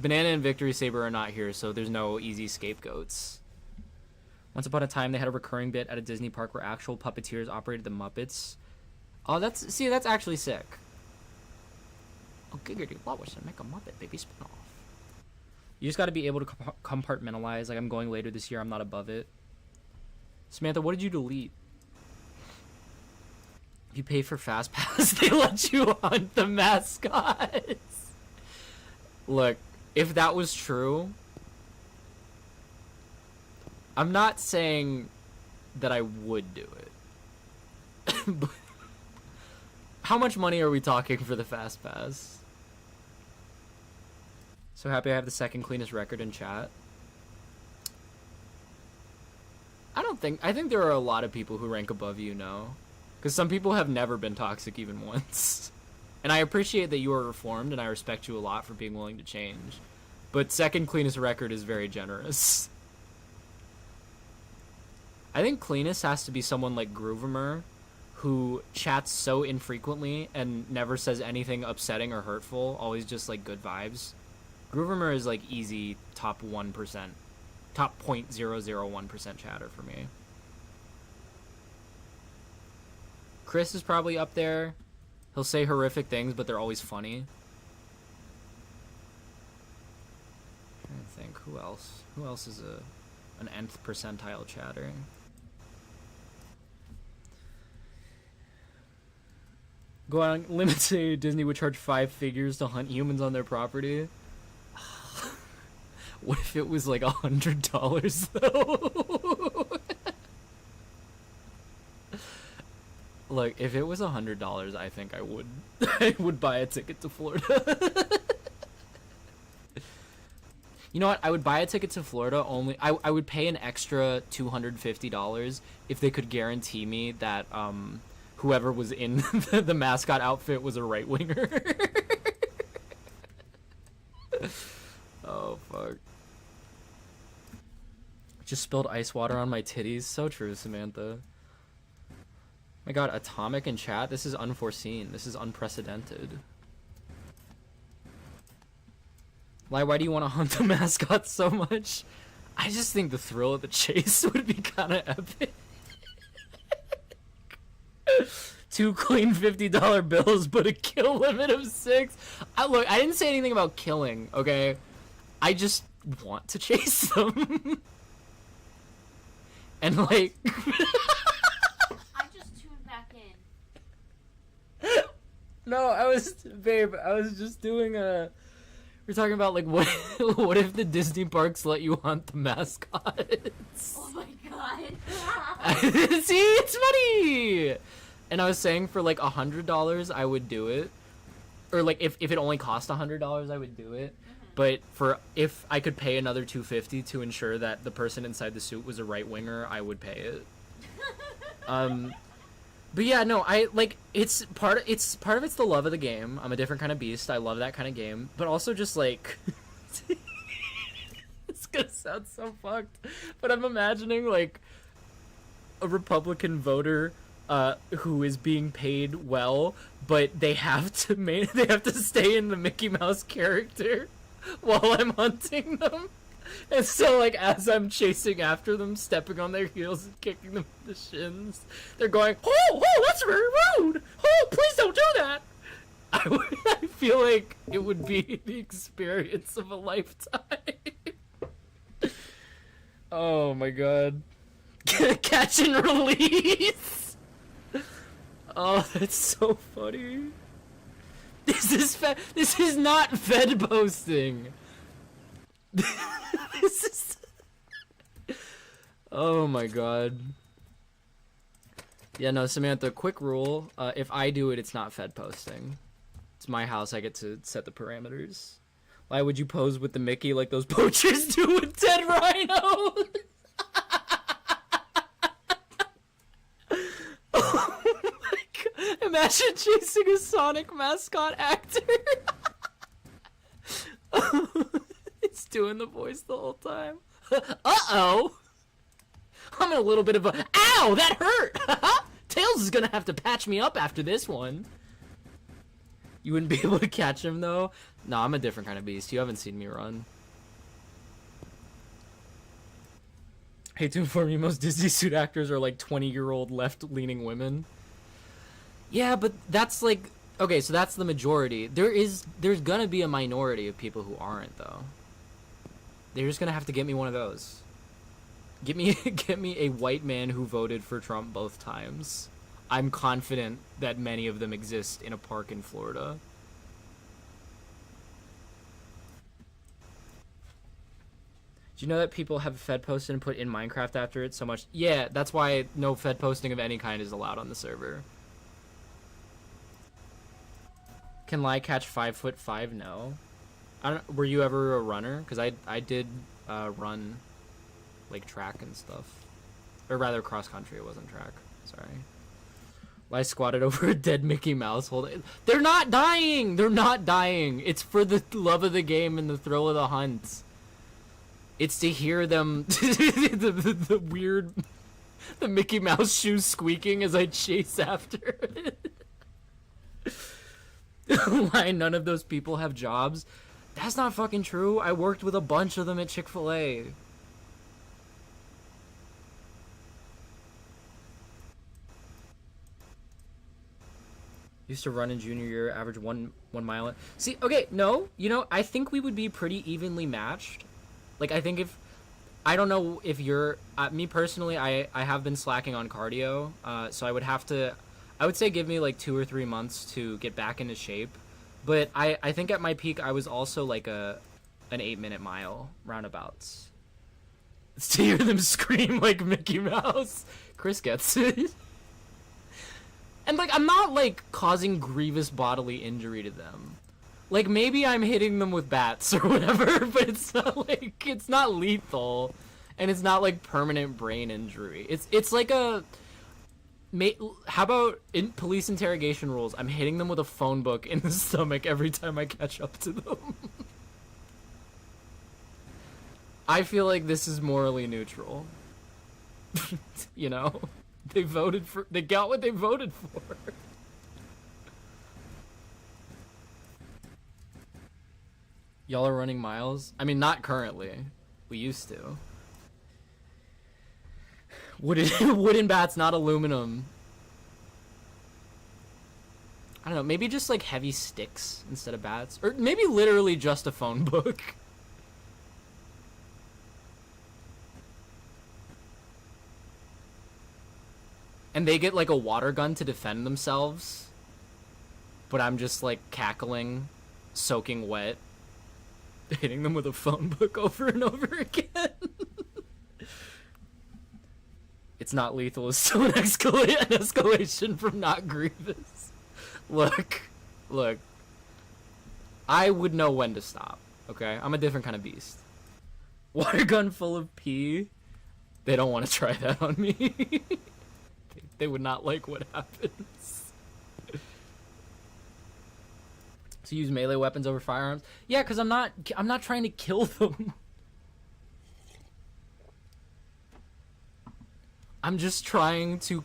[SPEAKER 2] Banana and Victory Saber are not here, so there's no easy scapegoats. Once upon a time, they had a recurring bit at a Disney park where actual puppeteers operated the Muppets. Oh, that's actually sick. Oh, giggity, what was to make a Muppet baby spinoff? You just got to be able to compartmentalize. Like, I'm going later this year. I'm not above it. Samantha, what did you delete? If you pay for Fast Pass, they let you hunt the mascots. Look, if that was true... I'm not saying that I would do it. But how much money are we talking for the Fast Pass? So happy I have the second cleanest record in chat. I think there are a lot of people who rank above you, no? Because some people have never been toxic even once. And I appreciate that you are reformed, and I respect you a lot for being willing to change. But second cleanest record is very generous. I think cleanest has to be someone like Groovimer, who chats so infrequently and never says anything upsetting or hurtful, always just like good vibes. Groovimer is like easy top 1%, top 0.001% chatter for me. Chris is probably up there. He'll say horrific things, but they're always funny. I'm trying to think, who else? Who else is an nth percentile chatter? Go on limit say Disney would charge 5 figures to hunt humans on their property. What if it was like $100 though? Look, if it was $100, I think I would I would buy a ticket to Florida. You know what? I would buy a ticket to Florida only. I would pay an extra $250 if they could guarantee me that whoever was in the mascot outfit was a right winger. Oh fuck! Just spilled ice water on my titties. So true, Samantha. My God, Atomic in chat. This is unforeseen. This is unprecedented. Why do you want to hunt the mascot so much? I just think the thrill of the chase would be kind of epic. 2 clean $50 bills, but a kill limit of 6. Look, I didn't say anything about killing, okay? I just want to chase them. And like...
[SPEAKER 3] I just tuned back in.
[SPEAKER 2] No, I was just doing a... We're talking about like what if the Disney parks let you hunt the mascots?
[SPEAKER 3] Oh my god.
[SPEAKER 2] See, it's funny. And I was saying for like $100 I would do it, or like if it only cost $100 I would do it. But if I could pay another $250 to ensure that the person inside the suit was a right winger, I would pay it. But yeah, no, I like it's part of it's the love of the game. I'm a different kind of beast. I love that kind of game, but also just like it's gonna sound so fucked, but I'm imagining like a Republican voter who is being paid well, but they have to stay in the Mickey Mouse character while I'm hunting them. And so, like, as I'm chasing after them, stepping on their heels and kicking them in the shins, they're going, oh, that's very rude! Oh, please don't do that! I feel like it would be the experience of a lifetime. Oh my god. Catch and release! Oh, that's so funny. This is not Fed posting. This is... Oh my god. Yeah, no, Samantha, quick rule. If I do it, it's not Fed posting. It's my house, I get to set the parameters. Why would you pose with the Mickey like those poachers do with dead rhinos? Oh my god. Imagine chasing a Sonic mascot actor. It's doing the voice the whole time. Uh-oh! I'm in a little bit of a... Ow! That hurt! Tails is gonna have to patch me up after this one. You wouldn't be able to catch him, though? No, I'm a different kind of beast. You haven't seen me run. Hate to inform you, most Disney suit actors are like 20-year-old left-leaning women. Yeah, but that's like... Okay, so that's the majority. There's gonna be a minority of people who aren't, though. They're just gonna have to get me one of those. Get me a white man who voted for Trump both times. I'm confident that many of them exist in a park in Florida. Do you know that people have Fed posted and put in Minecraft after it so much? Yeah, that's why no Fed posting of any kind is allowed on the server. Can Lai catch 5'5"? No. Were you ever a runner? Because I did run like track and stuff, or rather cross country. It wasn't track. Sorry. Lai squatted over a dead Mickey Mouse. They're not dying. They're not dying. It's for the love of the game and the thrill of the hunt. It's to hear them the weird the Mickey Mouse shoes squeaking as I chase after it. Why none of those people have jobs? That's not fucking true. I worked with a bunch of them at Chick-fil-A. Used to run in junior year, average one mile. See, okay, no, you know, I think we would be pretty evenly matched. Like, I think if, I don't know if you're, me personally, I have been slacking on cardio, so I would have to, I would say give me like 2 or 3 months to get back into shape. But I think at my peak I was also like an 8-minute mile roundabouts. It's to hear them scream like Mickey Mouse. Chris gets it. And like I'm not like causing grievous bodily injury to them. Like maybe I'm hitting them with bats or whatever, but it's not lethal, and it's not like permanent brain injury. It's like a how about in police interrogation rules? I'm hitting them with a phone book in the stomach every time I catch up to them. I feel like this is morally neutral. You know, they got what they voted for. Y'all are running miles? I mean, not currently. We used to. Wooden bats, not aluminum. I don't know, maybe just like heavy sticks instead of bats. Or maybe literally just a phone book. And they get like a water gun to defend themselves. But I'm just like cackling, soaking wet, hitting them with a phone book over and over again. It's not lethal, it's still an escalation from not grievous. Look. I would know when to stop, okay? I'm a different kind of beast. Water gun full of pee? They don't want to try that on me. They would not like what happens. To use melee weapons over firearms? Yeah, because I'm not trying to kill them. I'm just trying to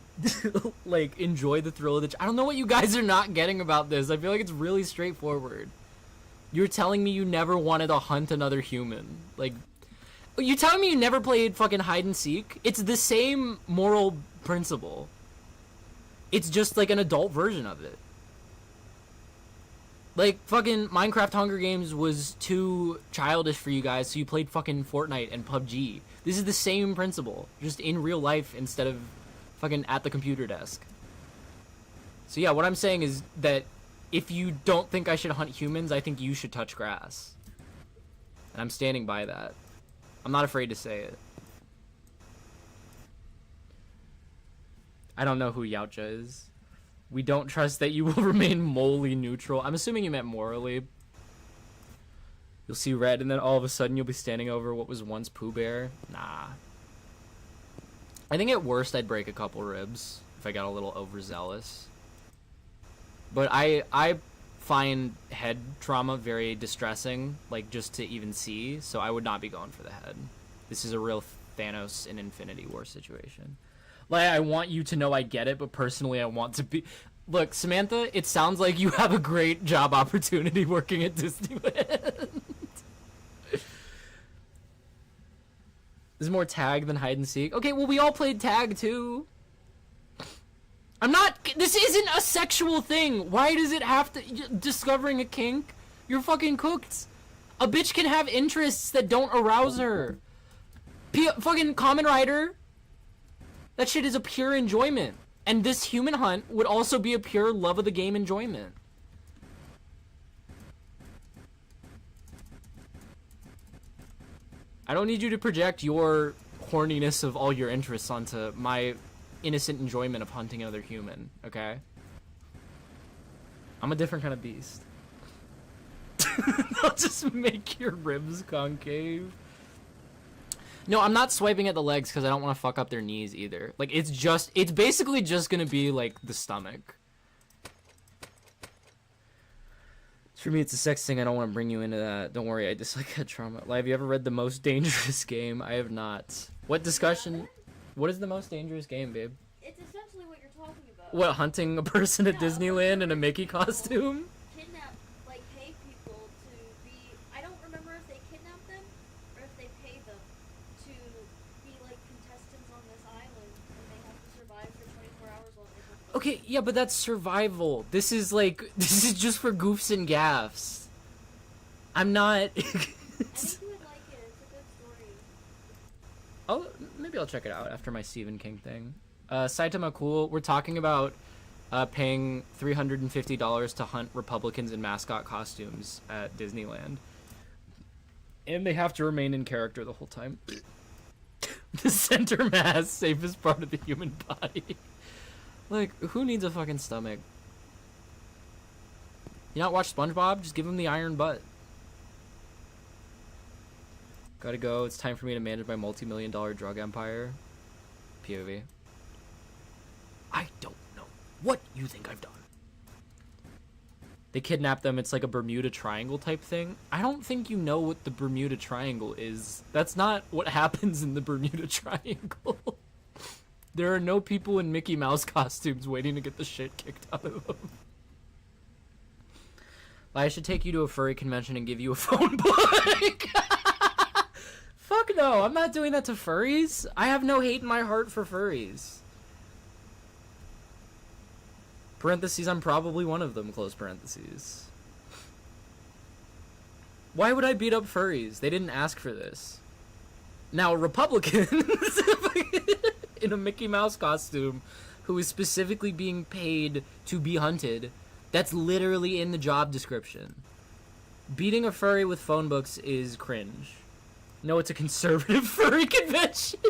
[SPEAKER 2] like enjoy the thrill of the I don't know what you guys are not getting about this. I feel like it's really straightforward. You're telling me you never wanted to hunt another human. Like, you telling me you never played fucking hide and seek? It's the same moral principle. It's just like an adult version of it. Like, fucking Minecraft Hunger Games was too childish for you guys, so you played fucking Fortnite and PUBG. This is the same principle, just in real life instead of fucking at the computer desk. So yeah, what I'm saying is that if you don't think I should hunt humans, I think you should touch grass. And I'm standing by that. I'm not afraid to say it. I don't know who Yautja is. We don't trust that you will remain morally neutral. I'm assuming you meant morally. You'll see red and then all of a sudden you'll be standing over what was once Pooh Bear. Nah. I think at worst I'd break a couple ribs if I got a little overzealous. But I find head trauma very distressing, like just to even see, so I would not be going for the head. This is a real Thanos in Infinity War situation. Like, I want you to know I get it, but personally I want to be... Look, Samantha, it sounds like you have a great job opportunity working at Disneyland. This is more tag than hide and seek. Okay, well, we all played tag, too. I'm not... This isn't a sexual thing. Why does it have to... Discovering a kink? You're fucking cooked. A bitch can have interests that don't arouse her. Fucking Kamen Rider... That shit is a pure enjoyment. And this human hunt would also be a pure love of the game enjoyment. I don't need you to project your horniness of all your interests onto my innocent enjoyment of hunting another human, okay? I'm a different kind of beast. I'll just make your ribs concave. No, I'm not swiping at the legs because I don't want to fuck up their knees either. Like, it's basically just gonna be, like, the stomach. For me, it's a sex thing. I don't want to bring you into that. Don't worry, I dislike head trauma. Like, have you ever read The Most Dangerous Game? I have not. What discussion? What is The Most Dangerous Game, babe?
[SPEAKER 3] It's essentially what you're talking about.
[SPEAKER 2] What, hunting a person at Disneyland in a Mickey costume?
[SPEAKER 3] Kidnap, like, pay people to be... I don't remember if they kidnap them or if they pay them to be, like, contestants on this island, and they have to survive for 24 hours while they hunt them.
[SPEAKER 2] Okay, yeah, but that's survival. This is just for goofs and gaffs. I'm not...
[SPEAKER 3] I think you would like it. It's a good story.
[SPEAKER 2] Maybe I'll check it out after my Stephen King thing. Saitama Cool, we're talking about paying $350 to hunt Republicans in mascot costumes at Disneyland. And they have to remain in character the whole time. The center mass, safest part of the human body. Like, who needs a fucking stomach? You not watch SpongeBob? Just give him the iron butt. Gotta go. It's time for me to manage my multi-million-dollar drug empire. POV. I don't know what you think I've done. They kidnap them. It's like a Bermuda Triangle type thing. I don't think you know what the Bermuda Triangle is. That's not what happens in the Bermuda Triangle. There are no people in Mickey Mouse costumes waiting to get the shit kicked out of them. I should take you to a furry convention and give you a phone book. Fuck no, I'm not doing that to furries. I have no hate in my heart for furries. Parentheses, I'm probably one of them, close parentheses. Why would I beat up furries? They didn't ask for this. Now, Republicans in a Mickey Mouse costume who is specifically being paid to be hunted, that's literally in the job description. Beating a furry with phone books is cringe. No, it's a conservative furry convention.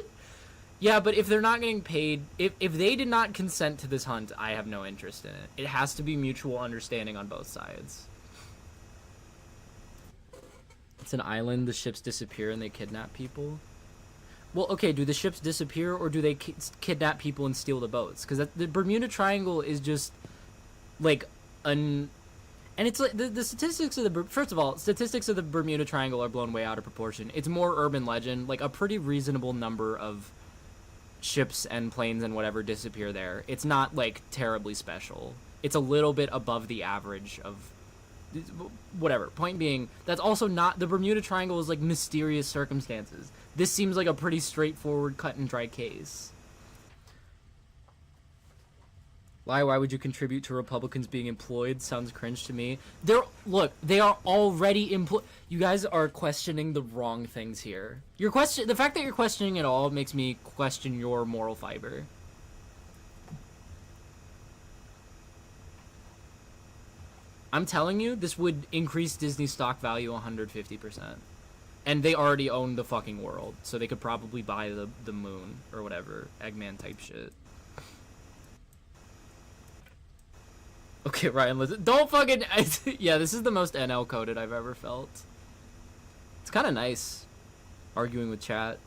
[SPEAKER 2] Yeah, but if they're not getting paid, if they did not consent to this hunt, I have no interest in it. It has to be mutual understanding on both sides. It's an island, the ships disappear and they kidnap people. Well, okay, do the ships disappear or do they kidnap people and steal the boats? Because the Bermuda Triangle is just, like, and it's like, the statistics of the, first of all, statistics of the Bermuda Triangle are blown way out of proportion. It's more urban legend, like, a pretty reasonable number of ships and planes and whatever disappear there. It's not, like, terribly special. It's a little bit above the average of whatever. Point being, that's also not, the Bermuda Triangle is, like, mysterious circumstances. This seems like a pretty straightforward, cut and dry case. Why would you contribute to Republicans being employed? Sounds cringe to me. Look, they are already employed. You guys are questioning the wrong things here. The fact that you're questioning it all makes me question your moral fiber. I'm telling you, this would increase Disney stock value 150%. And they already own the fucking world, so they could probably buy the moon or whatever, Eggman type shit. Okay, Ryan, listen. Don't fucking... Yeah, this is the most NL coded I've ever felt. It's kind of nice arguing with chat.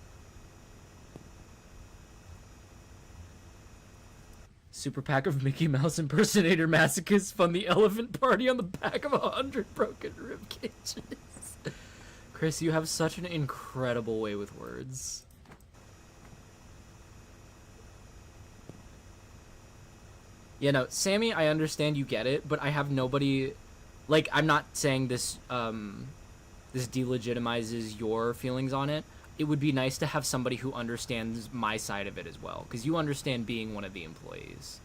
[SPEAKER 2] Super pack of Mickey Mouse impersonator masochists fund the elephant party on the back of 100 broken rib cages. Chris, you have such an incredible way with words. Yeah, no, Sammy, I understand you get it, but I have nobody... Like, I'm not saying this, this delegitimizes your feelings on it. It would be nice to have somebody who understands my side of it as well, because you understand being one of the employees.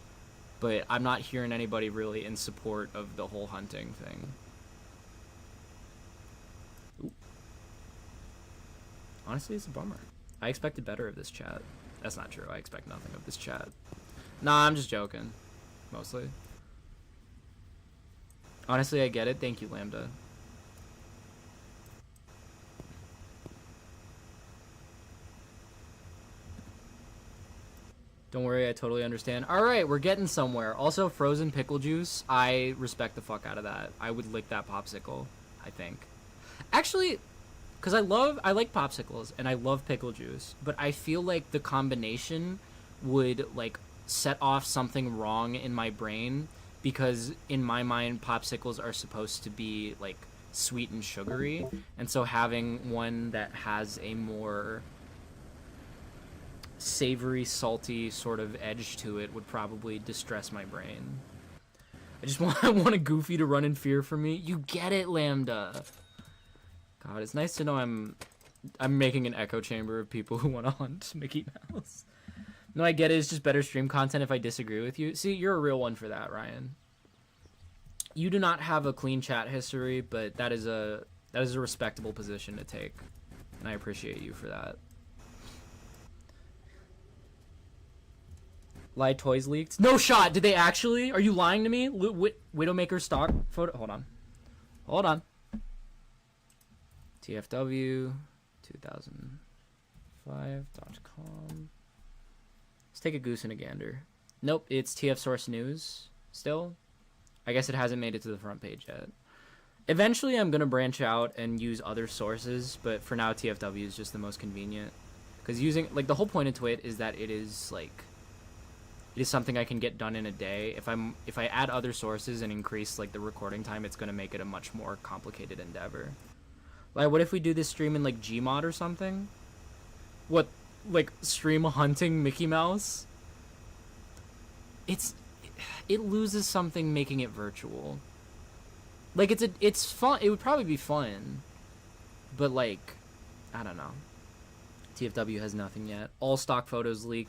[SPEAKER 2] But I'm not hearing anybody really in support of the whole hunting thing. Ooh. Honestly, it's a bummer. I expected better of this chat. That's not true. I expect nothing of this chat. Nah, I'm just joking. Mostly. Honestly, I get it. Thank you, Lambda. Don't worry, I totally understand. Alright, we're getting somewhere. Also, frozen pickle juice. I respect the fuck out of that. I would lick that popsicle, I think. Actually, because I like popsicles, and I love pickle juice, but I feel like the combination would, like, set off something wrong in my brain, because in my mind popsicles are supposed to be like sweet and sugary, and so having one that has a more savory, salty sort of edge to it would probably distress my brain. I want a Goofy to run in fear for me. You get it, Lambda. God, it's nice to know I'm making an echo chamber of people who want to hunt Mickey Mouse. No, I get it. It's just better stream content if I disagree with you. See, you're a real one for that, Ryan. You do not have a clean chat history, but that is a respectable position to take, and I appreciate you for that. Lied toys leaked. No shot. Did they actually? Are you lying to me? Widowmaker stock photo. Hold on. Hold on. TFW 2005.com. Let's take a goose and a gander. Nope, it's TF Source News still. I guess it hasn't made it to the front page yet. Eventually, I'm going to branch out and use other sources, but for now, TFW is just the most convenient. Because using, like, the whole point of Twit is that it is, like, it is something I can get done in a day. If I add other sources and increase, like, the recording time, it's going to make it a much more complicated endeavor. Like, what if we do this stream in, like, Gmod or something? What, like, stream hunting Mickey Mouse? It loses something making it virtual. Like, it's fun. It would probably be fun. But, like, I don't know. TFW has nothing yet. All stock photos leak.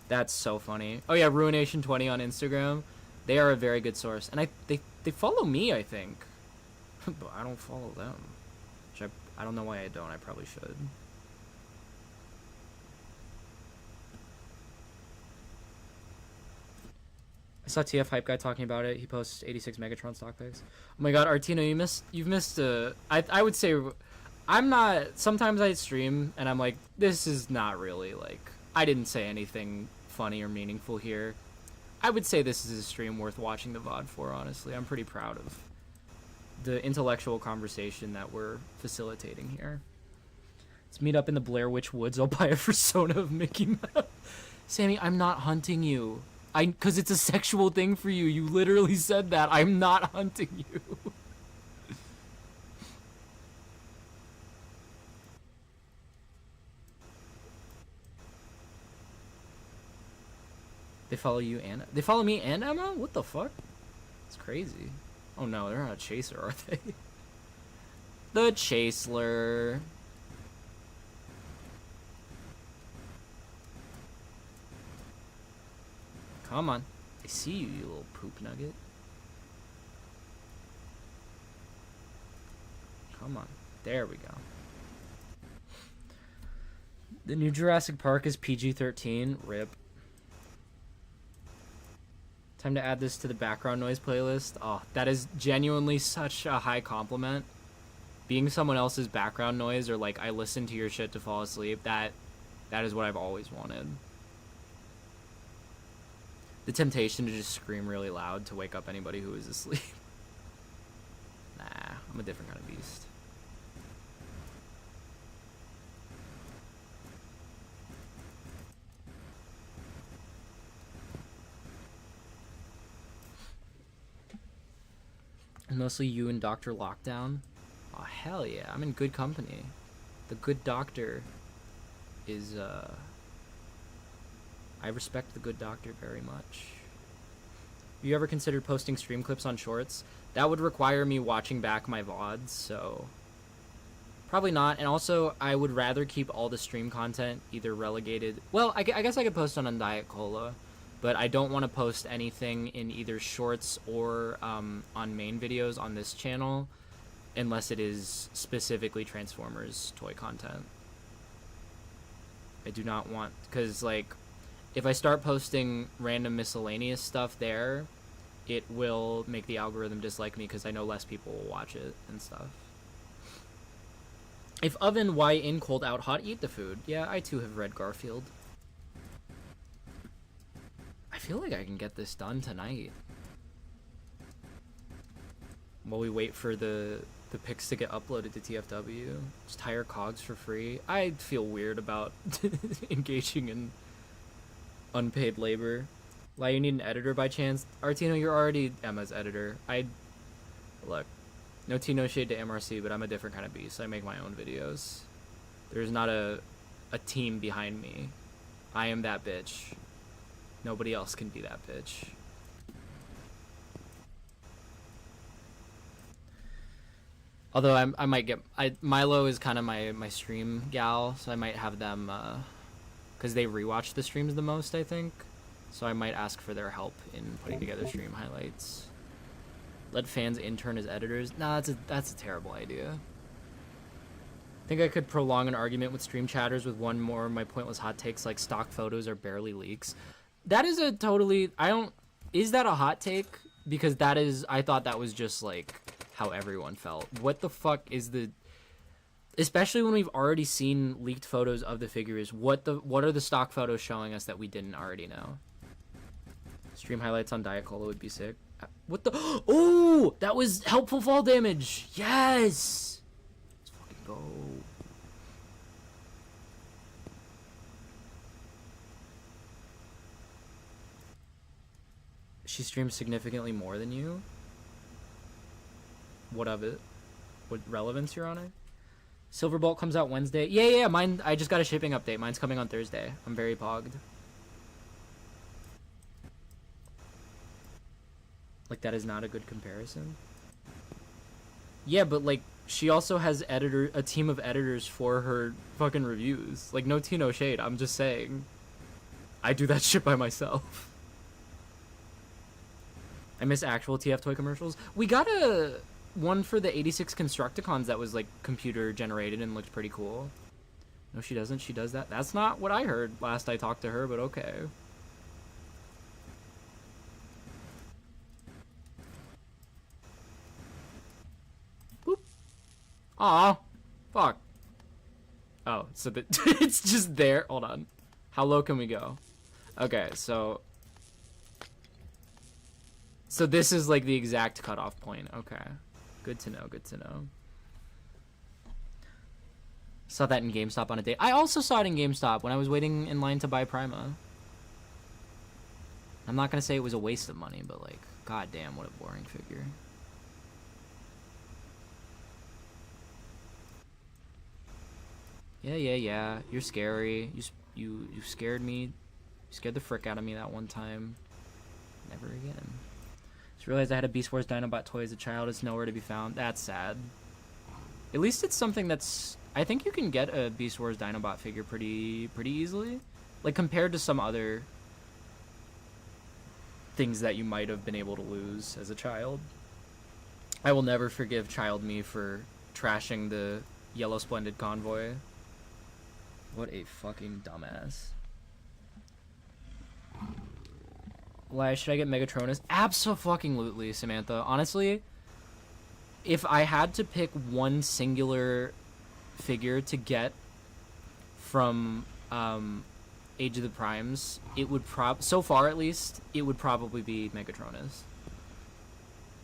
[SPEAKER 2] That's so funny. Oh, yeah, Ruination20 on Instagram. They are a very good source. And they follow me, I think. But I don't follow them. Which I don't know why I don't. I probably should. I saw TF Hype Guy talking about it. He posts 86 Megatron stock pics. Oh my god, Artino, you've missed I would say, I'm not, sometimes I stream and I'm like, this is not really, like, I didn't say anything funny or meaningful here. I would say this is a stream worth watching the VOD for, honestly. I'm pretty proud of the intellectual conversation that we're facilitating here. Let's meet up in the Blair Witch Woods. I'll buy a persona of Mickey Mouse. Sammy, I'm not hunting you. Because it's a sexual thing for you. You literally said that. I'm not hunting you. They follow you and... They follow me and Emma? What the fuck? It's crazy. Oh no, they're not a chaser, are they? The Chaseler. Come on. I see you, you little poop nugget. Come on. There we go. The new Jurassic Park is PG-13. RIP. Time to add this to the background noise playlist. Oh, that is genuinely such a high compliment. Being someone else's background noise, or like I listen to your shit to fall asleep, that is what I've always wanted. The temptation to just scream really loud to wake up anybody who is asleep. Nah, I'm a different kind of beast. And mostly you and Dr. Lockdown. Oh, hell yeah, I'm in good company. The good doctor is, I respect the good doctor very much. Have you ever considered posting stream clips on shorts? That would require me watching back my VODs, so probably not. And also, I would rather keep all the stream content either relegated... Well, I guess I could post on Diet Cola, but I don't want to post anything in either shorts or on main videos on this channel unless it is specifically Transformers toy content. I do not want... Because, like... If I start posting random miscellaneous stuff there, it will make the algorithm dislike me because I know less people will watch it and stuff. If oven, why in, cold out, hot, eat the food. Yeah, I too have read Garfield. I feel like I can get this done tonight. While we wait for the pics to get uploaded to TFW. Just hire cogs for free. I feel weird about engaging in unpaid labor. Why, you need an editor by chance? Artino, you're already Emma's editor. Look, no tea, no shade to MRC, but I'm a different kind of beast. I make my own videos. There's not a team behind me. I am that bitch. Nobody else can be that bitch. Although I might get... Milo is kind of my stream gal, so I might have them... because they rewatch the streams the most, I think. So I might ask for their help in putting together stream highlights. Let fans intern as editors? Nah, that's a terrible idea. Think I could prolong an argument with stream chatters with one more of my pointless hot takes like stock photos are barely leaks. That is a totally, I don't, is that a hot take? Because that is, I thought that was just like how everyone felt. What the fuck is the, especially when we've already seen leaked photos of the figures, what are the stock photos showing us that we didn't already know? Stream highlights on Diet Cola would be sick. What the, oh, that was helpful fall damage. Yes. Let's fucking go. She streams significantly more than you? What of it? What relevance, Your Honor? Silverbolt comes out Wednesday. Yeah, mine, I just got a shipping update. Mine's coming on Thursday. I'm very pogged. Like, that is not a good comparison. Yeah, but, like, she also has a team of editors for her fucking reviews. Like, no tea, no shade. I'm just saying. I do that shit by myself. I miss actual TF toy commercials. We got one for the 86 Constructicons that was like computer generated and looked pretty cool. No, she doesn't. She does that. That's not what I heard last I talked to her, but okay. Boop. Aw. Fuck. Oh, so it's just there. Hold on. How low can we go? Okay, so this is like the exact cutoff point. Okay. Good to know, good to know. Saw that in GameStop on a date. I also saw it in GameStop when I was waiting in line to buy Prima. I'm not gonna say it was a waste of money, but like, goddamn, what a boring figure. Yeah. You're scary. You scared me. You scared the frick out of me that one time. Never again. Just realized I had a Beast Wars Dinobot toy as a child. It's nowhere to be found. That's sad. At least it's something that's... I think you can get a Beast Wars Dinobot figure pretty easily. Like, compared to some other things that you might have been able to lose as a child. I will never forgive child me for trashing the Yellow Splendid Convoy. What a fucking dumbass. Why should I get Megatronus? Abso-fucking-lutely, Samantha. Honestly, if I had to pick one singular figure to get from Age of the Primes, it would so far at least, it would probably be Megatronus.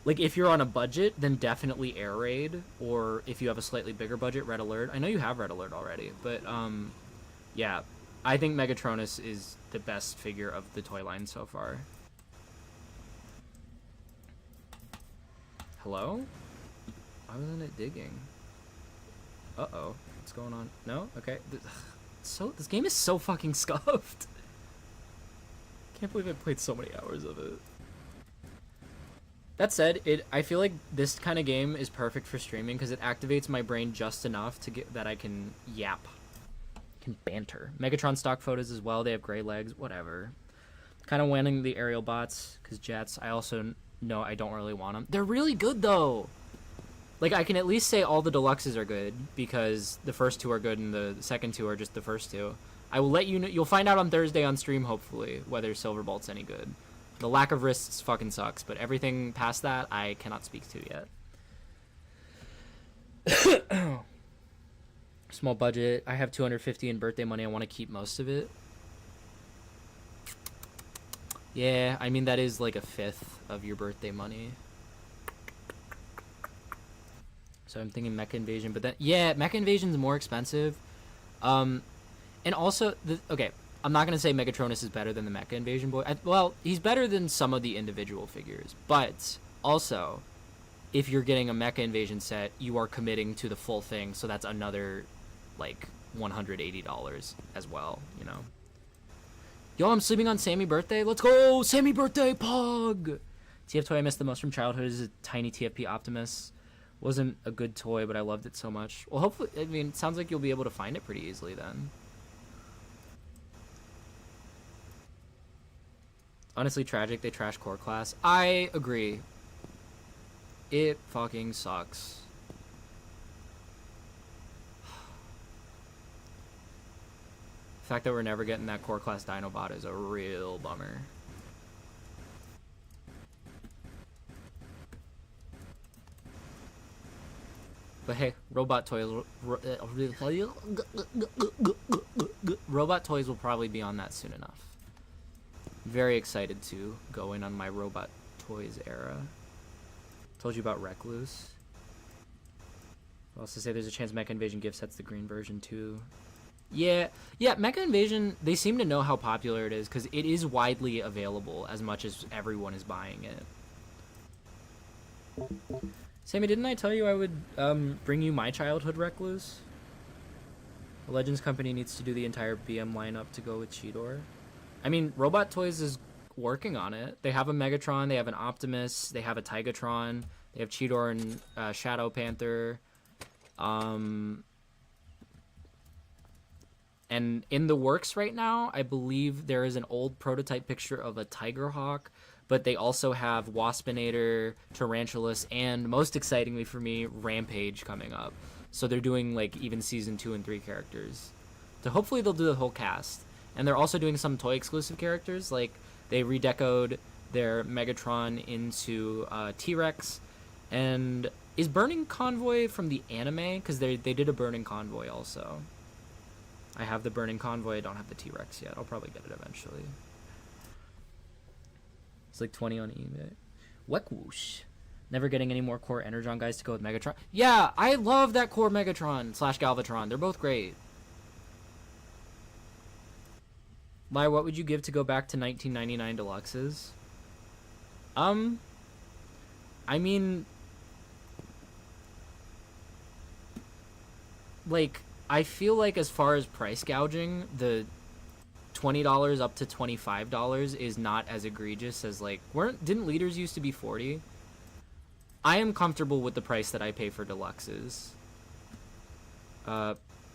[SPEAKER 2] Like, if you're on a budget, then definitely Air Raid, or if you have a slightly bigger budget, Red Alert. I know you have Red Alert already, but yeah, I think Megatronus is the best figure of the toy line so far. Hello? Why wasn't it digging? Uh-oh. What's going on? No? Okay. This game is so fucking scuffed. Can't believe I played so many hours of it. That said, I feel like this kind of game is perfect for streaming because it activates my brain just enough to get that I can yap. Can banter. Megatron stock photos as well. They have gray legs. Whatever. Kind of winning the aerial bots because jets. I also know I don't really want them. They're really good though. Like, I can at least say all the deluxes are good because the first two are good and the second two are just the first two. I will let you know. You'll find out on Thursday on stream, hopefully, whether Silverbolt's any good. The lack of wrists fucking sucks, but everything past that, I cannot speak to yet. Small budget. I have $250 in birthday money. I want to keep most of it. Yeah, I mean, that is like a fifth of your birthday money. So I'm thinking Mecha Invasion, but then, yeah, Mecha Invasion's more expensive. And also, okay, I'm not going to say Megatronus is better than the Mecha Invasion boy. Well, he's better than some of the individual figures. But also, if you're getting a Mecha Invasion set, you are committing to the full thing. So that's another, like, $180 as well, you know. Yo, I'm sleeping on Sammy birthday. Let's go! Sammy birthday, Pog! TF toy I missed the most from childhood is a tiny TFP Optimus. Wasn't a good toy, but I loved it so much. Well, hopefully, I mean, it sounds like you'll be able to find it pretty easily then. Honestly, tragic they trash core class. I agree. It fucking sucks. fact that we're never getting that core class Dinobot is a real bummer. But hey, robot toys will probably be on that soon enough. Very excited to go in on my robot toys era. Told you about Recluse. I'll also say there's a chance Mecha Invasion gift sets the green version too. Yeah, Mecha Invasion, they seem to know how popular it is because it is widely available as much as everyone is buying it. Sammy, didn't I tell you I would bring you my childhood Recluse? The Legends Company needs to do the entire BM lineup to go with Cheetor. I mean, Robot Toys is working on it. They have a Megatron, they have an Optimus, they have a Tigatron, they have Cheetor and Shadow Panther. And in the works right now, I believe there is an old prototype picture of a Tigerhawk, but they also have Waspinator, Tarantulas, and most excitingly for me, Rampage coming up. So they're doing like even season 2 and 3 characters. So hopefully they'll do the whole cast. And they're also doing some toy exclusive characters, like they redecoed their Megatron into T-Rex. And is Burning Convoy from the anime? Because they did a Burning Convoy also. I have the Burning Convoy, I don't have the T-Rex yet. I'll probably get it eventually. It's like 20 on eBay. Weckwoosh. Never getting any more core Energon guys to go with Megatron. Yeah, I love that core Megatron / Galvatron. They're both great. Lai, what would you give to go back to 1999 Deluxes? I mean, like, I feel like as far as price gouging, the $20 up to $25 is not as egregious as like didn't leaders used to be $40? I am comfortable with the price that I pay for deluxes.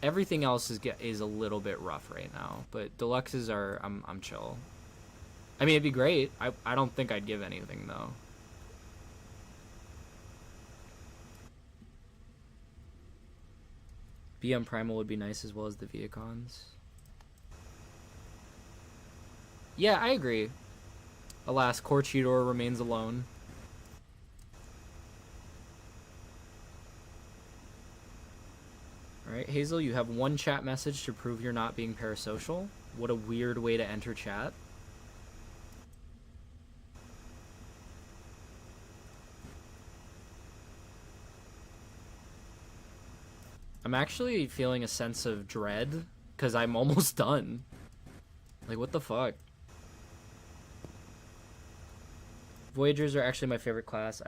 [SPEAKER 2] Everything else is a little bit rough right now, but deluxes are I'm chill. I mean, it'd be great. I don't think I'd give anything though. BM Primal would be nice as well as the Viacons. Yeah, I agree. Alas, Core Cheetor remains alone. Alright, Hazel, you have one chat message to prove you're not being parasocial. What a weird way to enter chat. I'm actually feeling a sense of dread because I'm almost done. Like, what the fuck? Voyagers are actually my favorite class.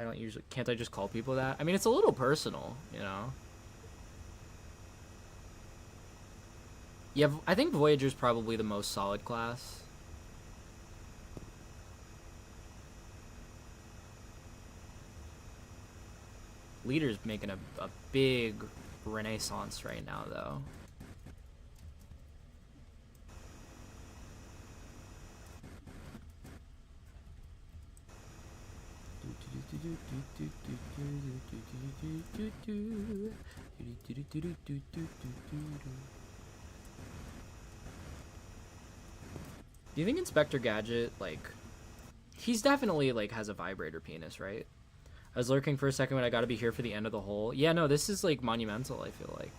[SPEAKER 2] Can't I just call people that? I mean, it's a little personal, you know? Yeah, I think Voyager's probably the most solid class. Leader's making a big renaissance right now, though. Do you think Inspector Gadget, like, he's definitely, like, has a vibrator penis, right? I was lurking for a second when I gotta be here for the end of the hole. Yeah, no, this is, like, monumental, I feel like.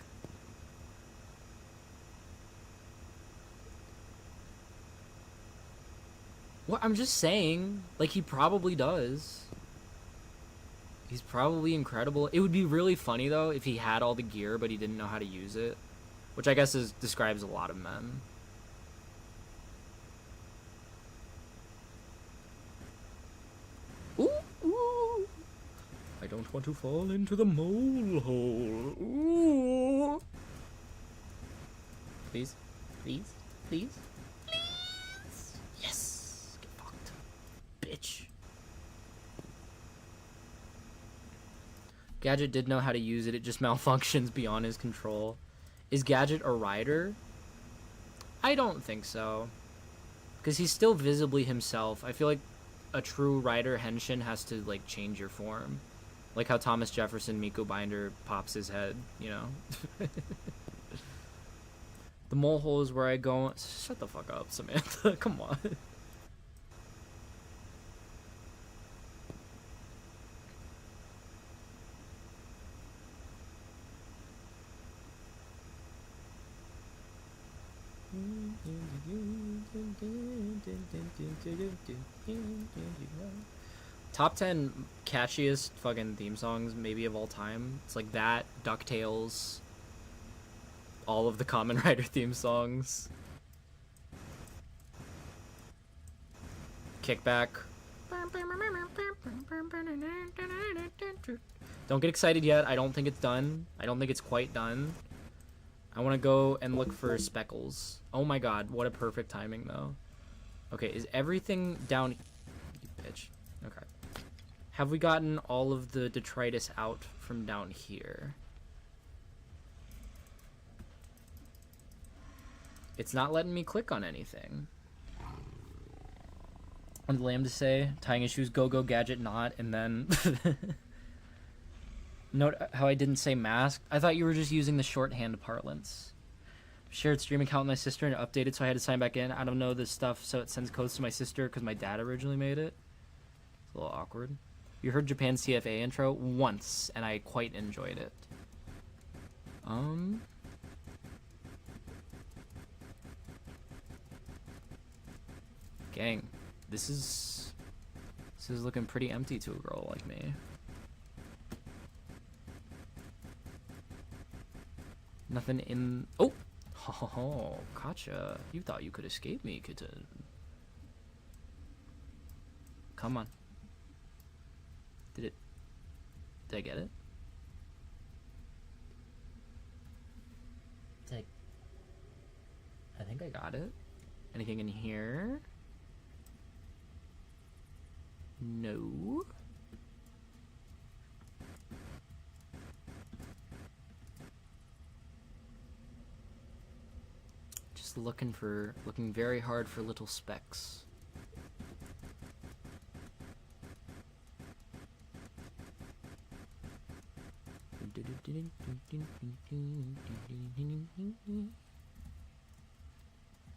[SPEAKER 2] What? I'm just saying, like, he probably does. He's probably incredible. It would be really funny, though, if he had all the gear, but he didn't know how to use it. Which I guess describes a lot of men. Ooh, ooh. I don't want to fall into the mole hole. Ooh. Please, please, please, please. Yes. Get fucked, bitch. Gadget did know how to use it. It just malfunctions beyond his control. Is Gadget a rider? I don't think so. Because he's still visibly himself. I feel like a true rider henshin has to, like, change your form. Like how Thomas Jefferson Miko Binder pops his head, you know? The mole hole is where I go. Shut the fuck up, Samantha. Come on. Top 10 catchiest fucking theme songs maybe of all time. It's like that, DuckTales, all of the Kamen Rider theme songs. Kickback. Don't get excited yet. I don't think it's done. I don't think it's quite done. I want to go and look for speckles. Oh my god, what a perfect timing though. Okay, is everything down? You bitch. Okay. Have we gotten all of the detritus out from down here? It's not letting me click on anything. What did Lambda say? Tying his shoes, go, gadget, not, and then... Note how I didn't say masked. I thought you were just using the shorthand parlance. Shared stream account with my sister and updated, so I had to sign back in. I don't know this stuff, so it sends codes to my sister because my dad originally made it. It's a little awkward. You heard Japan's CFA intro once, and I quite enjoyed it. Gang, this is looking pretty empty to a girl like me. Nothing in... Oh! Oh, gotcha. You thought you could escape me, kitten. Come on. Did I get it? I think I got it. Anything in here? No. Just looking very hard for little specks.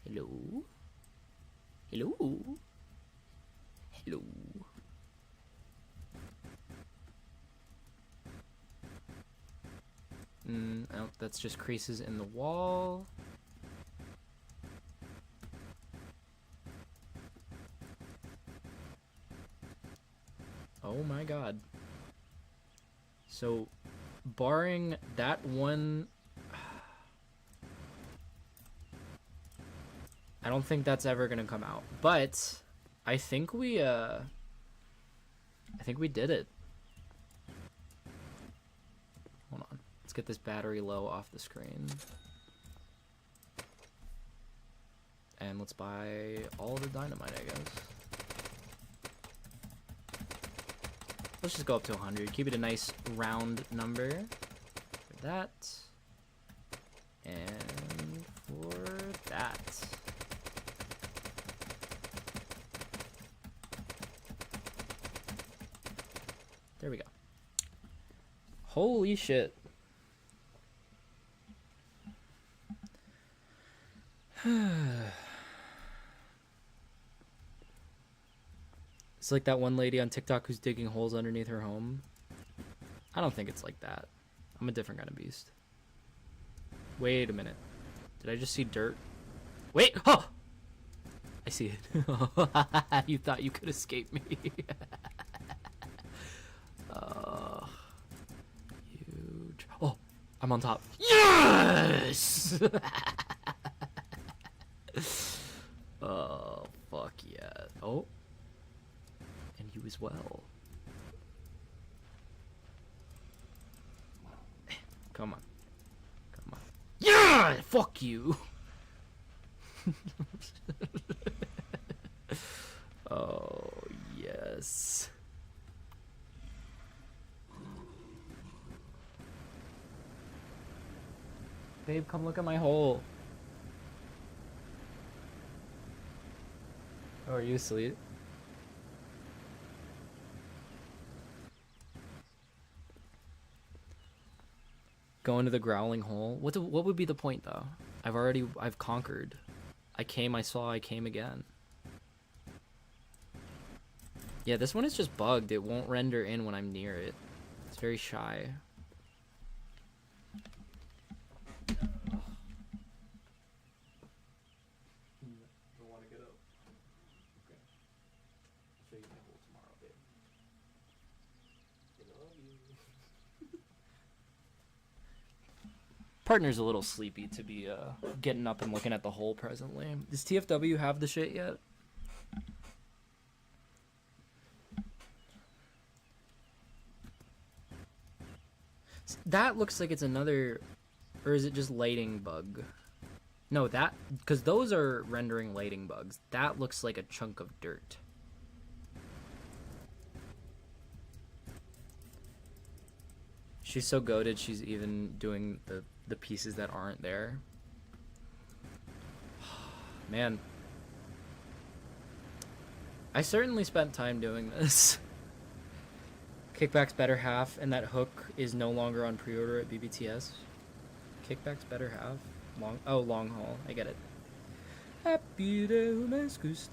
[SPEAKER 2] Hello? Hello? Hello? Oh, that's just creases in the wall. Oh my god. So, barring that one... I don't think that's ever gonna come out. But, I think we did it. Hold on. Let's get this battery low off the screen. And let's buy all the dynamite, I guess. Let's just go up to 100. Keep it a nice round number. For that. And for that. There we go. Holy shit. It's like that one lady on TikTok who's digging holes underneath her home. I don't think it's like that. I'm a different kind of beast. Wait a minute. Did I just see dirt? Wait! Oh! I see it. You thought you could escape me. Huge. Oh! I'm on top. Yes! Oh, fuck yeah. Oh. And you as well. Come on. Come on. Yeah! Fuck you! Oh, yes. Babe, come look at my hole. Oh, are you asleep? go into the growling hole. What would be the point though? I've conquered. I came, I saw, I came again. Yeah, this one is just bugged. It won't render in when I'm near it. It's very shy. Partner's a little sleepy to be getting up and looking at the hole presently. Does TFW have the shit yet? That looks like it's another, or is it just lighting bug? No, that, because those are rendering lighting bugs. That looks like a chunk of dirt. She's so goated, she's even doing the pieces that aren't there. Man. I certainly spent time doing this. Kickback's better half, and that hook is no longer on pre-order at BBTS. Kickback's better half? Long haul. I get it. Happy day, Mascot.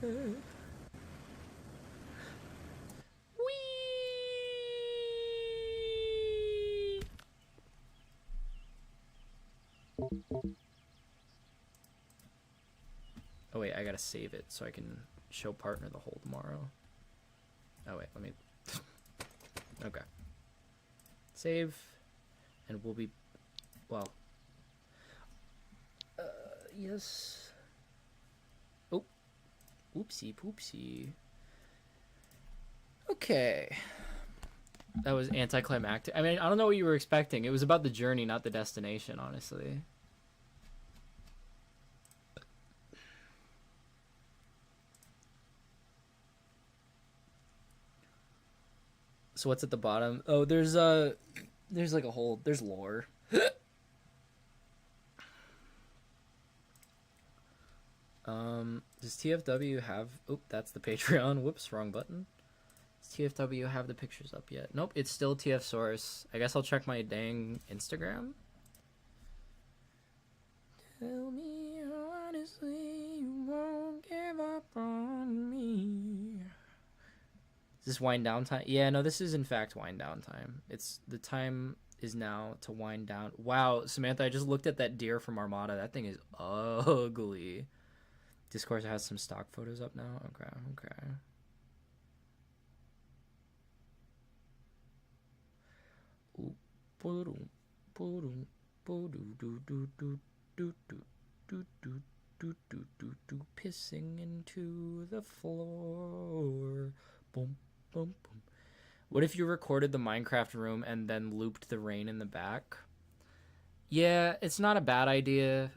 [SPEAKER 2] Oh wait, I gotta save it so I can show partner the hole tomorrow. Oh wait, let me... Okay. Save. And we'll be... Well... yes. Oh. Oopsie poopsie. Okay. That was anticlimactic. I mean, I don't know what you were expecting. It was about the journey, not the destination, honestly. So what's at the bottom? Oh, there's like a whole, there's lore. Does TFW have, oh, that's the Patreon. Whoops, wrong button. Does TFW have the pictures up yet? Nope, it's still TF Source. I guess I'll check my dang Instagram. Tell me honestly you won't give up on me. Is this wind down time? Yeah, no, this is in fact wind down time. It's, the time is now to wind down. Wow, Samantha, I just looked at that deer from Armada. That thing is ugly. Discourse has some stock photos up now. Okay, okay. Pissing into the floor. Boom, boom, boom. What if you recorded the Minecraft room and then looped the rain in the back? Yeah, it's not a bad idea.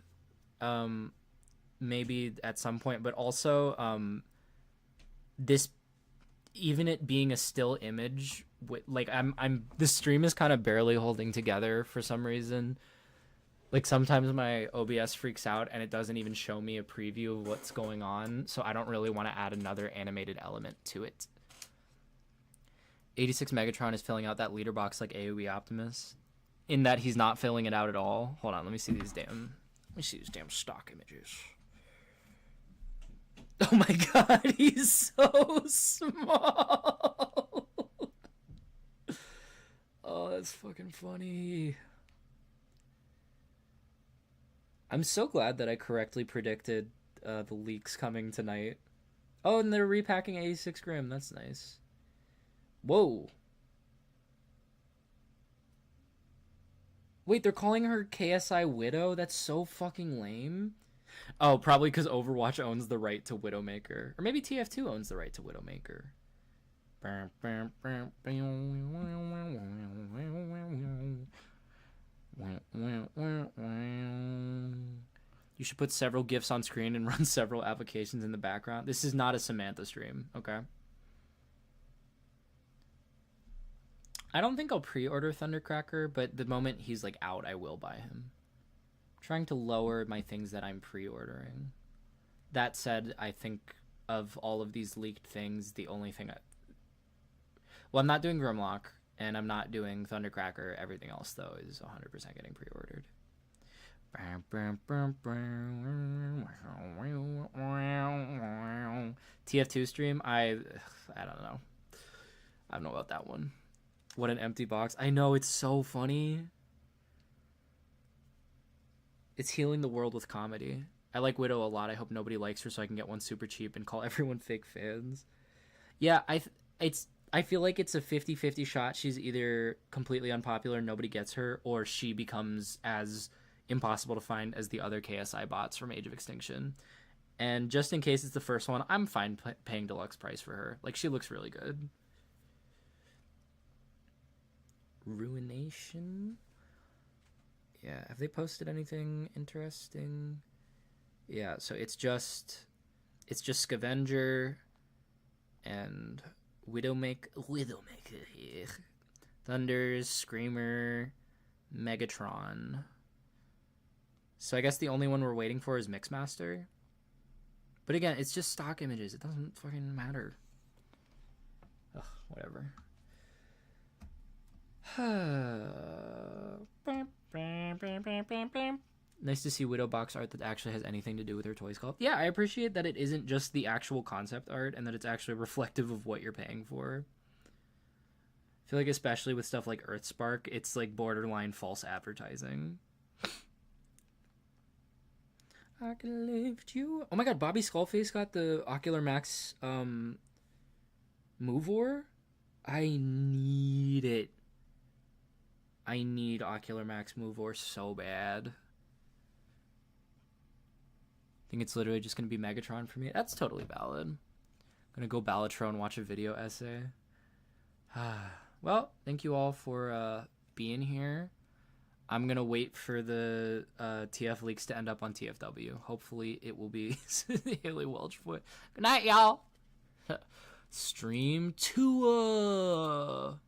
[SPEAKER 2] Maybe at some point, but also this, even it being a still image, like I'm the stream is kind of barely holding together for some reason. Like sometimes my OBS freaks out and it doesn't even show me a preview of what's going on, so I don't really want to add another animated element to it. 86 Megatron is filling out that leader box like AoE Optimus, in that he's not filling it out at all. Hold on, let me see these damn stock images. Oh my god, he's so small. Oh, that's fucking funny. I'm so glad that I correctly predicted the leaks coming tonight. Oh, and they're repacking 86 Grim. That's nice. Whoa. Wait, they're calling her KSI Widow? That's so fucking lame. Oh, probably because Overwatch owns the right to Widowmaker. Or maybe TF2 owns the right to Widowmaker. You should put several GIFs on screen and run several applications in the background. This is not a Samantha stream, okay? I don't think I'll pre-order Thundercracker, but the moment he's like out, I will buy him. Trying to lower my things that I'm pre-ordering. That said, I think of all of these leaked things, the only thing well, I'm not doing Grimlock, And I'm not doing Thundercracker. Everything else, though, is 100% getting pre-ordered. TF2 stream? I don't know. I don't know about that one. What an empty box. I know, it's so funny. It's healing the world with comedy. I like Widow a lot. I hope nobody likes her so I can get one super cheap and call everyone fake fans. Yeah, I feel like it's a 50-50 shot. She's either completely unpopular, nobody gets her, or she becomes as impossible to find as the other KSI bots from Age of Extinction. And just in case it's the first one, I'm fine paying deluxe price for her. Like, she looks really good. Ruination? Yeah, have they posted anything interesting? Yeah, so it's just Scavenger and Widowmaker here. Thunders, Screamer, Megatron. So I guess the only one we're waiting for is Mixmaster. But again, it's just stock images. It doesn't fucking matter. Ugh, whatever. Nice to see Widow box art that actually has anything to do with her toy sculpt. Yeah, I appreciate that it isn't just the actual concept art and that it's actually reflective of what you're paying for. I feel like especially with stuff like Earthspark, it's like borderline false advertising. I can lift you. Oh my god, Bobby Skullface got the Ocular Max Movor. I need it. I need Ocular Max Movor so bad. I think it's literally just going to be Megatron for me. That's totally valid. I'm going to go Balatron and watch a video essay. Well, thank you all for being here. I'm going to wait for the TF leaks to end up on TFW. Hopefully it will be Haley Welchfoot. Good night, y'all. Stream tour.